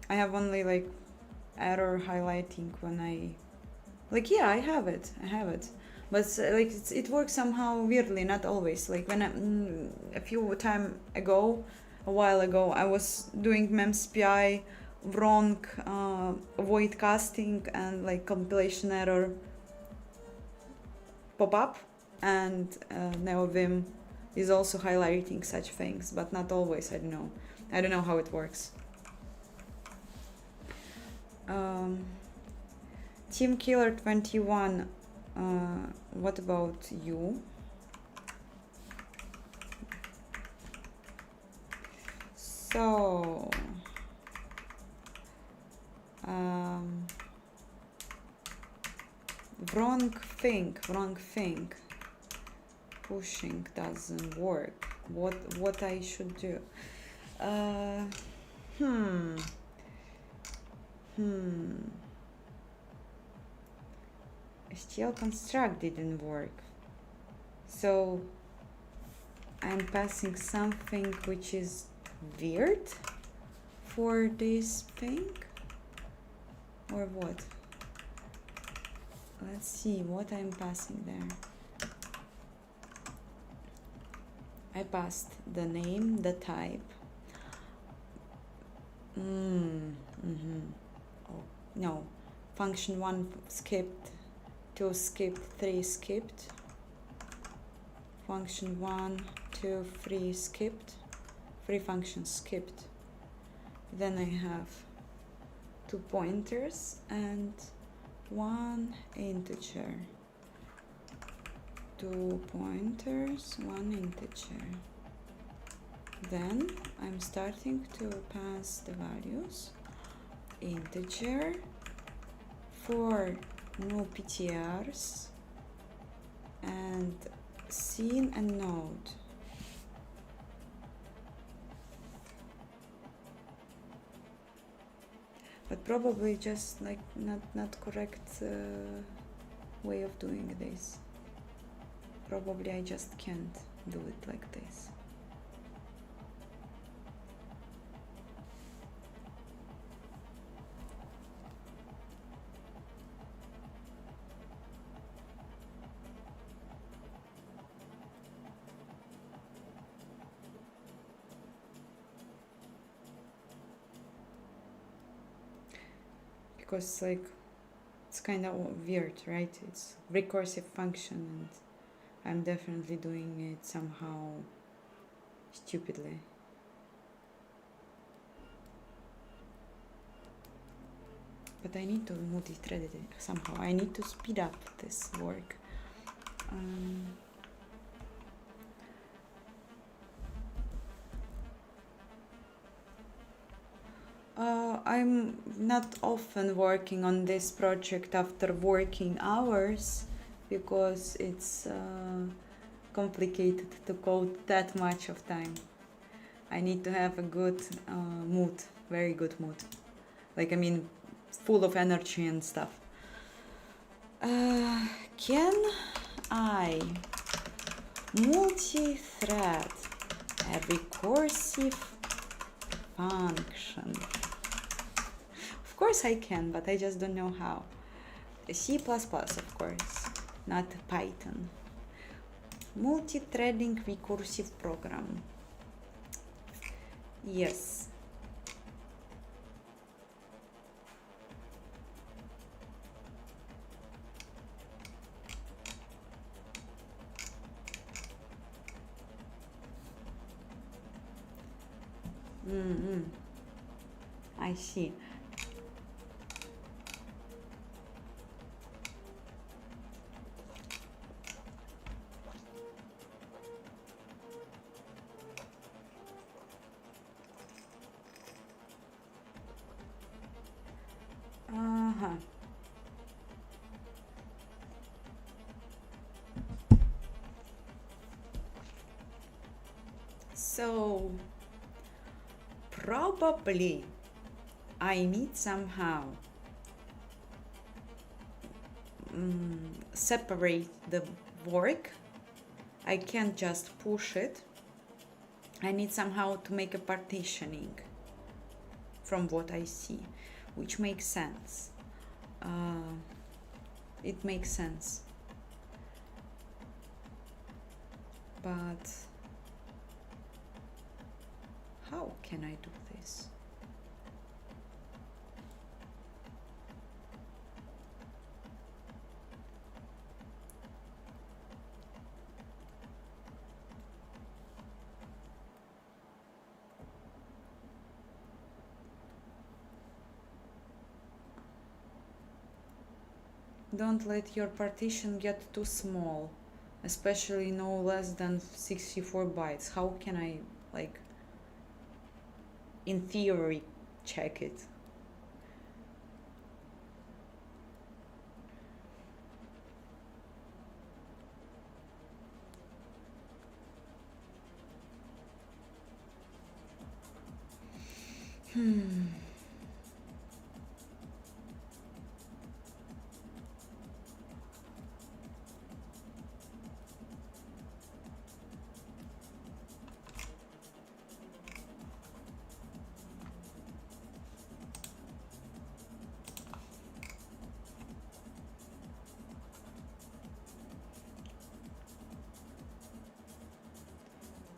A: I have only like error highlighting when I yeah, I have it, but like it works somehow weirdly, not always. Like when a while ago I was doing memspi wrong void casting and like compilation error pop up, and NeoVim is also highlighting such things, but not always. I don't know how it works. Team Killer 21, what about you? So wrong thing. Pushing doesn't work. What I should do? STL construct didn't work. So I'm passing something which is weird for this thing, or what? Let's see what I'm passing there. I passed the name, the type, Oh, no. Function 1 skipped, 2 skipped, 3 skipped. Function 1, 2, 3 skipped. 3 functions skipped. Then I have 2 pointers and 1 integer. 2 pointers, 1 integer. Then I'm starting to pass the values. Integer for new PTRs and scene and node. But probably just like not correct way of doing this. Probably I just can't do it like this. Because like it's kind of weird, right? It's recursive function and I'm definitely doing it somehow stupidly. But I need to multi-thread it somehow. I need to speed up this work. I'm not often working on this project after working hours because it's complicated to code that much of time. I need to have a good mood, very good mood. Like, I mean, full of energy and stuff. Can I multi-thread a recursive function? Of course I can, but I just don't know how. C++, of course, not Python. Multi-threading recursive program. Yes. I see. So probably I need somehow separate the work. I can't just push it. I need somehow to make a partitioning from what I see, which makes sense. It makes sense. But how can I do this? Don't let your partition get too small, especially no less than 64 bytes. How can I, like, in theory, check it?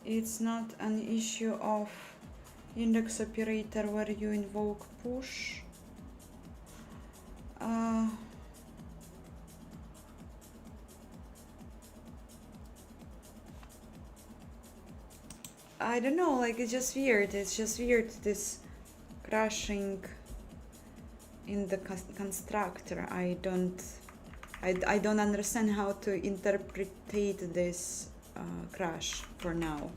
A: It's not an issue of index operator where you invoke push. I don't know, like it's just weird, this crashing in the constructor. I don't understand how to interpret this crash for now.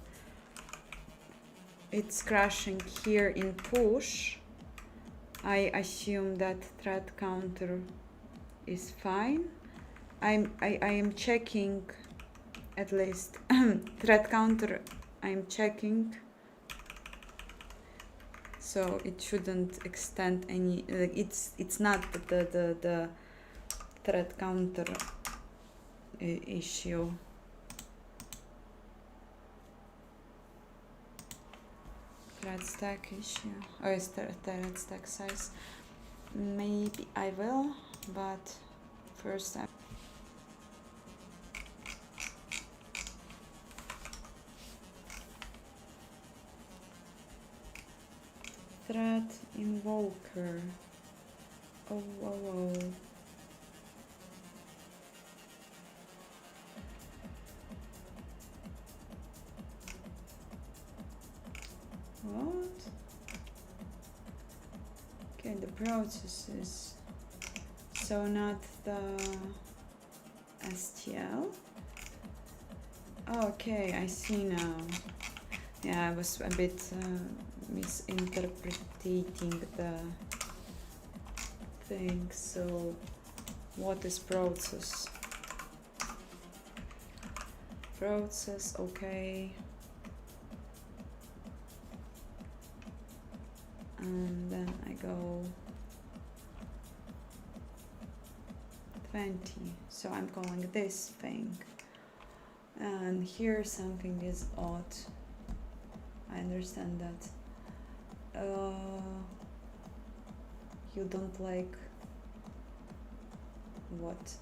A: It's crashing here in push. I assume that thread counter is fine. I am checking at least thread counter. I'm checking, so it shouldn't extend any. Like it's not the thread counter issue. Thread stack issue. Oh, it's thread stack size. Maybe I will, but first I. Thread invoker. Oh, whoa, whoa. What? Okay, the process is so not the STL. Okay, I see now. Yeah, I was a bit misinterpreting the thing. So, what is process? Process, okay. And then I go 20. So I'm calling this thing. And here something is odd. I understand that. You don't like what?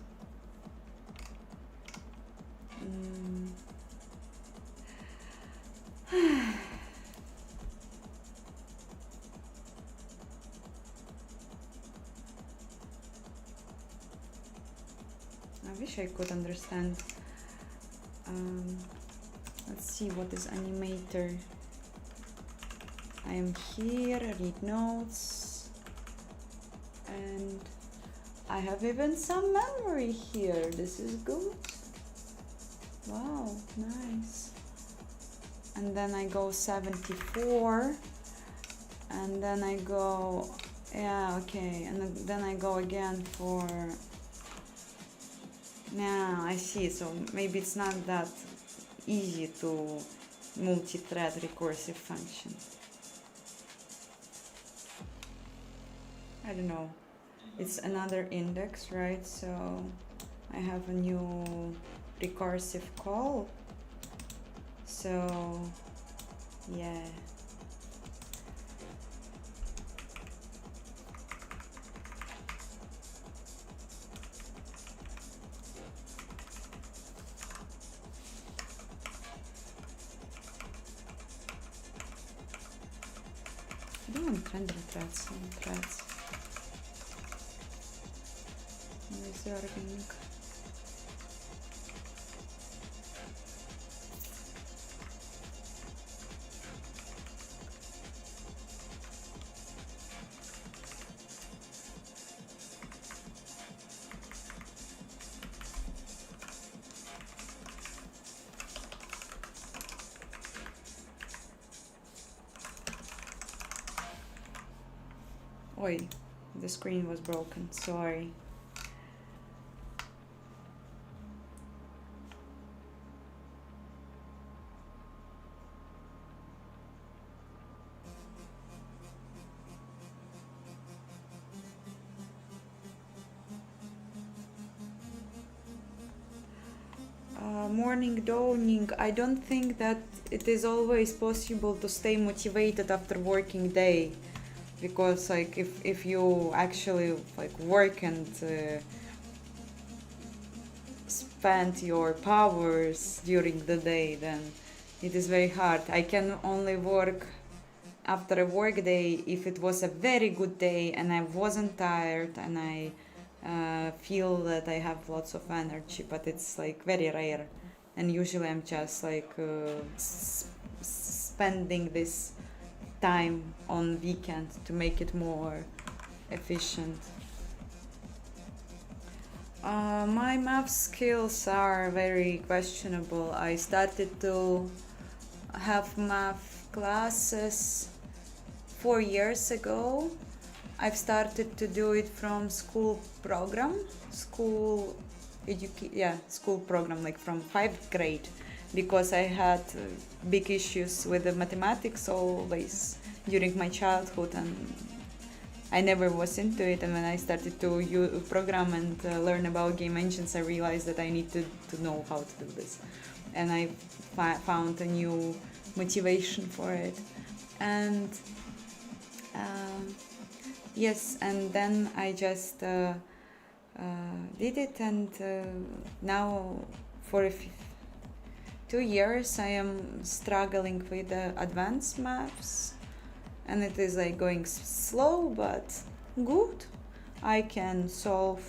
A: I wish I could understand. Let's see what is animator. I am here, read notes, and I have even some memory here. This is good. Wow, nice. And then I go 74, and then I go, yeah, okay, and then I go again for, yeah, I see. So maybe it's not that easy to multi-thread recursive function. I don't know. It's another index, right? So I have a new recursive call. So yeah. I don't want random threads, threads. Reserving. Oi, the screen was broken, sorry. Morning dawning. I don't think that it is always possible to stay motivated after working day, because like if you actually like work and spend your powers during the day, then it is very hard. I can only work after a work day, if it was a very good day and I wasn't tired and I feel that I have lots of energy, but it's like very rare. And usually I'm just like spending this time on weekend to make it more efficient. My math skills are very questionable. I started to have math classes 4 years ago. I've started to do it from school program, school program, like from 5th grade, because I had big issues with the mathematics always during my childhood, and I never was into it. And when I started to program and learn about game engines, I realized that I need to know how to do this, and I found a new motivation for it. And yes, and then I just did it, and now for 2 years I am struggling with advanced maths, and it is like going slow but good. I can solve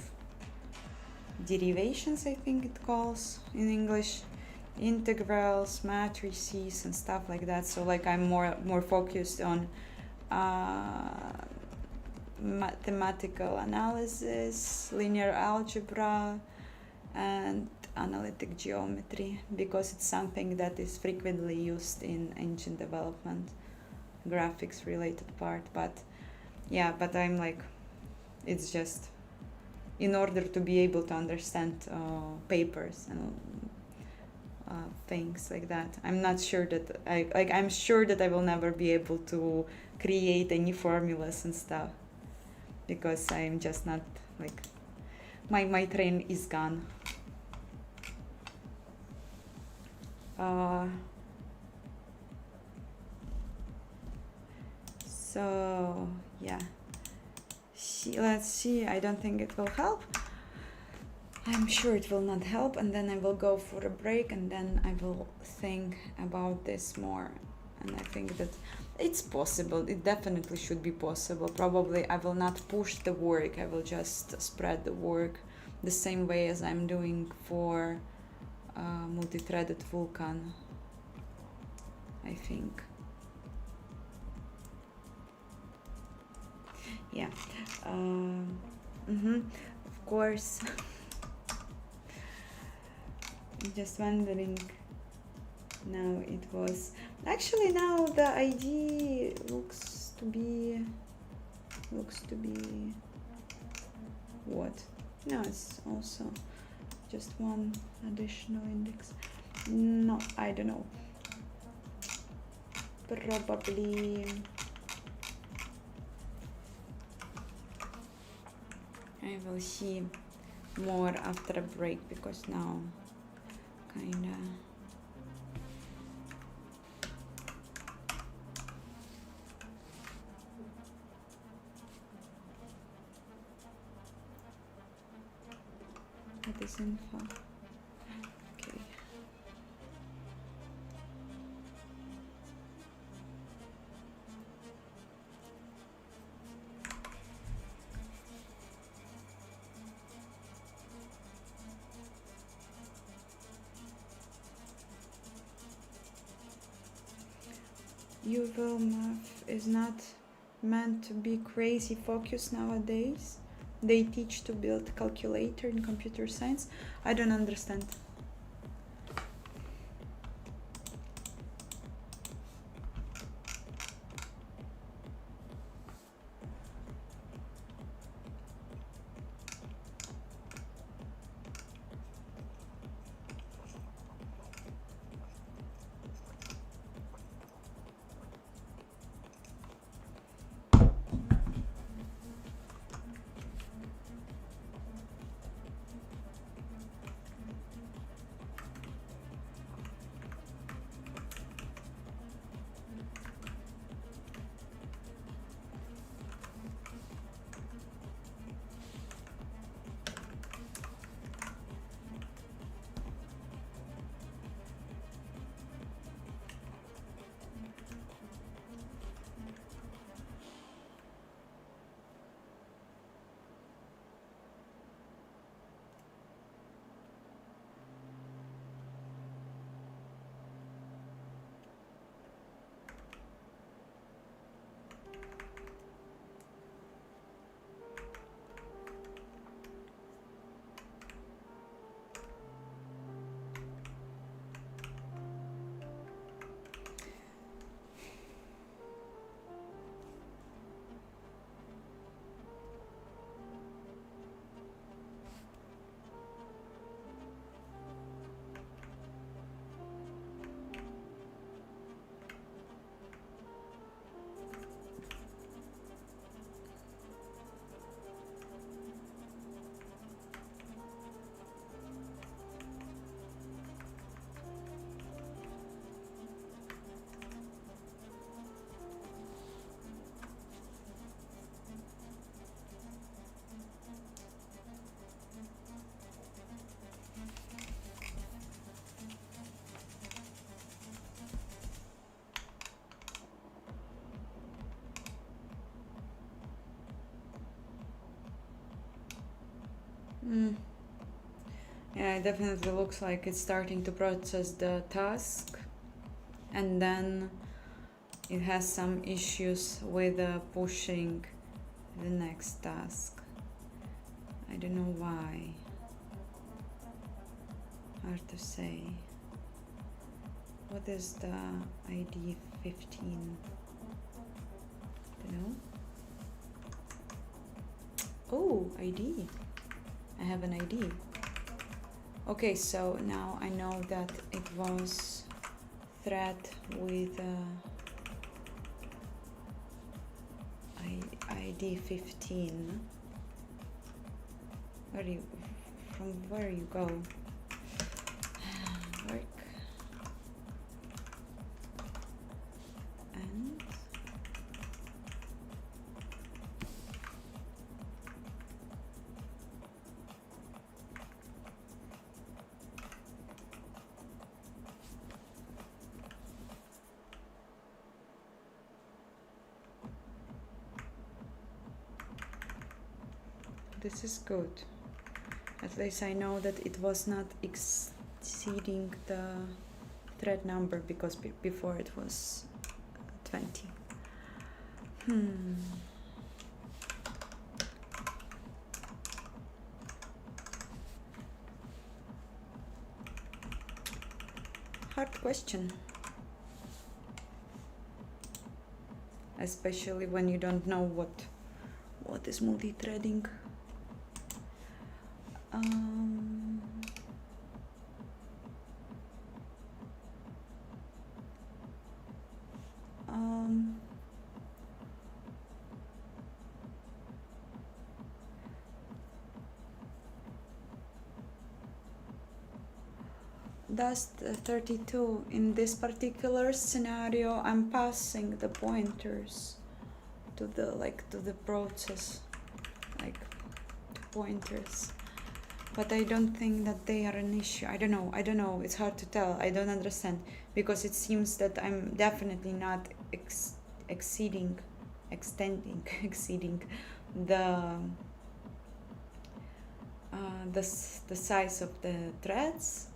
A: derivations, I think it calls in English, integrals, matrices and stuff like that. So like I'm more focused on mathematical analysis, linear algebra and analytic geometry, because it's something that is frequently used in engine development, graphics related part. But I'm like, it's just in order to be able to understand papers and things like that. I'm not sure that I'm sure that I will never be able to create any formulas and stuff, because I'm just not like, my train is gone. So yeah, let's see. I don't think it will help. I'm sure it will not help, and then I will go for a break, and then I will think about this more. And I think that it's possible. It definitely should be possible. Probably I will not push the work. I will just spread the work the same way as I'm doing for multi-threaded Vulkan, I think. Yeah. Of course. Just wondering. Now it was actually, now the ID looks to be what? No, it's also just one additional index. No, I don't know. Probably I will see more after a break, because now kinda what is info? Okay. Usual math is not meant to be crazy focused nowadays. They teach to build calculator in computer science. I don't understand. Yeah, it definitely looks like it's starting to process the task, and then it has some issues with pushing the next task. I don't know why. Hard to say. What is the ID 15? Don't know. Oh, ID. I have an ID. Okay, so now I know that it was thread with ID 15. From where you go? Work. And this is good. At least I know that it was not exceeding the thread number, because before it was 20. Hard question. Especially when you don't know what is multi-threading. Dust 32. In this particular scenario, I'm passing the pointers to the process, like to pointers. But I don't think that they are an issue. I don't know. It's hard to tell. I don't understand, because it seems that I'm definitely not exceeding the size of the threads.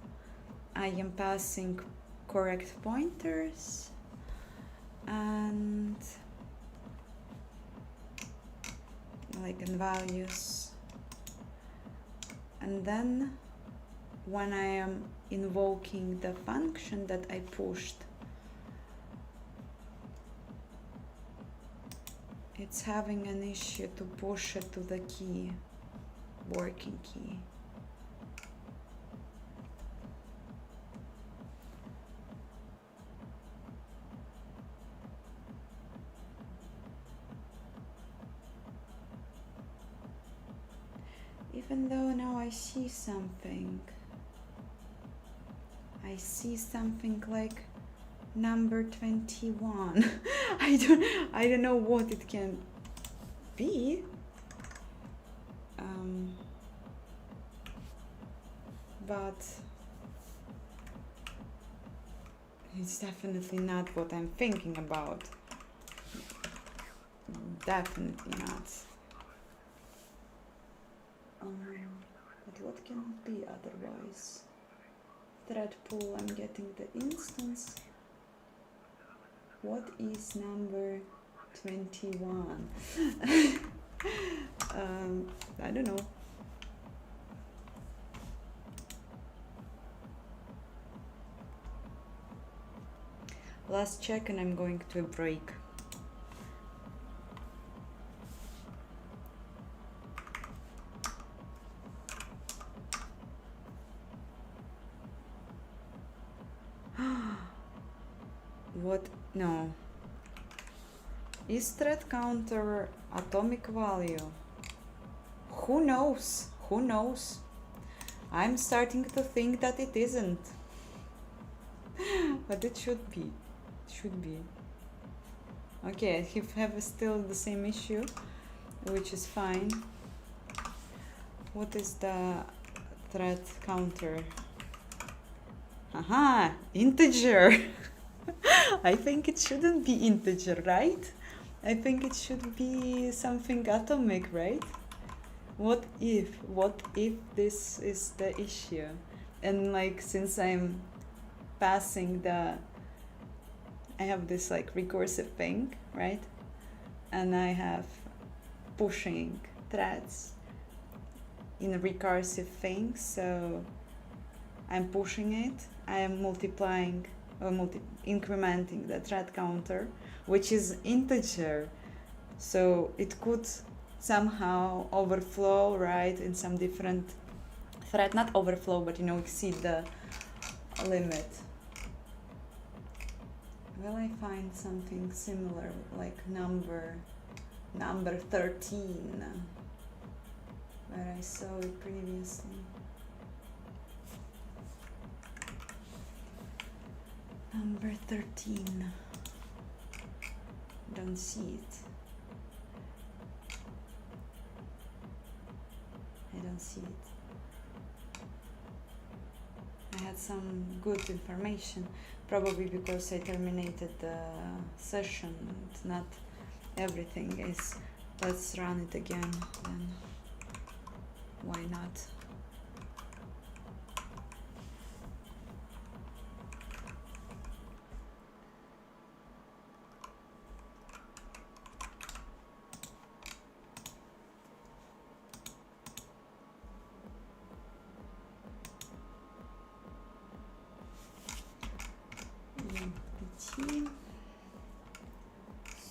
A: I am passing correct pointers and in values. And then when I am invoking the function that I pushed, it's having an issue to push it to the key, working key. Even though now I see something like number 21. I don't know what it can be. But it's definitely not what I'm thinking about. Definitely not. But what can it be otherwise? Thread pool, I'm getting the instance. What is number 21? I don't know. Last check and I'm going to a break. What? No. Is thread counter atomic value? Who knows? Who knows? I'm starting to think that it isn't. But it should be. It should be. Okay, I have still the same issue, which is fine. What is the thread counter? Aha, integer. I think it shouldn't be integer, right? I think it should be something atomic, right? what if this is the issue? And like, since I'm passing I have this like recursive thing, right? And I have pushing threads in a recursive thing, so I'm pushing it, I am multiplying or incrementing the thread counter, which is integer, so it could somehow overflow, right, in some different thread, not overflow, but exceed the limit. Will I find something similar, like number 13, where I saw it previously? Number 13. Don't see it. I don't see it. I had some good information, probably because I terminated the session and not everything is. Let's run it again then. Why not?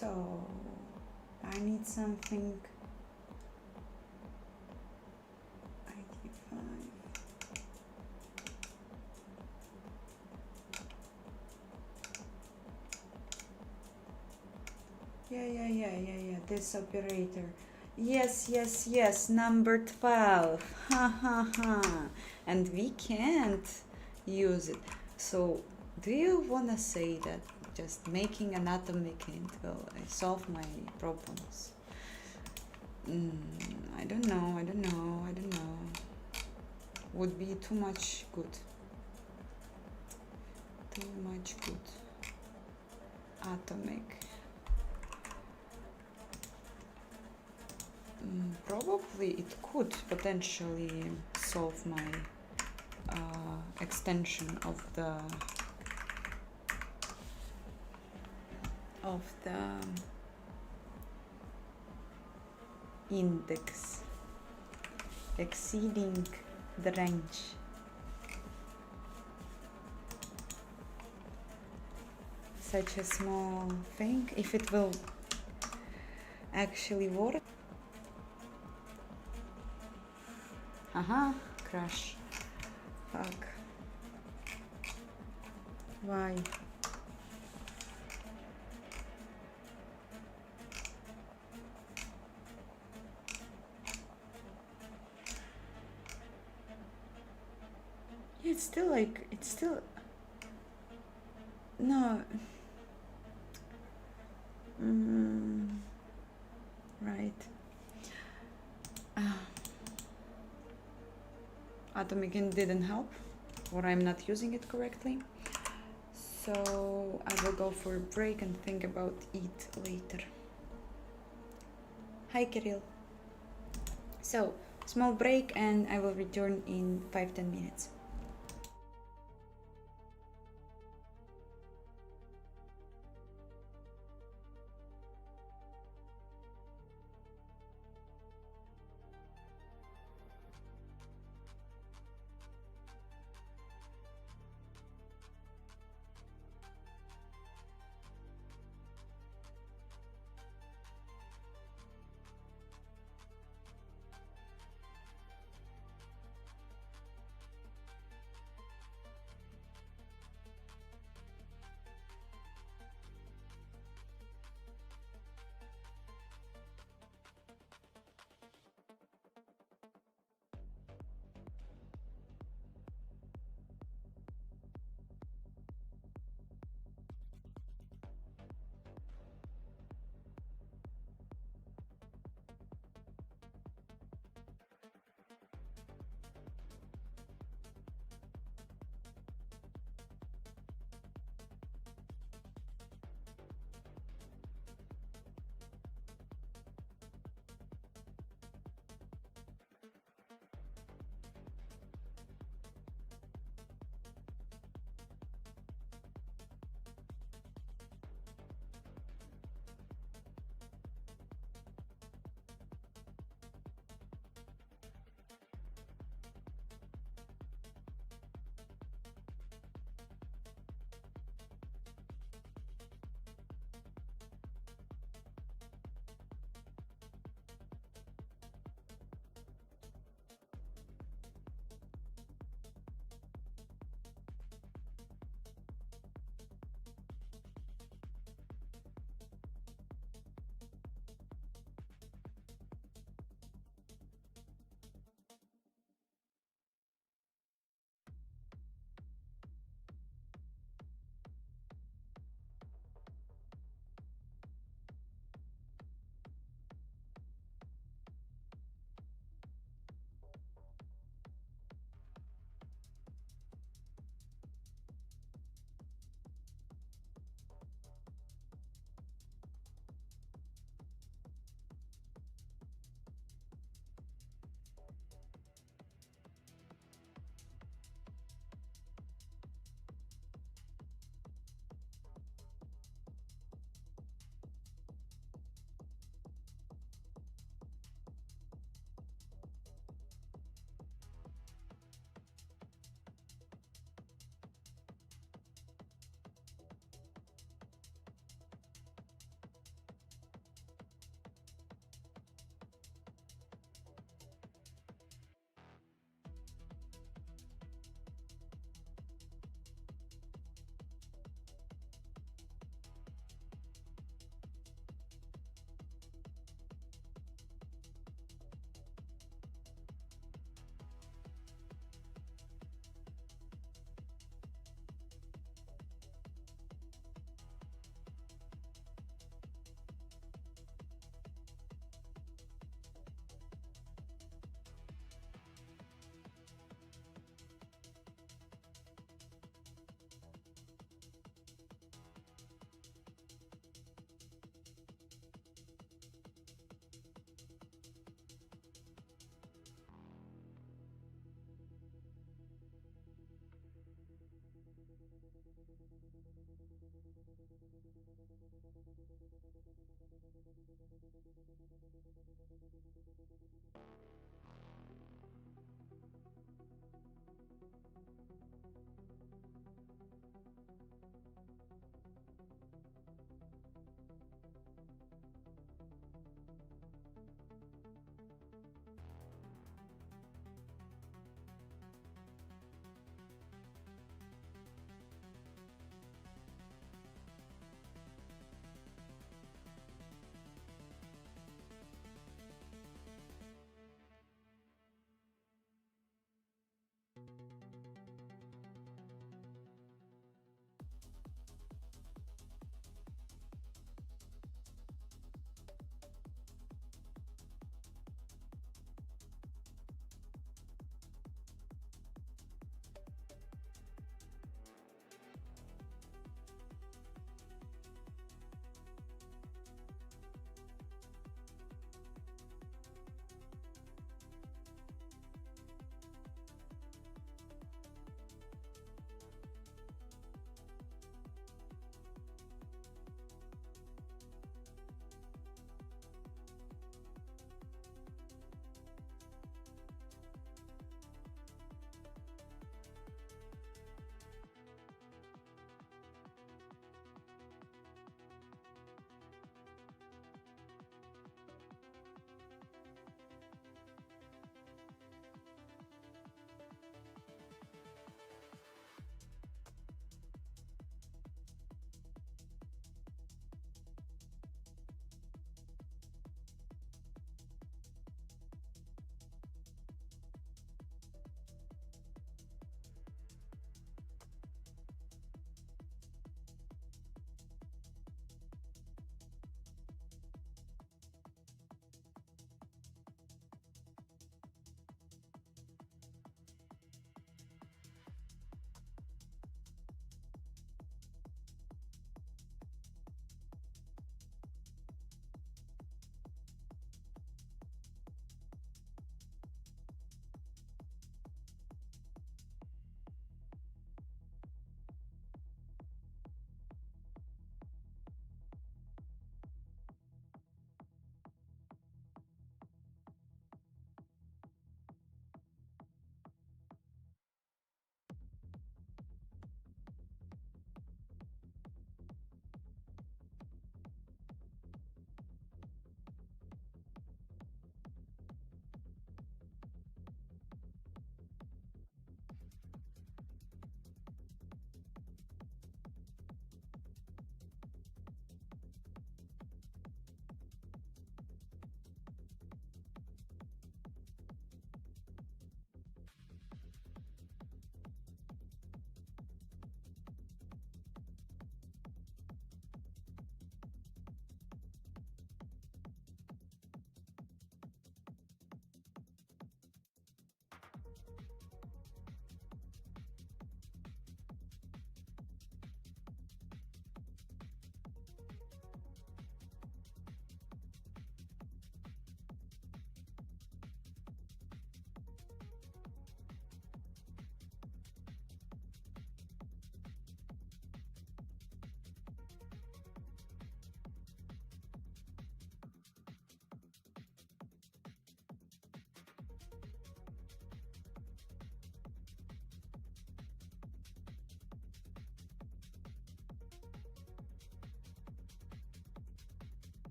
A: So I need something. 95. Yeah. This operator. Yes. Number 12. Ha. And we can't use it. So do you wanna say that just making an atomic int will solve my problems? I don't know. Would be too much good. Atomic. Probably it could potentially solve my extension of the index exceeding the range. Such a small thing, if it will actually work. Crash. Fuck. Why? Yeah, it's still no. Right. Atomic int didn't help, or I'm not using it correctly. So I will go for a break and think about it later. Hi Kirill. So, small break and I will return in 5-10 minutes.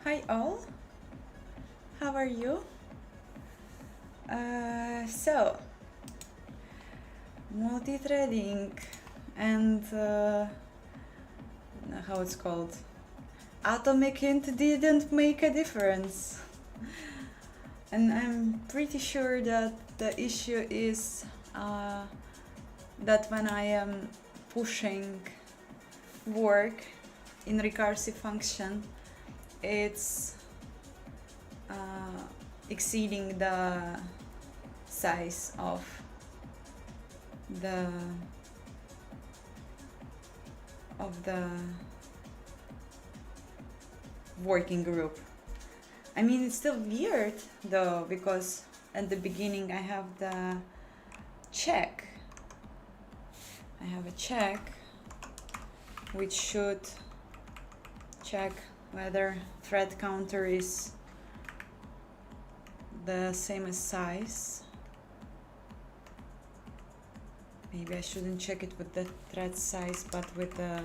A: Hi all, how are you? So, multi-threading and how it's called? Atomic int didn't make a difference. And I'm pretty sure that the issue is that when I am pushing work in recursive function, it's exceeding the size of the working group. I mean, it's still weird though, because at the beginning I have the check. I have a check which should check whether thread counter is the same as size. Maybe I shouldn't check it with the thread size, but with the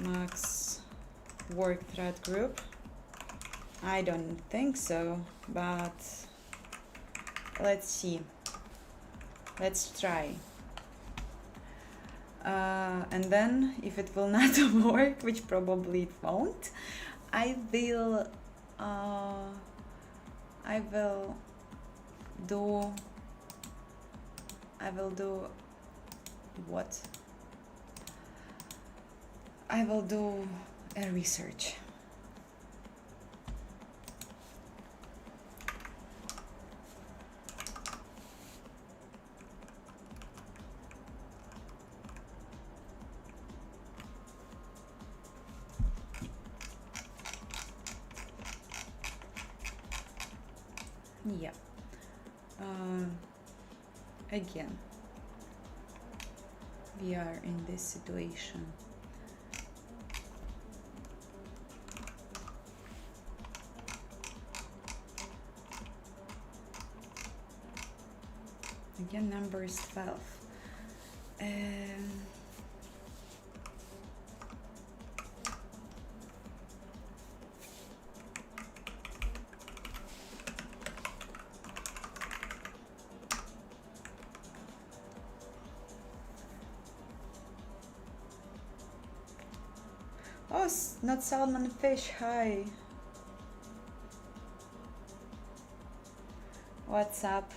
A: max work thread group. I don't think so, but let's see. Let's try. And then if it will not work, which probably it won't, I will do what? I will do a research. Yeah. Again, we are in this situation. Again, number is 12. Oh, not salmon fish, hi. What's up?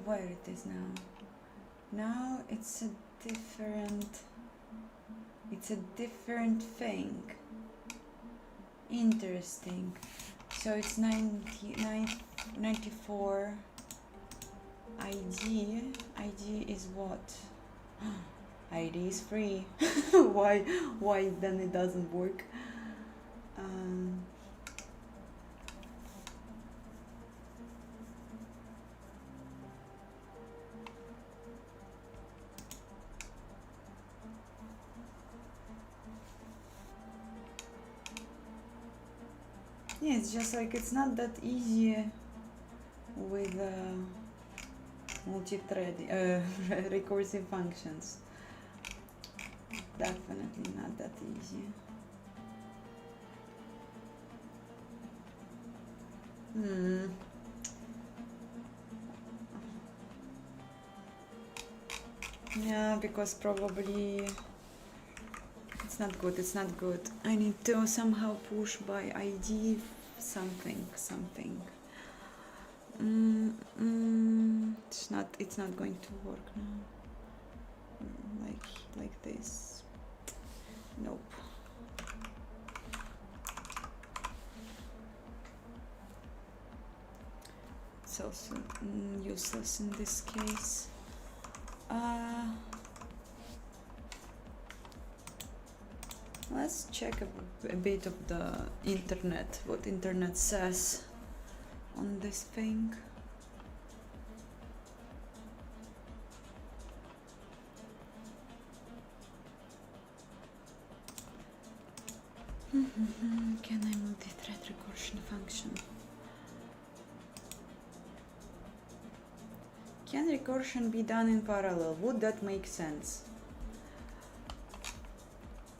A: Where it is now? Now it's a different thing. Interesting. So it's 94 ID. ID is what? ID is free. Why then it doesn't work? Yeah, it's just like it's not that easy with multi-threading, recursive functions. Definitely not that easy. Yeah, because probably it's not good. It's not good. I need to somehow push by ID something. It's not going to work now. Like this. Nope. It's also useless in this case. Let's check a bit of the internet, what internet says on this thing. Can I multi-thread recursion function? Can recursion be done in parallel? Would that make sense?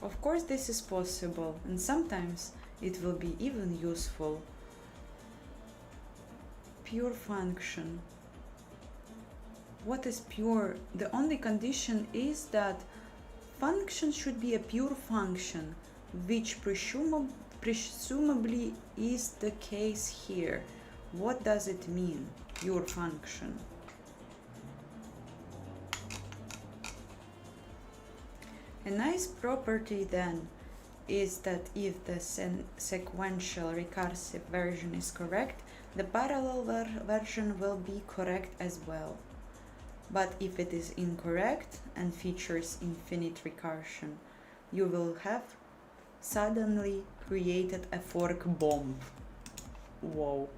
A: Of course this is possible, and sometimes it will be even useful. Pure function. What is pure? The only condition is that function should be a pure function, which presumably is the case here. What does it mean, pure function? A nice property then is that if the sequential recursive version is correct, the parallel version will be correct as well. But if it is incorrect and features infinite recursion, you will have suddenly created a fork bomb. Whoa,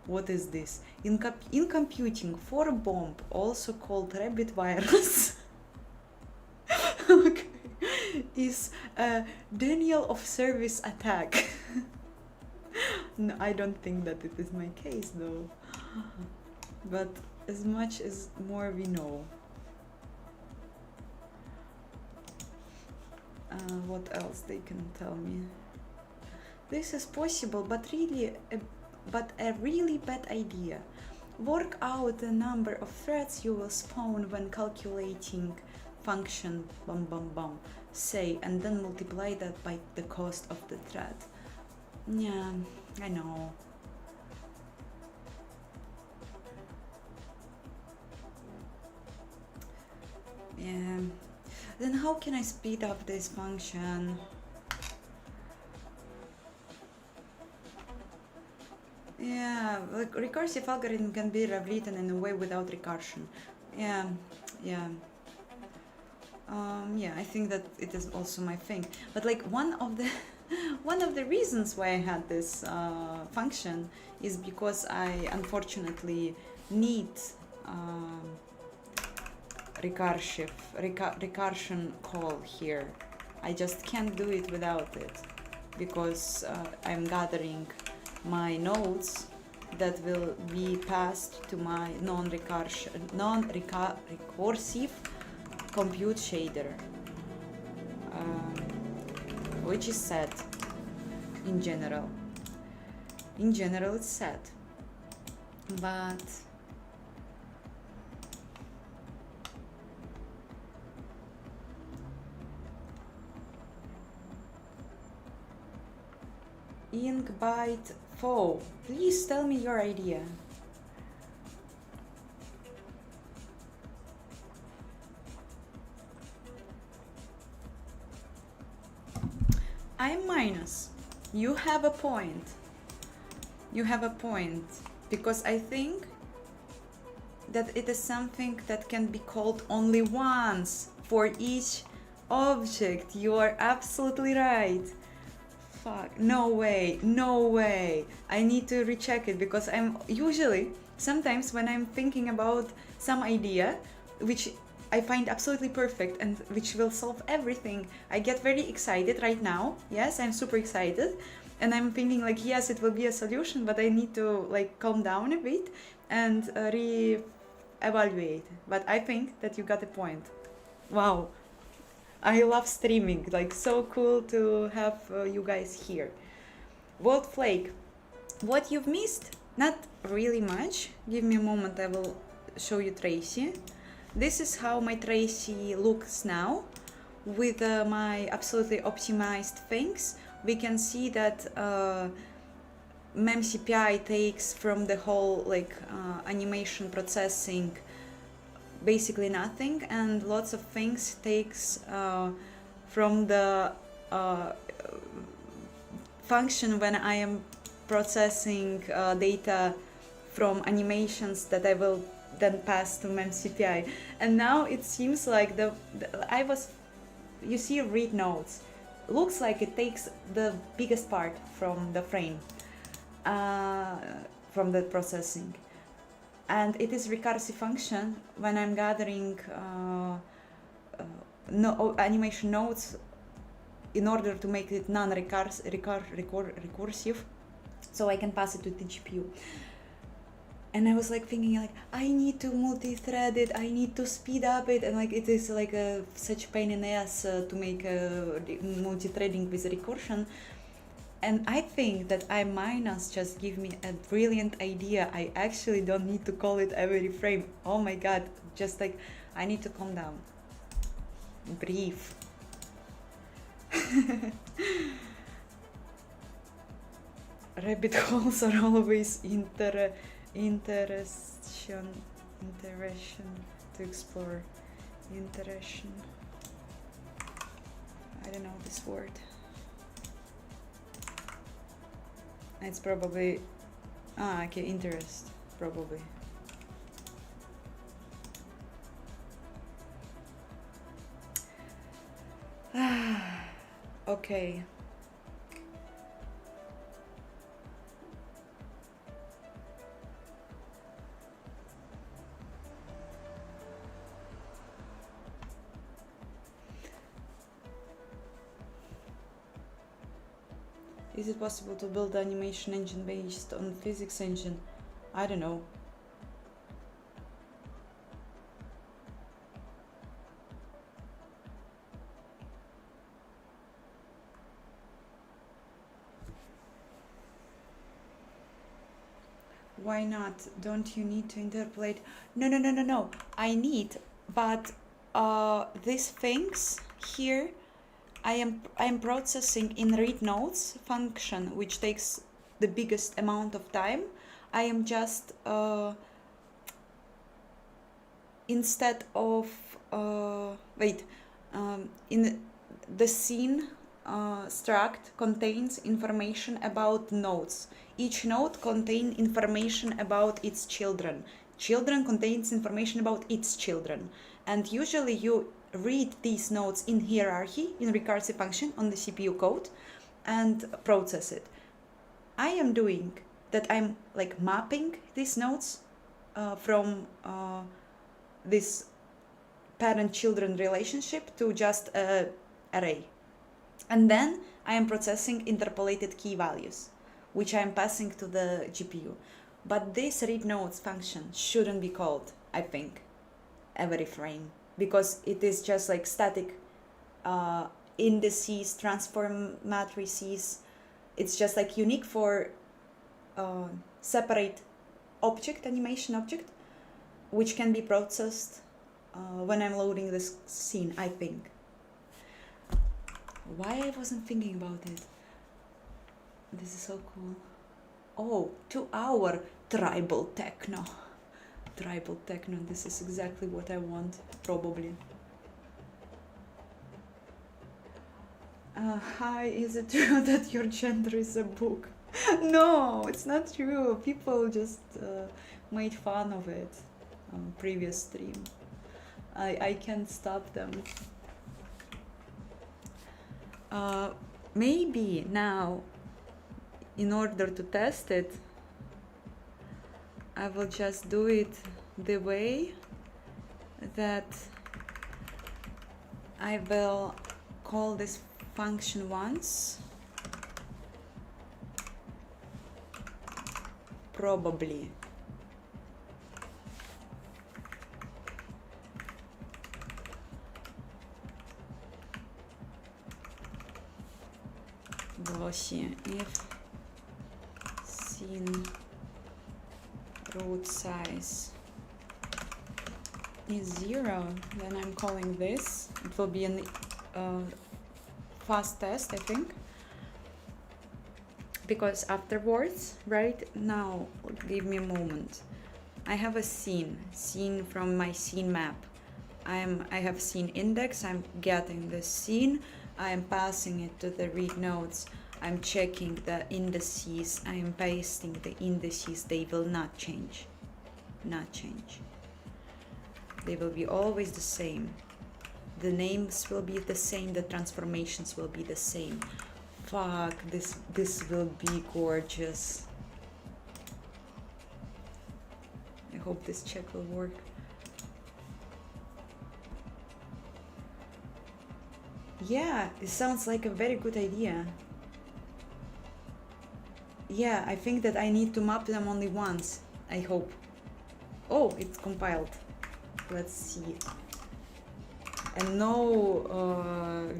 A: what is this? In computing, fork bomb, also called rabbit virus, okay, is a denial of service attack. No, I don't think that it is my case though. But as much as more we know. What else they can tell me? This is possible, but a really bad idea. Work out the number of threads you will spawn when calculating function say, and then multiply that by the cost of the thread. Yeah, I know. Yeah. Then how can I speed up this function? Yeah, like recursive algorithm can be rewritten in a way without recursion. Yeah. Yeah, I think that it is also my thing. But like one of the reasons why I had this function is because I unfortunately need recursion call here. I just can't do it without it because I'm gathering my nodes that will be passed to my non-recursive compute shader, which is sad in general. In general, it's sad, but Inkbyte Fo, please tell me your idea. I'm minus. You have a point. You have a point. Because I think that it is something that can be called only once for each object. You are absolutely right. Fuck. No way. No way. I need to recheck it because I'm usually, sometimes when I'm thinking about some idea, which I find absolutely perfect and which will solve everything, I get very excited right now. Yes, I'm super excited. And I'm thinking like, yes, it will be a solution, but I need to like calm down a bit and re-evaluate. But I think that you got a point. Wow. I love streaming, like so cool to have you guys here. Walt Flake, what you've missed? Not really much. Give me a moment, I will show you Tracy. This is how my Tracy looks now with my absolutely optimized things. We can see that memcpi takes from the whole like animation processing basically nothing, and lots of things takes from the function when I am processing data from animations that I will then pass to memcpi. And now it seems like you see read nodes, looks like it takes the biggest part from the frame, from the processing. And it is recursive function when I'm gathering animation nodes in order to make it non-recursive, so I can pass it to the GPU. And I was like thinking, like, I need to multi-thread it, I need to speed up it, and like it is like such a pain in the ass to make multi-threading with recursion. And I think that I- just give me a brilliant idea. I actually don't need to call it every frame. Oh my god, just like, I need to calm down. Breathe. Rabbit holes are always interesting to explore. Interesting. I don't know this word. It's probably okay, interest, probably. Okay. Is it possible to build an animation engine based on physics engine? I don't know. Why not? Don't you need to interpolate? No. I need, but these things here, I am processing in read nodes function, which takes the biggest amount of time. I am just instead of in the scene struct contains information about nodes. Each node contains information about its children. Children contains information about its children. And usually you read these nodes in hierarchy, in recursive function on the CPU code, and process it. I am doing that, I'm like mapping these nodes from this parent-children relationship to just an array. And then I am processing interpolated key values, which I am passing to the GPU. But this read nodes function shouldn't be called, I think, every frame, because it is just like static indices, transform matrices. It's just like unique for separate object, animation object, which can be processed when I'm loading this scene, I think. Why I wasn't thinking about it? This is so cool. Oh, 2 hour tribal techno. Tribal techno, this is exactly what I want, probably. Hi, is it true that your gender is a book? No, it's not true. People just made fun of it on previous stream. I can't stop them. Maybe now, in order to test it, I will just do it the way that I will call this function once, probably. Glossy, if scene root size is 0, then I'm calling this. It will be a fast test, I think, because afterwards, right now, give me a moment. I have a scene from my scene map. I have scene index. I'm getting the scene. I am passing it to the read nodes. I'm checking the indices. I am pasting the indices. They will not change. Not change. They will be always the same. the names will be the same, the transformations will be the same. Fuck, this will be gorgeous. I hope this check will work. Yeah, it sounds like a very good idea. Yeah, I think that I need to map them only once, I hope. Oh, it's compiled. Let's see. And no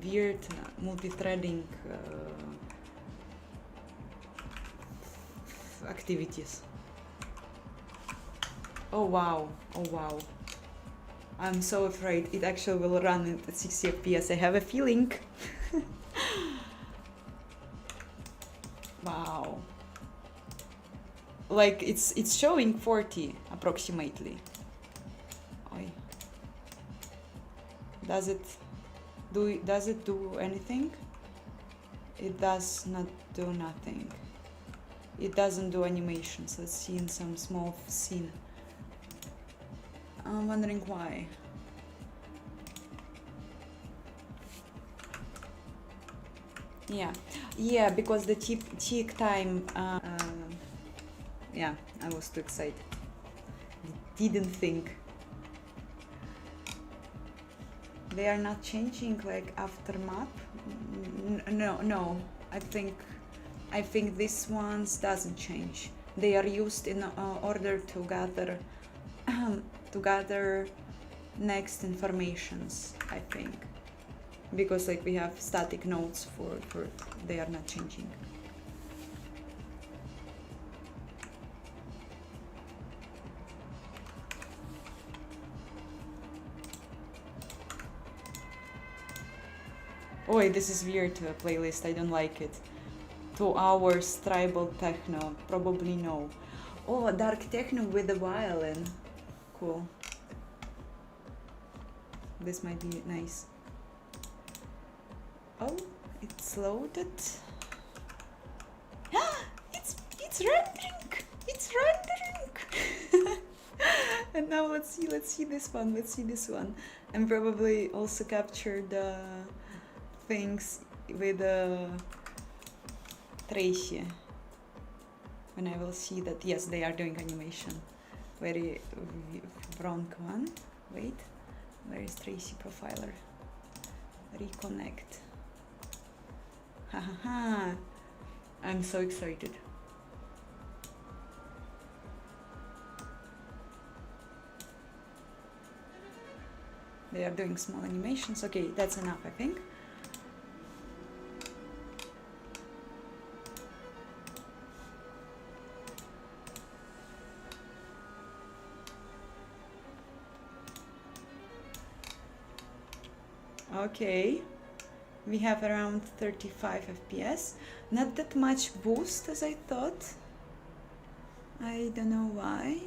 A: weird multi-threading activities. Oh wow, oh wow. I'm so afraid it actually will run at 60 FPS. I have a feeling. Wow. Like it's showing 40 approximately. Oy. Does it do anything? It does not do nothing. It doesn't do animations. Let's see in some small scene. I'm wondering why. Yeah, because the tick time. Yeah, I was too excited. Didn't think. They are not changing like after map. No. I think this ones doesn't change. They are used in order to gather next informations, I think, because like we have static nodes for they are not changing. Oh, this is weird playlist. I don't like it. 2 hours tribal techno. Probably no. Oh, dark techno with the violin. Cool. This might be nice. Oh, it's loaded. It's rendering. It's rendering. And now let's see this one. And probably also capture the things with Tracy. When I will see that, yes, they are doing animation. Very wrong one. Wait, where is Tracy profiler? Reconnect. Hahaha. I'm so excited. They are doing small animations. Okay, that's enough, I think. Okay, we have around 35 FPS. Not that much boost as I thought. I don't know why.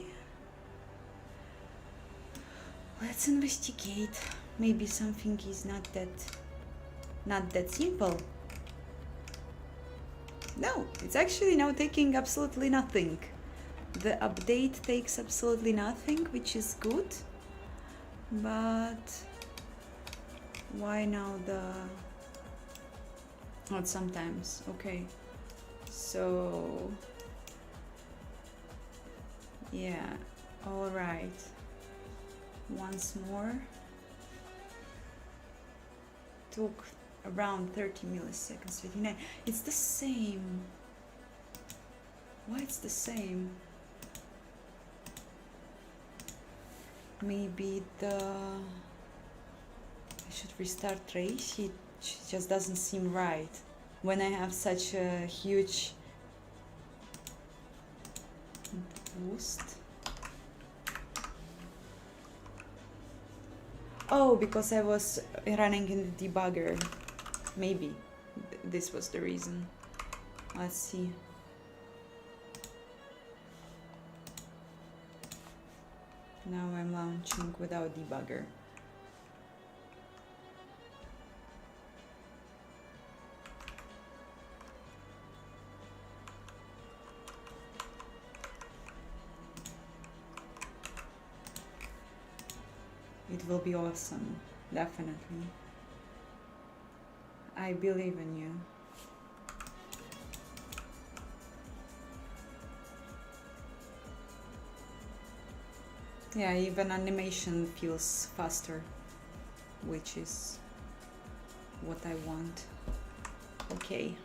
A: Let's investigate. Maybe something is not that simple. No, it's actually now taking absolutely nothing. The update takes absolutely nothing, which is good. But why now not sometimes? Okay, so yeah, all right. Once more. Took around 30 milliseconds. 59. It's the same. Why it's the same? Maybe I should restart Trace. It just doesn't seem right when I have such a huge boost. Oh, because I was running in the debugger. Maybe this was the reason. Let's see. Now I'm launching without debugger. It will be awesome definitely. I believe in you. Yeah, even animation feels faster, which is what I want. Okay.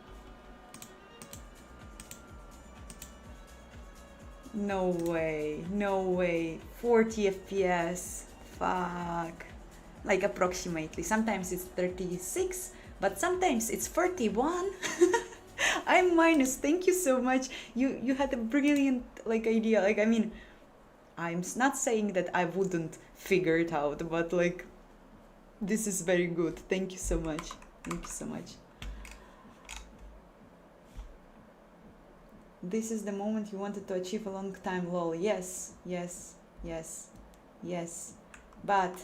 A: No way, no way. 40 FPS. Fuck. Like approximately. Sometimes it's 36, but sometimes it's 41. I'm minus. Thank you so much. You had a brilliant like idea. Like I mean, I'm not saying that I wouldn't figure it out, but like this is very good. Thank you so much. Thank you so much. This is the moment you wanted to achieve a long time, lol. Yes, yes, yes, yes. But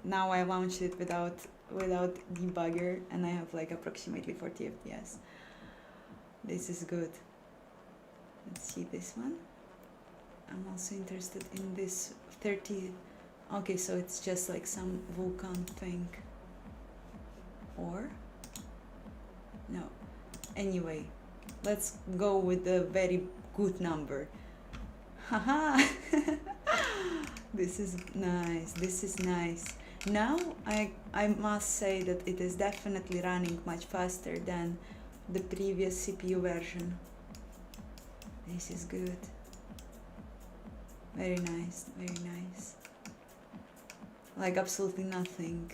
A: now I launched it without debugger and I have like approximately 40 FPS. This is good. Let's see this one. I'm also interested in this 30. Okay, so it's just like some vulkan thing. Or no. Anyway, let's go with the very good number. Haha. This is nice. This is nice. Now I must say that it is definitely running much faster than the previous CPU version. This is good. Very nice, very nice. Like absolutely nothing.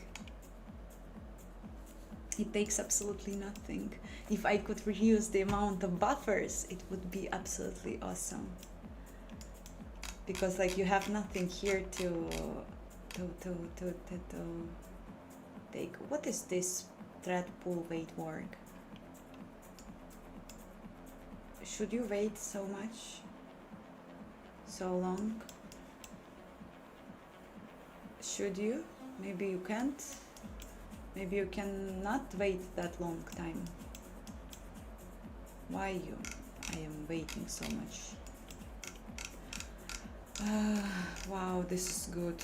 A: It takes absolutely nothing. If I could reduce the amount of buffers, it would be absolutely awesome. Because like you have nothing here to take. What is this thread pool wait work? Should you wait so much? So long? Should you? Maybe you can't. Maybe you cannot wait that long time. Why you? I am waiting so much. Wow, this is good.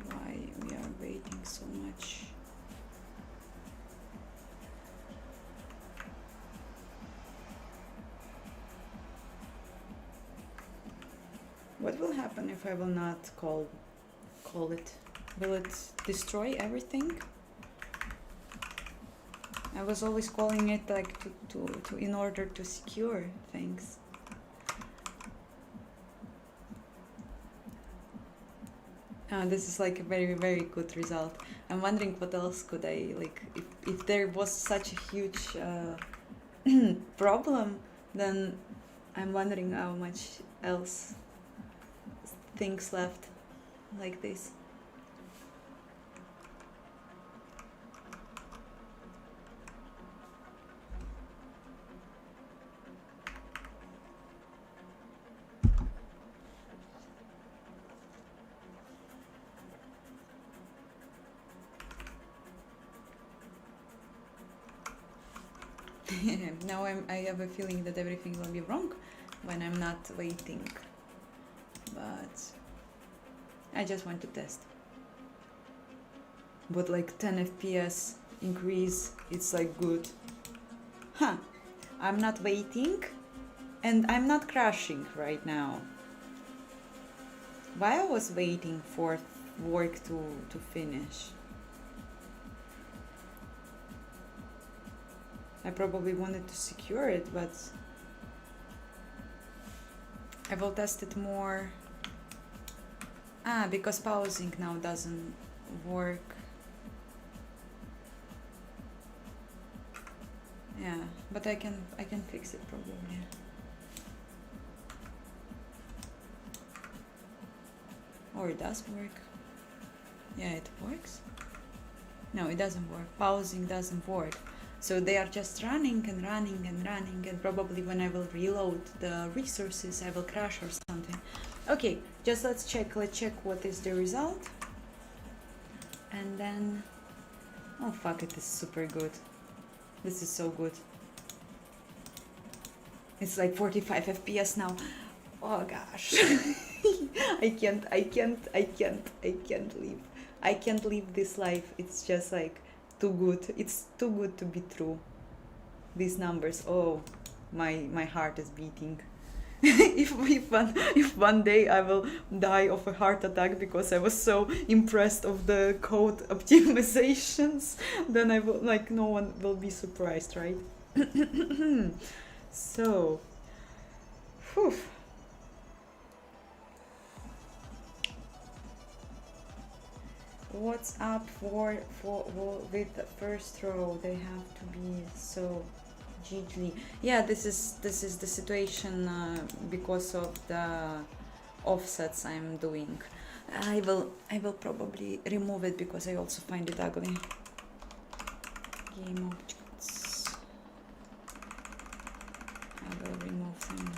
A: Why we are waiting so much? What will happen if I will not call it? Will it destroy everything? I was always calling it like to in order to secure things. This is like a very, very good result. I'm wondering what else could I like if there was such a huge problem, then I'm wondering how much else things left like this. Now I have a feeling that everything will be wrong when I'm not waiting, but I just want to test. But like 10 FPS increase, it's like good. Huh, I'm not waiting and I'm not crashing right now. Why I was waiting for work to finish? I probably wanted to secure it, but I will test it more. Because pausing now doesn't work. Yeah, but I can fix it probably. Or it does work. Yeah, it works. No, it doesn't work. Pausing doesn't work. So they are just running and running and running, and probably when I will reload the resources, I will crash or something. Okay, just let's check what is the result. And then, oh fuck, it is super good. This is so good. It's like 45 FPS now. Oh gosh. I can't leave. I can't live this life. It's just like too good. It's too good to be true. These numbers, oh, my heart is beating. if one day I will die of a heart attack because I was so impressed of the code optimizations, then I will, like, no one will be surprised, right? So, whew. What's up with the first row? They have to be so GG. Yeah, this is the situation because of the offsets I'm doing. I will probably remove it because I also find it ugly. Game objects. I will remove them.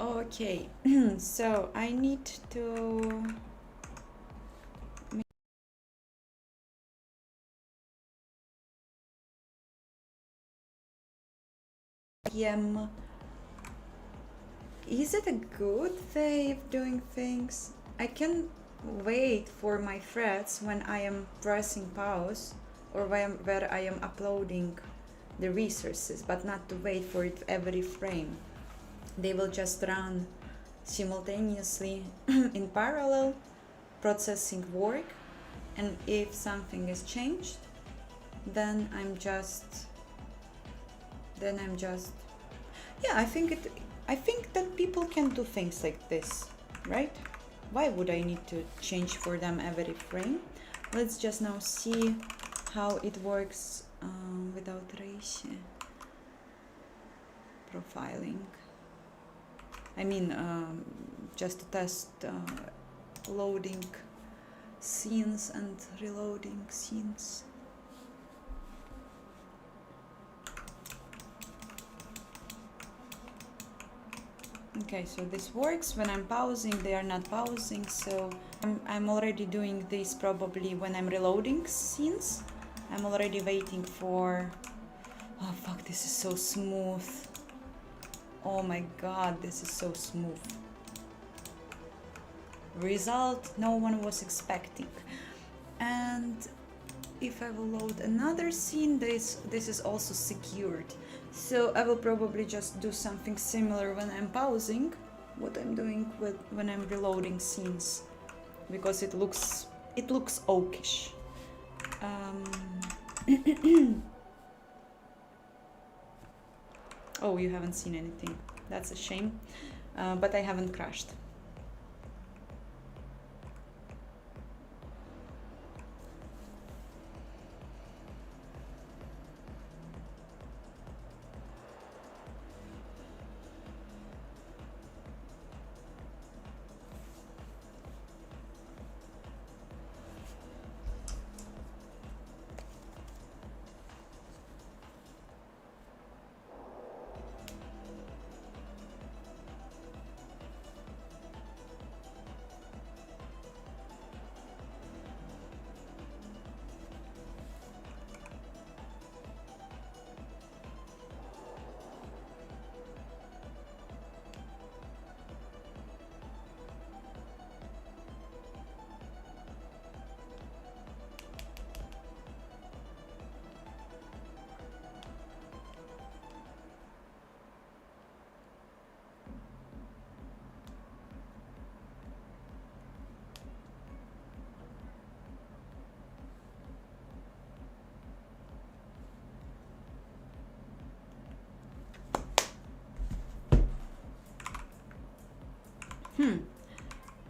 A: Okay, so I need to Is it a good way of doing things? I can wait for my threads when I am pressing pause or where I am uploading the resources, but not to wait for it every frame. They will just run simultaneously in parallel, processing work, and if something is changed, then I'm just yeah, I think that people can do things like this, right? Why would I need to change for them every frame? Let's just now see how it works without Reishi profiling. I mean, just to test loading scenes and reloading scenes. Okay, so this works. When I'm pausing, they are not pausing, so I'm already doing this probably when I'm reloading scenes. I'm already waiting for... Oh fuck, this is so smooth. Oh my god, this is so smooth. Result no one was expecting. And if I will load another scene, this is also secured. So I will probably just do something similar when I'm pausing, what I'm doing when I'm reloading scenes, because it looks oakish. Oh, you haven't seen anything. That's a shame, but I haven't crashed.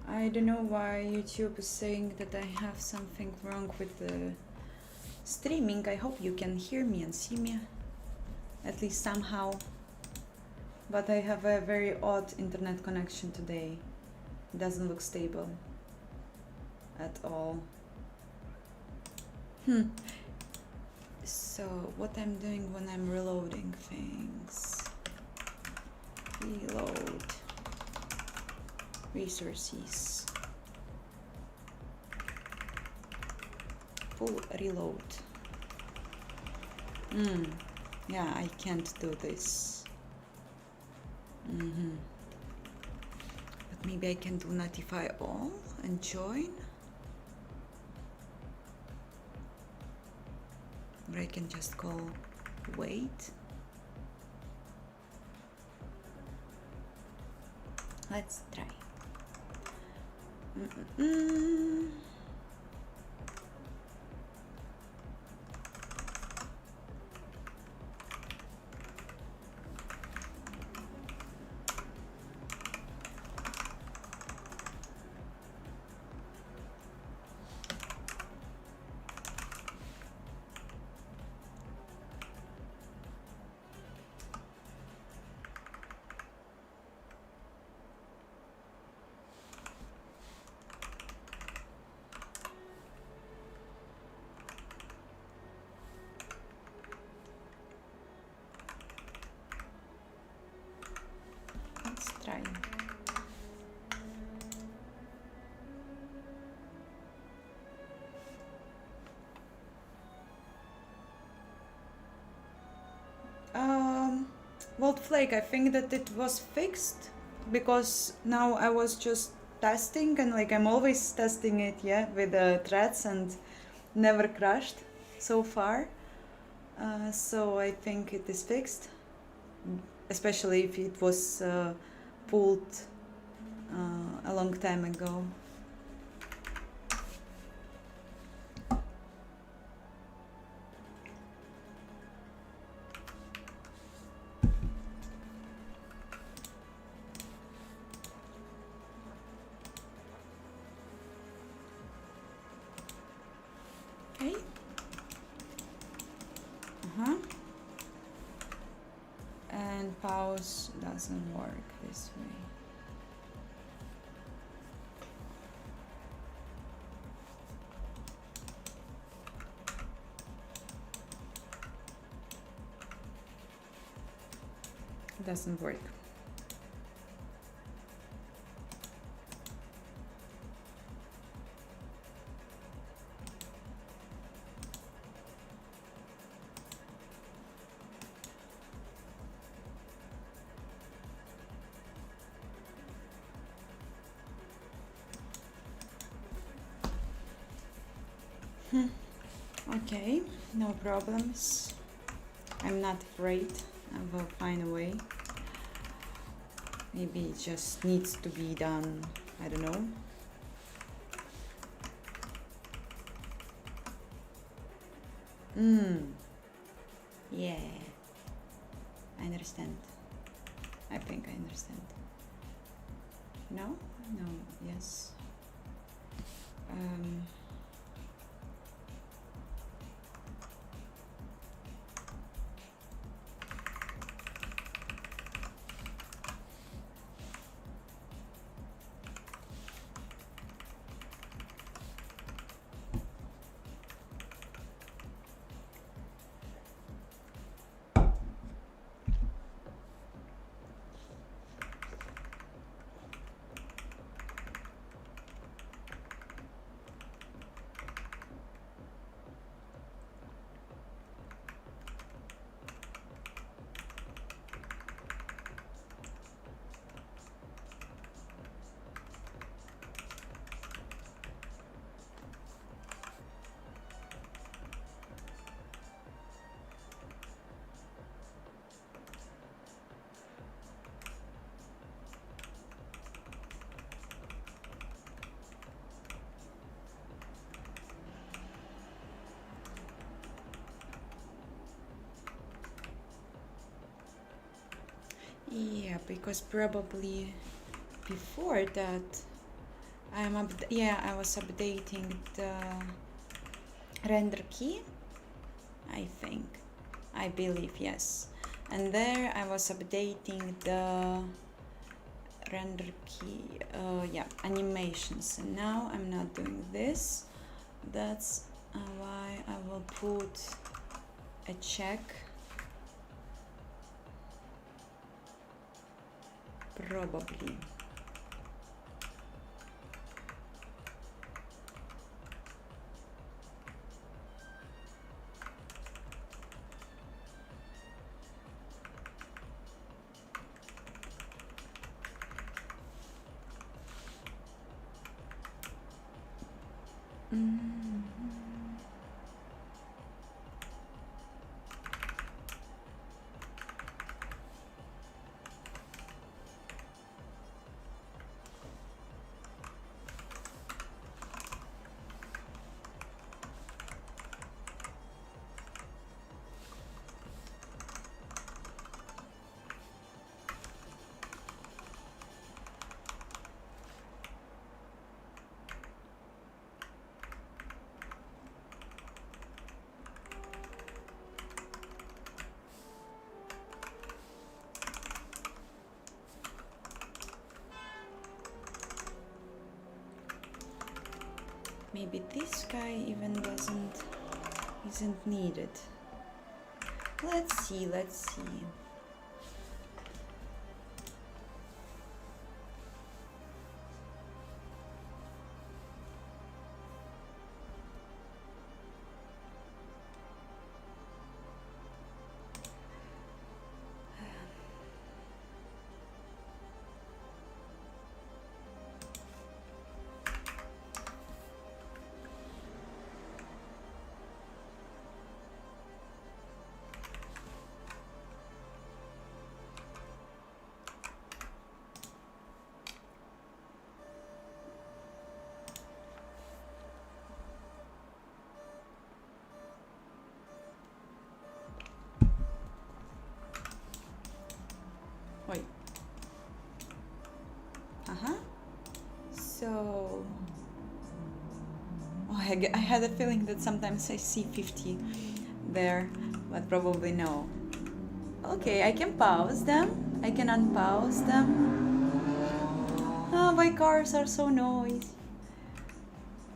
A: I don't know why YouTube is saying that I have something wrong with the streaming. I hope you can hear me and see me, at least somehow. But I have a very odd internet connection today. It doesn't look stable at all. So what I'm doing when I'm reloading things. reload resources, pull reload. Yeah, I can't do this. But maybe I can do notify all and join. Or I can just call wait. Let's try. Try. Vault Flake, I think that it was fixed because now I was just testing and like I'm always testing it, yeah, with the threads and never crashed so far. So I think it is fixed, especially if it was pulled a long time ago. Okay. And pause doesn't work this way. Doesn't work. Okay, no problems. I'm not afraid. I will find a way. Maybe it just needs to be done, I don't know. Yeah, I understand. I think I understand. No? No, yes. Yeah, because probably before that I was updating the render key, I believe, yes. And there I was updating the render key, animations, and now I'm not doing this. That's why I will put a check. Probably. Maybe this guy even isn't needed. Let's see. Wait. So, I had a feeling that sometimes I see 50 there, but probably no. Okay, I can pause them. I can unpause them. Oh, my cars are so noisy.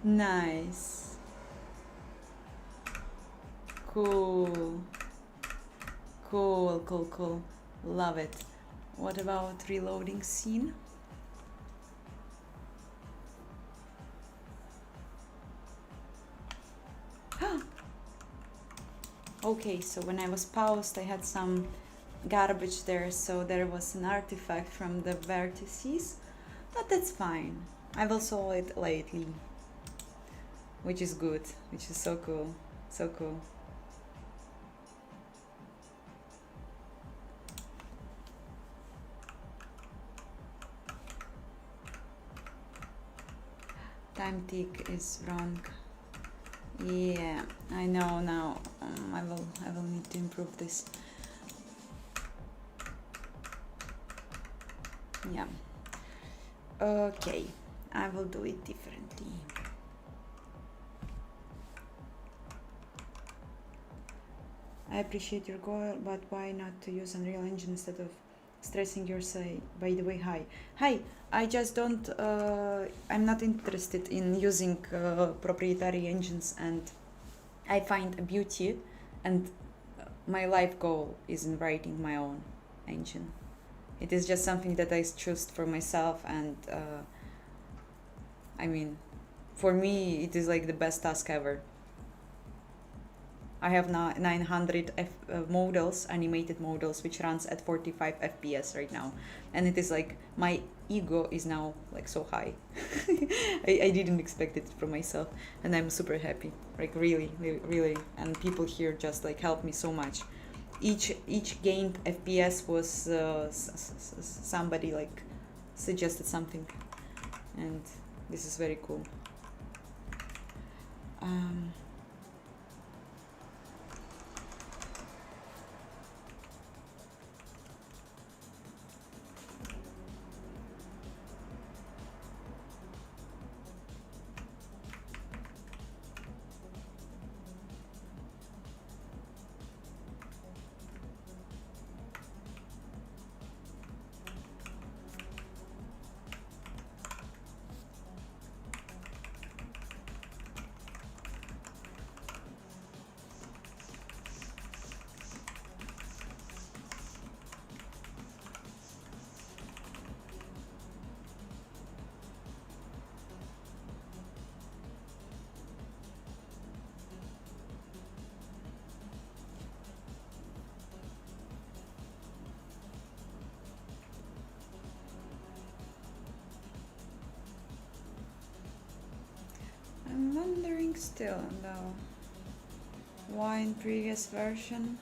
A: Nice. Cool. Cool. Love it. What about reloading scene? Okay, so when I was paused, I had some garbage there, so there was an artifact from the vertices, but that's fine. I will solve it lately, which is good, which is so cool, so cool. Time tick is wrong. Yeah, I know now. I will need to improve this. Yeah. Okay, I will do it differently. I appreciate your goal, but why not to use Unreal Engine instead of stressing yourself? By the way, hi. I just don't. I'm not interested in using proprietary engines, and I find a beauty, and my life goal is in writing my own engine. It is just something that I choose for myself, and I mean, for me, it is like the best task ever. I have now 900 models, animated models, which runs at 45 FPS right now, and it is like my ego is now like so high. I didn't expect it from myself, and I'm super happy, like really, and people here just like help me so much. Each gained FPS was somebody like suggested something, and this is very cool. I'm wondering still though, why in previous version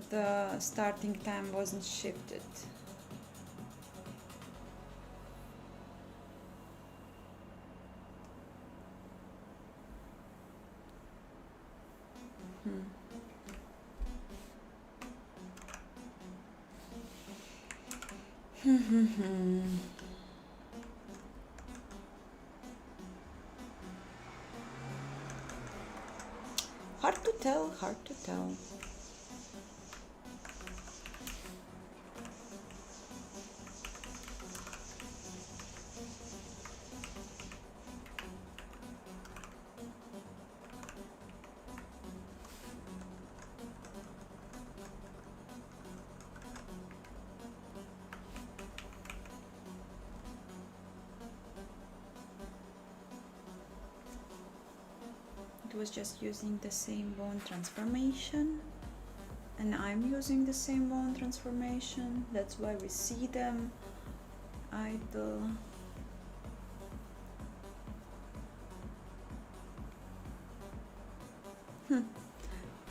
A: the starting time wasn't shifted. Hard to tell, hard to tell. It was just using the same bone transformation, and I'm using the same bone transformation. That's why we see them idle.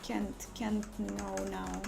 A: Can't know now.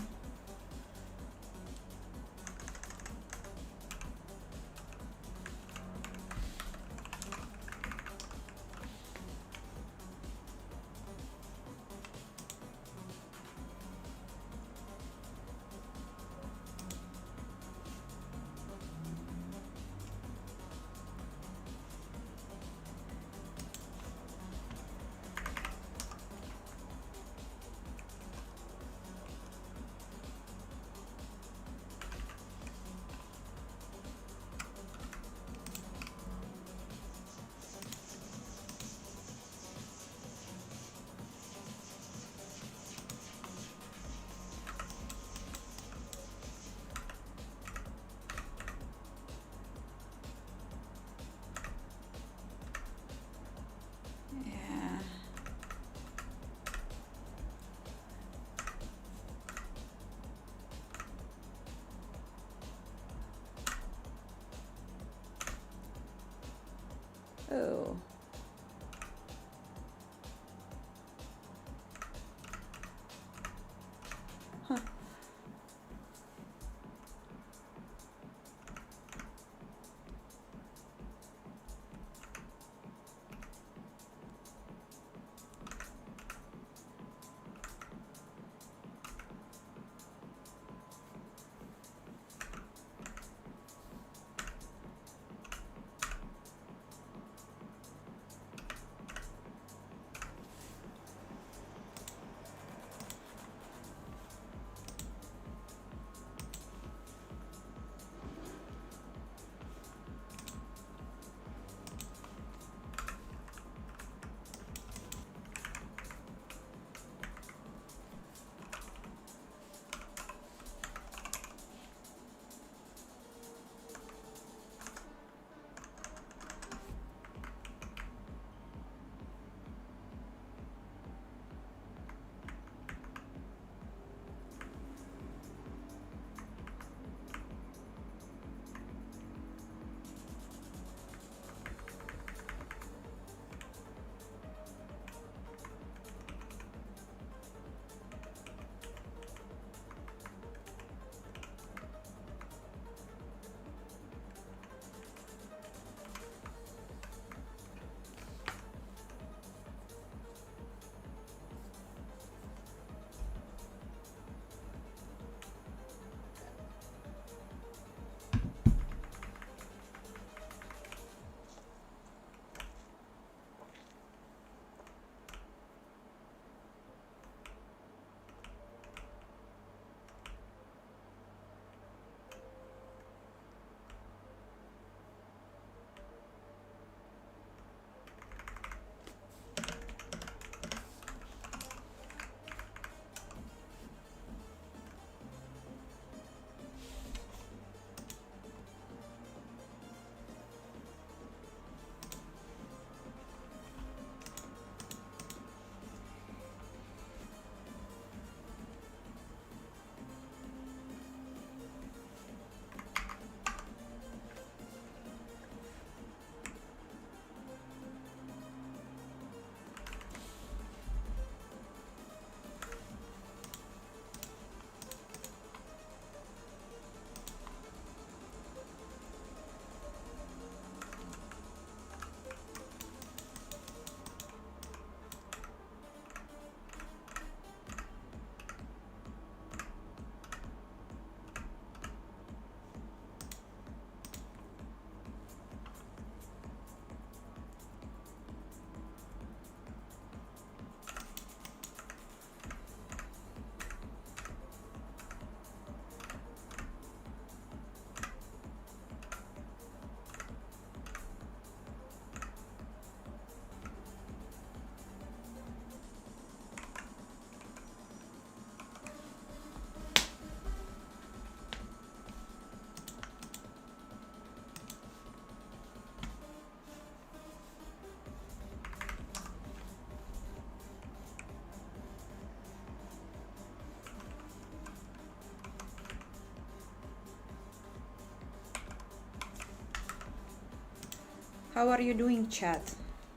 A: How are you doing, chat?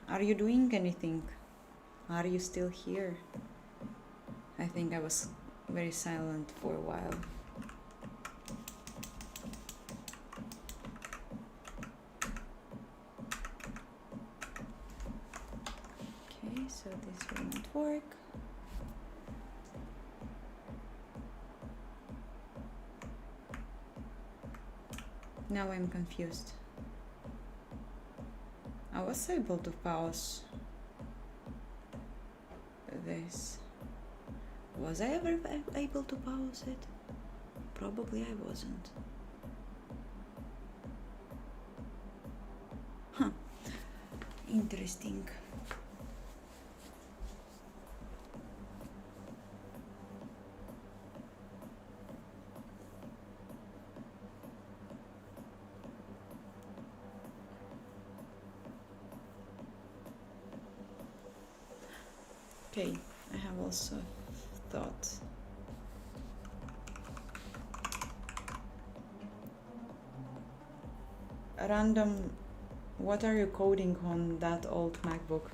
A: Are you doing anything? Are you still here? I think I was very silent for a while. Okay, so this will not work. Now I'm confused. I was able to pause this. Was I ever able to pause it? Probably I wasn't. Huh. Interesting. Okay, I have also thought. Random, what are you coding on that old MacBook?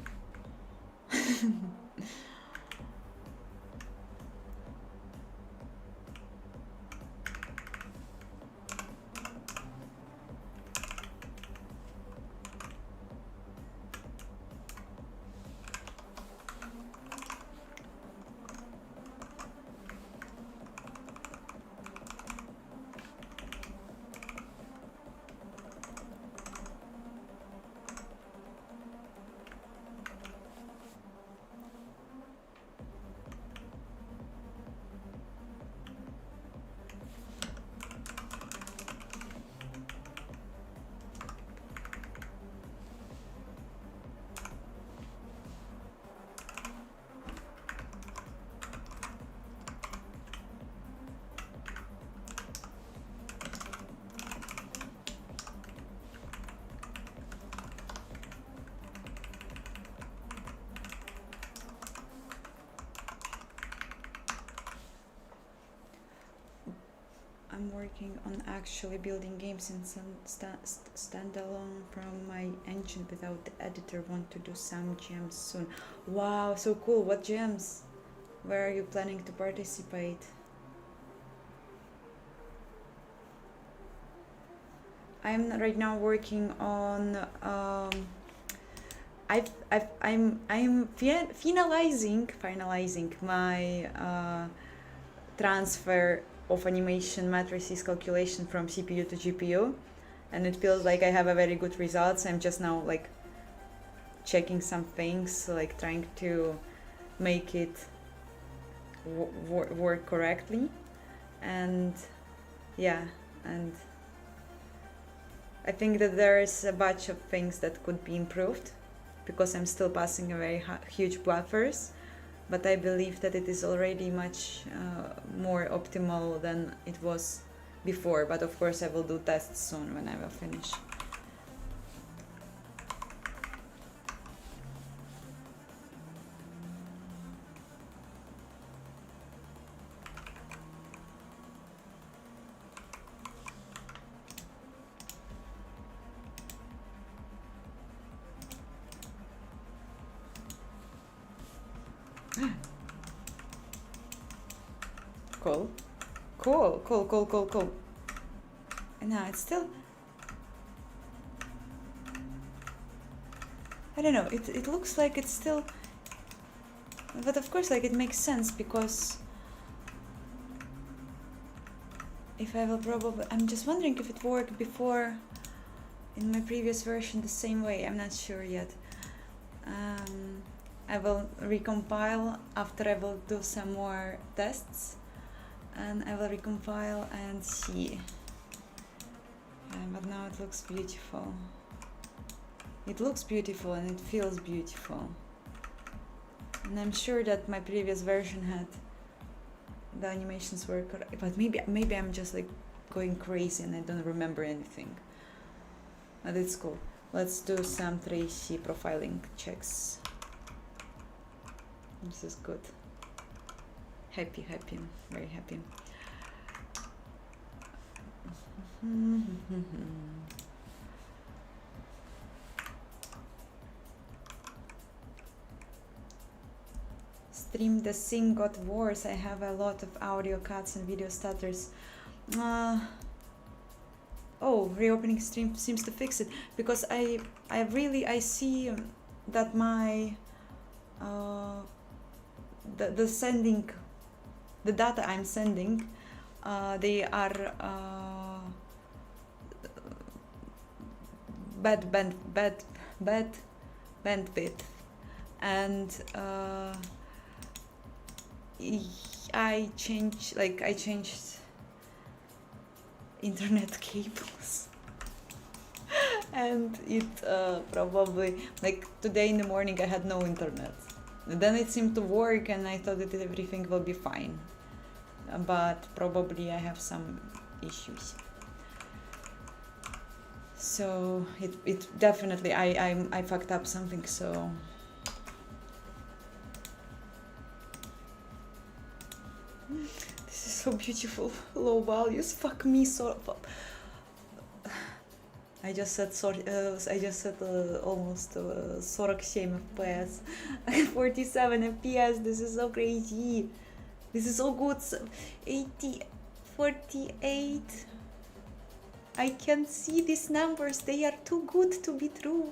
A: I'm working on actually building games in some standalone from my engine without the editor. Want to do some gems soon. Wow, so cool. What gems? Where are you planning to participate? I'm right now working on I'm finalizing my transfer of animation matrices calculation from CPU to GPU, and it feels like I have a very good results. I'm just now like checking some things, like trying to make it work correctly, and yeah, and I think that there is a bunch of things that could be improved because I'm still passing a very huge buffers, but I believe that it is already much more optimal than it was before. But of course I will do tests soon when I will finish. Cool. And now it's still, I don't know, it looks like it's still, but of course like it makes sense because if I will probably, I'm just wondering if it worked before in my previous version the same way. I'm not sure yet. I will recompile after I will do some more tests, and I will recompile and see. But now it looks beautiful. It looks beautiful and it feels beautiful. And I'm sure that my previous version had the animations were correct, but maybe I'm just like going crazy and I don't remember anything. But it's cool. Let's do some Tracy profiling checks. This is good. Happy, very happy. stream, the sync got worse. I have a lot of audio cuts and video stutters. Oh, reopening stream seems to fix it, because I see that my the sending, the data I'm sending, they are bad bandwidth, and I changed internet cables and it probably, like today in the morning I had no internet, and then it seemed to work and I thought that everything will be fine, but probably I have some issues. So it definitely, I fucked up something. So this is so beautiful. Low values, fuck me. So I just said almost 47 FPS, 47 FPS. This is so crazy. This is so good. 80, 48. I can see these numbers. They are too good to be true.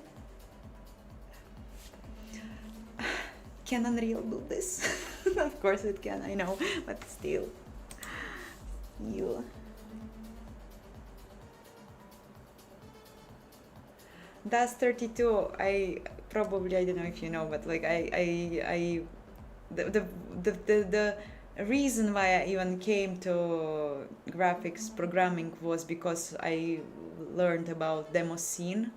A: Can Unreal do this? Of course it can, I know, but still. You. That's 32. I don't know if you know, but like the reason why I even came to graphics programming was because I learned about demo scene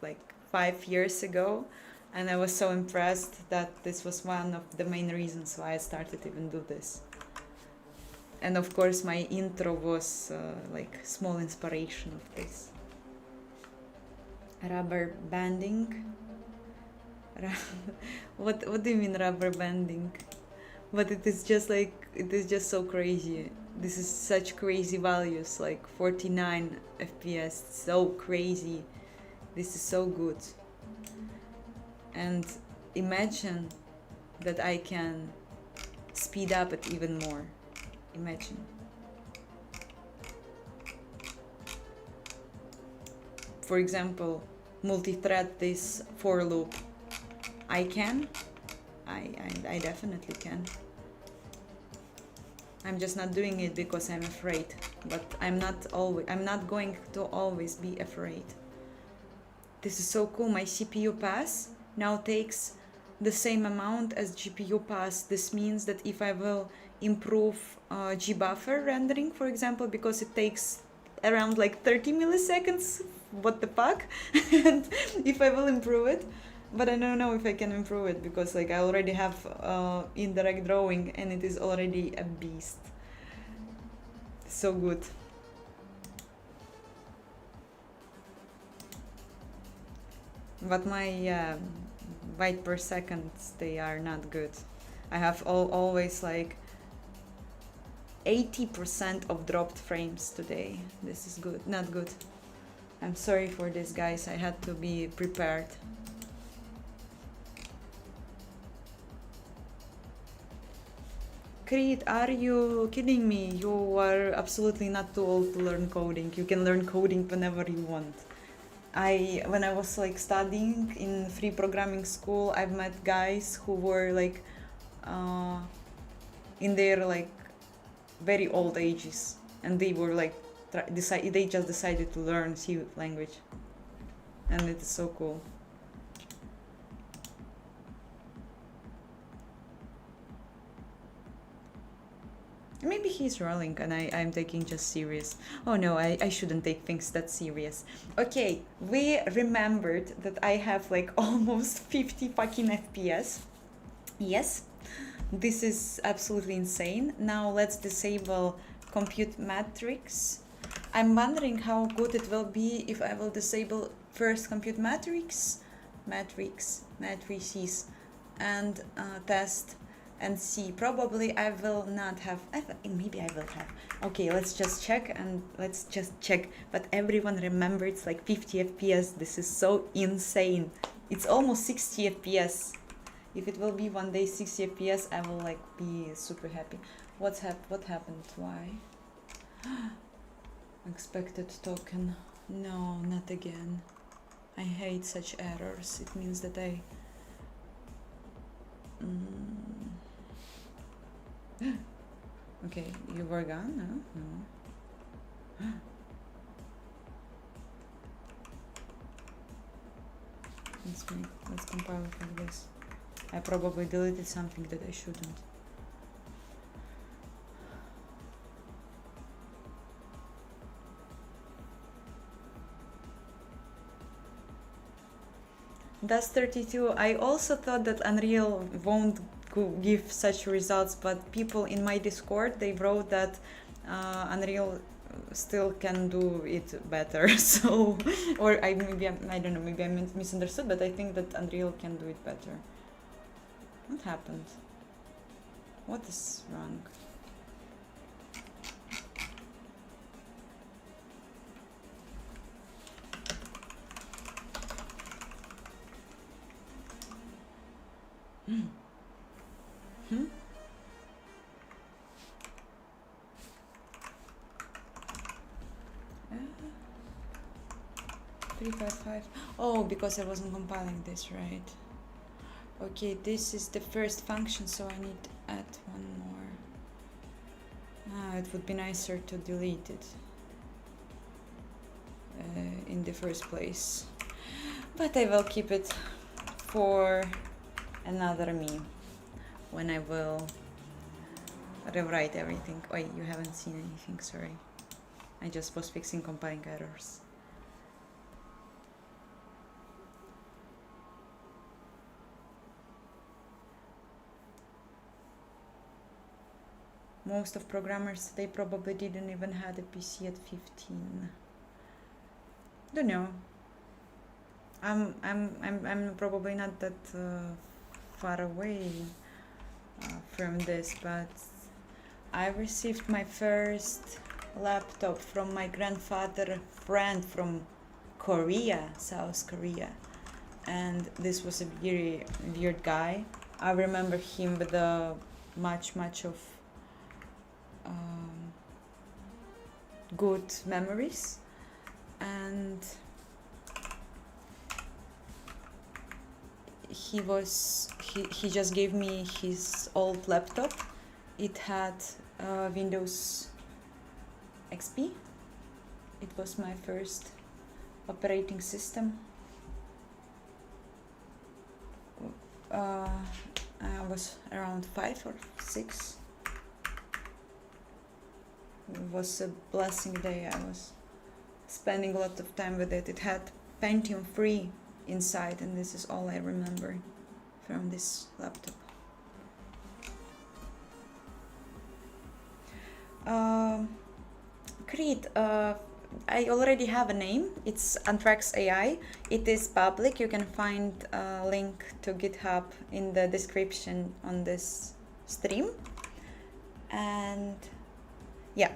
A: like 5 years ago, and I was so impressed that this was one of the main reasons why I started even do this. And of course my intro was like small inspiration of this. Rubber banding. What do you mean rubber banding? But it is just so crazy. This is such crazy values, like 49 FPS, so crazy. This is so good. And imagine that I can speed up it even more. Imagine. For example, multi-thread this for loop. I can. I definitely can. I'm just not doing it because I'm afraid. But I'm not going to always be afraid. This is so cool. My CPU pass now takes the same amount as GPU pass. This means that if I will improve gbuffer rendering, for example, because it takes around like 30 milliseconds, what the fuck? And if I will improve it, but I don't know if I can improve it because like I already have indirect drawing and it is already a beast. So good. But my byte per second, they are not good. I have always like 80% of dropped frames today. This is good, not good. I'm sorry for this, guys. I had to be prepared. Creed, are you kidding me? You are absolutely not too old to learn coding. You can learn coding whenever you want. When I was like studying in free programming school, I've met guys who were like in their like very old ages, and they were like they just decided to learn C language, and it's so cool. Maybe he's rolling and I'm taking just serious. Oh no, I shouldn't take things that serious. Okay, we remembered that I have like almost 50 fucking FPS. Yes, this is absolutely insane. Now let's disable compute matrix. I'm wondering how good it will be if I will disable first compute matrices, and test and see. Probably I will not have, maybe I will have. Okay, let's just check. But everyone remember it's like 50 FPS. This is so insane. It's almost 60 FPS. If it will be one day 60 FPS, I will like be super happy. What happened? Why? Expected token. No, not again. I hate such errors. It means that I... Okay, you were gone? No? No. Let's compile it like this. I probably deleted something that I shouldn't. Dust 32. I also thought that Unreal won't give such results, but people in my Discord, they wrote that Unreal still can do it better. So, or I don't know, maybe I misunderstood, but I think that Unreal can do it better. What happened? What is wrong? Hmm? 355. Oh, because I wasn't compiling this, right? Okay, this is the first function, so I need to add one more. It would be nicer to delete it in the first place. But I will keep it for another me when I will rewrite everything. Oh, you haven't seen anything, sorry. I just was fixing compiling errors. Most of programmers, they probably didn't even have a PC at 15. Don't know. I'm probably not that far away from this, but I received my first laptop from my grandfather friend from Korea, South Korea, and this was a very weird guy. I remember him with much of good memories, and he just gave me his old laptop. It had Windows XP. It was my first operating system. I was around 5 or 6. It was a blessing day. I was spending a lot of time with it. It had Pentium 3 inside, and this is all I remember from this laptop. Creed, I already have a name. It's Anthrax AI. It is public. You can find a link to GitHub in the description on this stream. And yeah,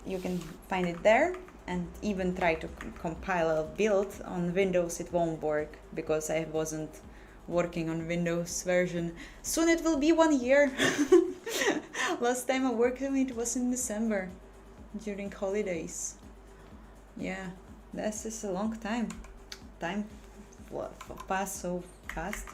A: you can find it there, and even try to compile a build on Windows. It won't work because I wasn't working on Windows version. Soon it will be 1 year. Last time I worked on it was in December during holidays. Yeah, this is a long time. Time passed so fast.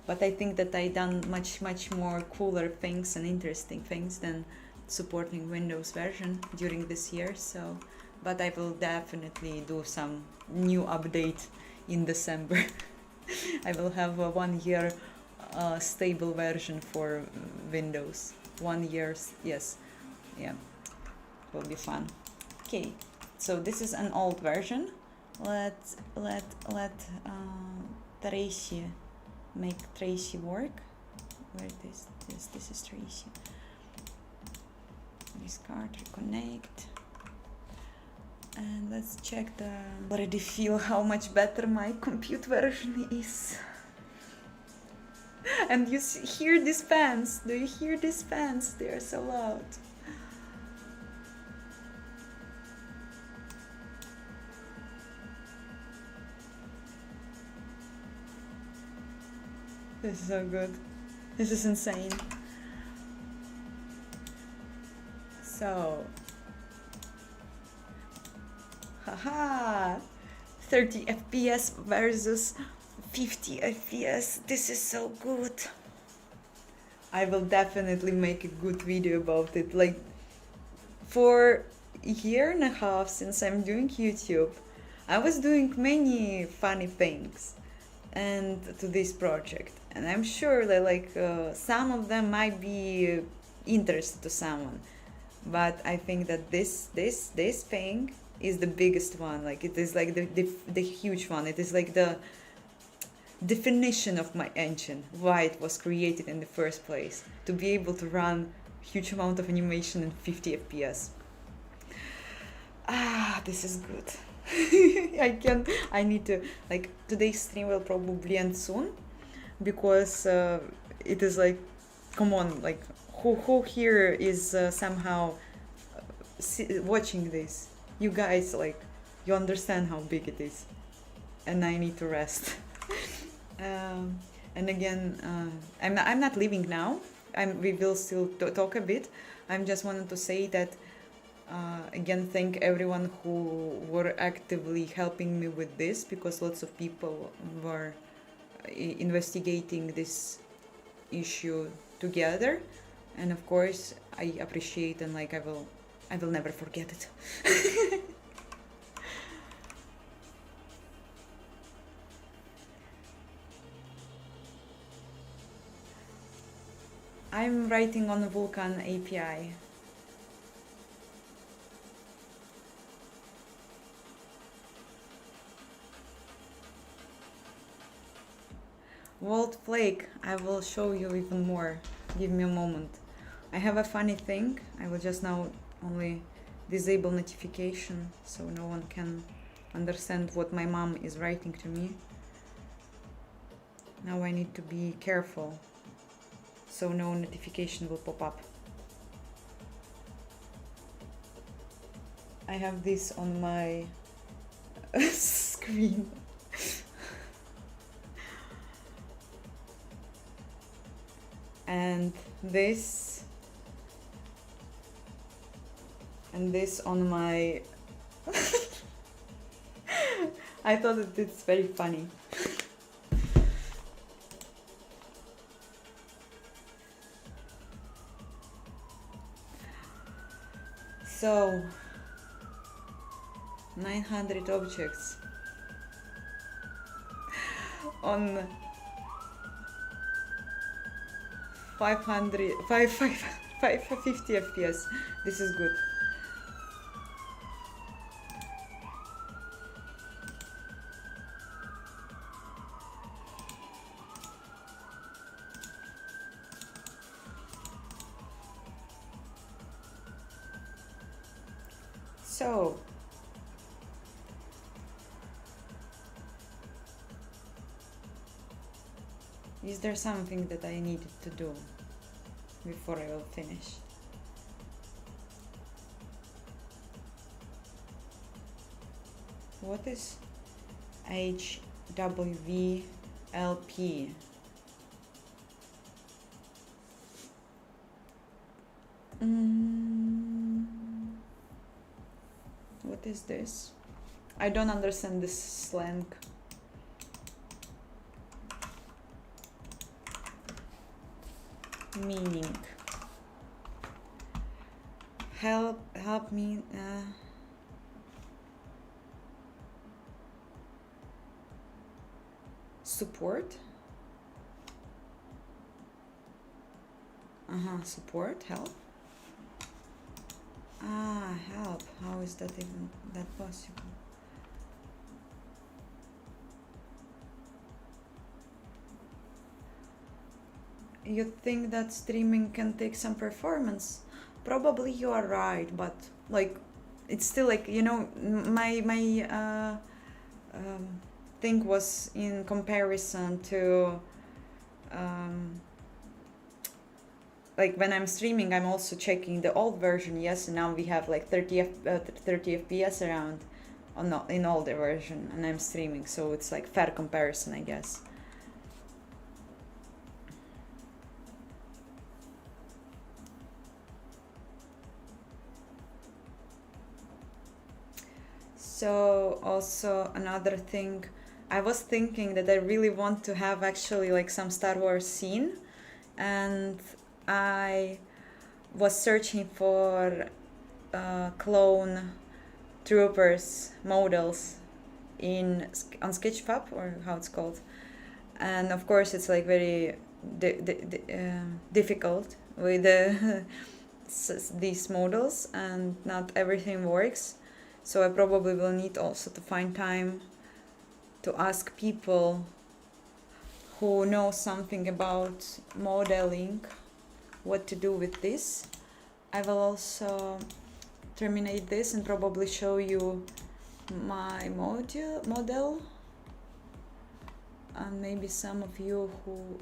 A: But I think that I done much more cooler things and interesting things than supporting Windows version during this year. So, but I will definitely do some new update in December. I will have a 1 year stable version for Windows. 1 year, yes, yeah, will be fun. Okay, so this is an old version. Let Tracy make Tracy work. Where is this? This is Tracy. Discard, reconnect, and let's check the... Already feel how much better my compute version is. And you hear these fans? Do you hear these fans? They are so loud. This is so good. This is insane. So, haha, 30 FPS versus 50 FPS. This is so good. I will definitely make a good video about it. Like, for a year and a half since I'm doing YouTube, I was doing many funny things and to this project, and I'm sure that like some of them might be interest to someone, but I think that this thing is the biggest one. Like, it is like the huge one. It is like the definition of my engine, why it was created in the first place, to be able to run huge amount of animation in 50 FPS. This is good. I need to, like, today's stream will probably end soon, because it is like, come on, like, who here is somehow watching this? You guys, like, you understand how big it is, and I need to rest. And again, I'm not leaving now. We will still talk a bit. I'm just wanted to say that again, thank everyone who were actively helping me with this, because lots of people were investigating this issue together, and of course I appreciate, and like I will never forget it. I'm writing on the Vulkan API. Walt Flake, I will show you even more. Give me a moment. I have a funny thing. I will just now only disable notification so no one can understand what my mom is writing to me. Now I need to be careful so no notification will pop up. I have this on my screen. And this on my I thought that it's very funny. So 900 objects on 550 FPS. This is good. So is there something that I needed to do before I will finish? What is HWVLP? What is this? I don't understand this slang. Meaning. Help me. Support. Support. Help. Help. How is that even that possible? You think that streaming can take some performance? Probably you are right, but like it's still like, you know, my thing was in comparison to like when I'm streaming, I'm also checking the old version. Yes, and now we have like 30 FPS around in older version, and I'm streaming, so it's like fair comparison, I guess. So also another thing, I was thinking that I really want to have actually like some Star Wars scene, and I was searching for clone troopers models on Sketchfab, or how it's called, and of course it's like very difficult with these models, and not everything works. So I probably will need also to find time to ask people who know something about modeling what to do with this. I will also terminate this and probably show you my model, and maybe some of you who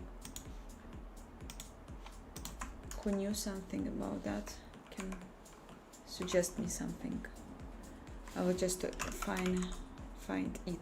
A: knew something about that can suggest me something. I will just find it.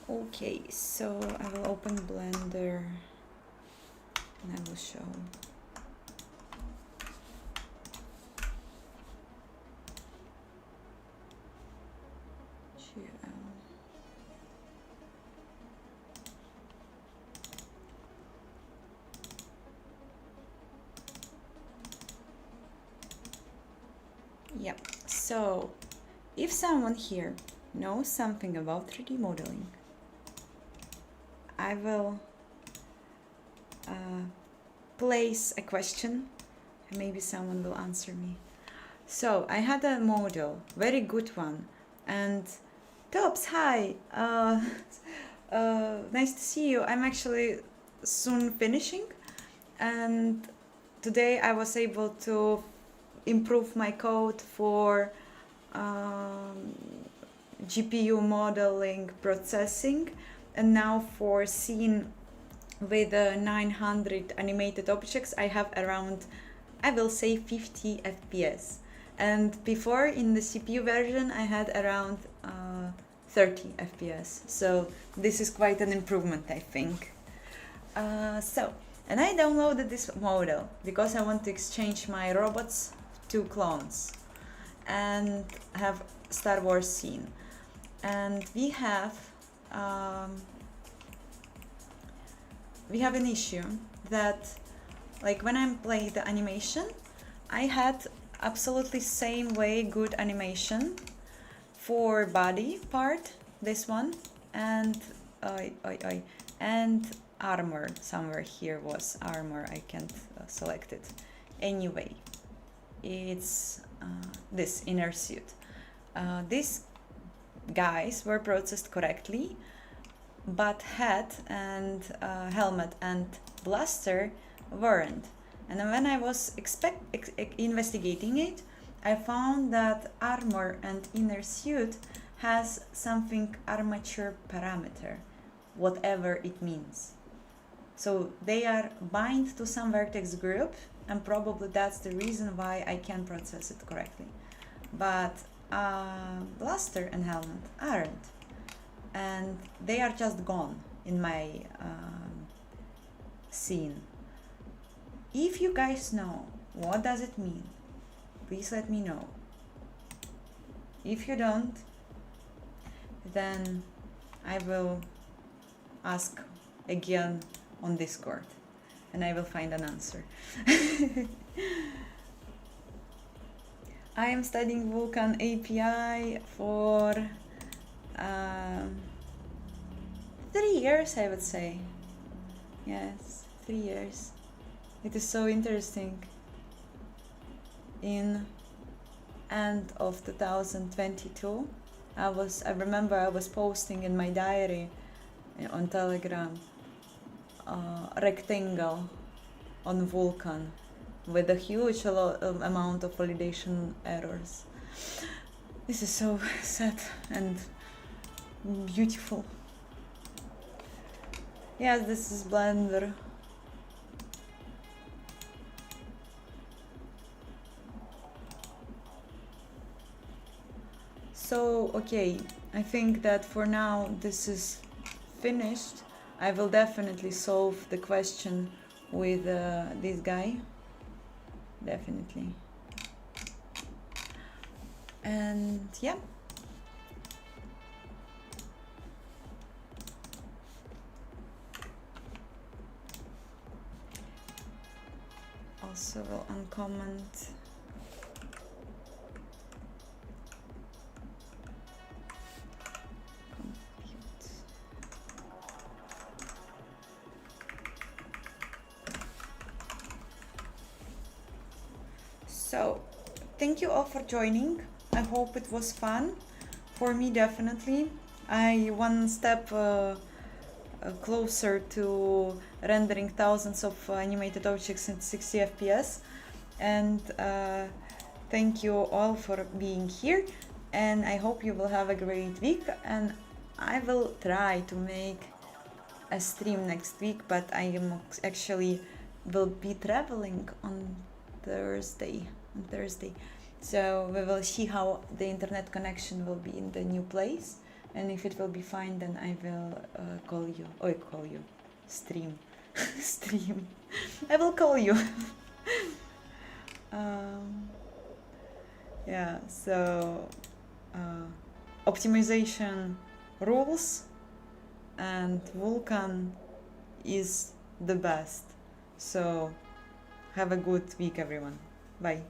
A: Okay, so I will open Blender and I will show. Yep, so if someone here knows something about 3D modeling, I will place a question and maybe someone will answer me. So I had a model, very good one, and Tops, hi, nice to see you. I'm actually soon finishing, and today I was able to improve my code for GPU modeling processing, and now for scene with 900 animated objects I have around, I will say, 50 FPS, and before in the CPU version I had around 30 FPS, so this is quite an improvement, I think. And I downloaded this model because I want to exchange my robots to clones and have Star Wars scene. And we have an issue that, like, when I play the animation, I had absolutely same way good animation for body part, this one, and and armor. Somewhere here was armor, I can't select it. Anyway, it's this inner suit. These guys were processed correctly, but head and helmet and blaster weren't. And when I was investigating it, I found that armor and inner suit has something armature parameter, whatever it means. So they are bind to some vertex group, and probably that's the reason why I can process it correctly. But blaster and helmet aren't, and they are just gone in my scene. If you guys know what does it mean, please let me know. If you don't, then I will ask again on Discord and I will find an answer. I am studying Vulkan API for 3 years, I would say. Yes, 3 years. It is so interesting. In end of 2022, I remember I was posting in my diary on Telegram, rectangle on Vulkan with a huge amount of validation errors. This is so sad and beautiful. Yes, this is Blender. So, okay, I think that for now this is finished. I will definitely solve the question with this guy. Definitely. And yeah. Also will uncomment. So, thank you all for joining. I hope it was fun. For me, definitely. I one step closer to rendering thousands of animated objects in 60 FPS. And thank you all for being here. And I hope you will have a great week. And I will try to make a stream next week, but I am actually will be traveling on Thursday. So we will see how the internet connection will be in the new place, and if it will be fine, then I will call you. Stream. Stream. I will call you. Yeah, so optimization rules and Vulkan is the best. So have a good week, everyone. Bye.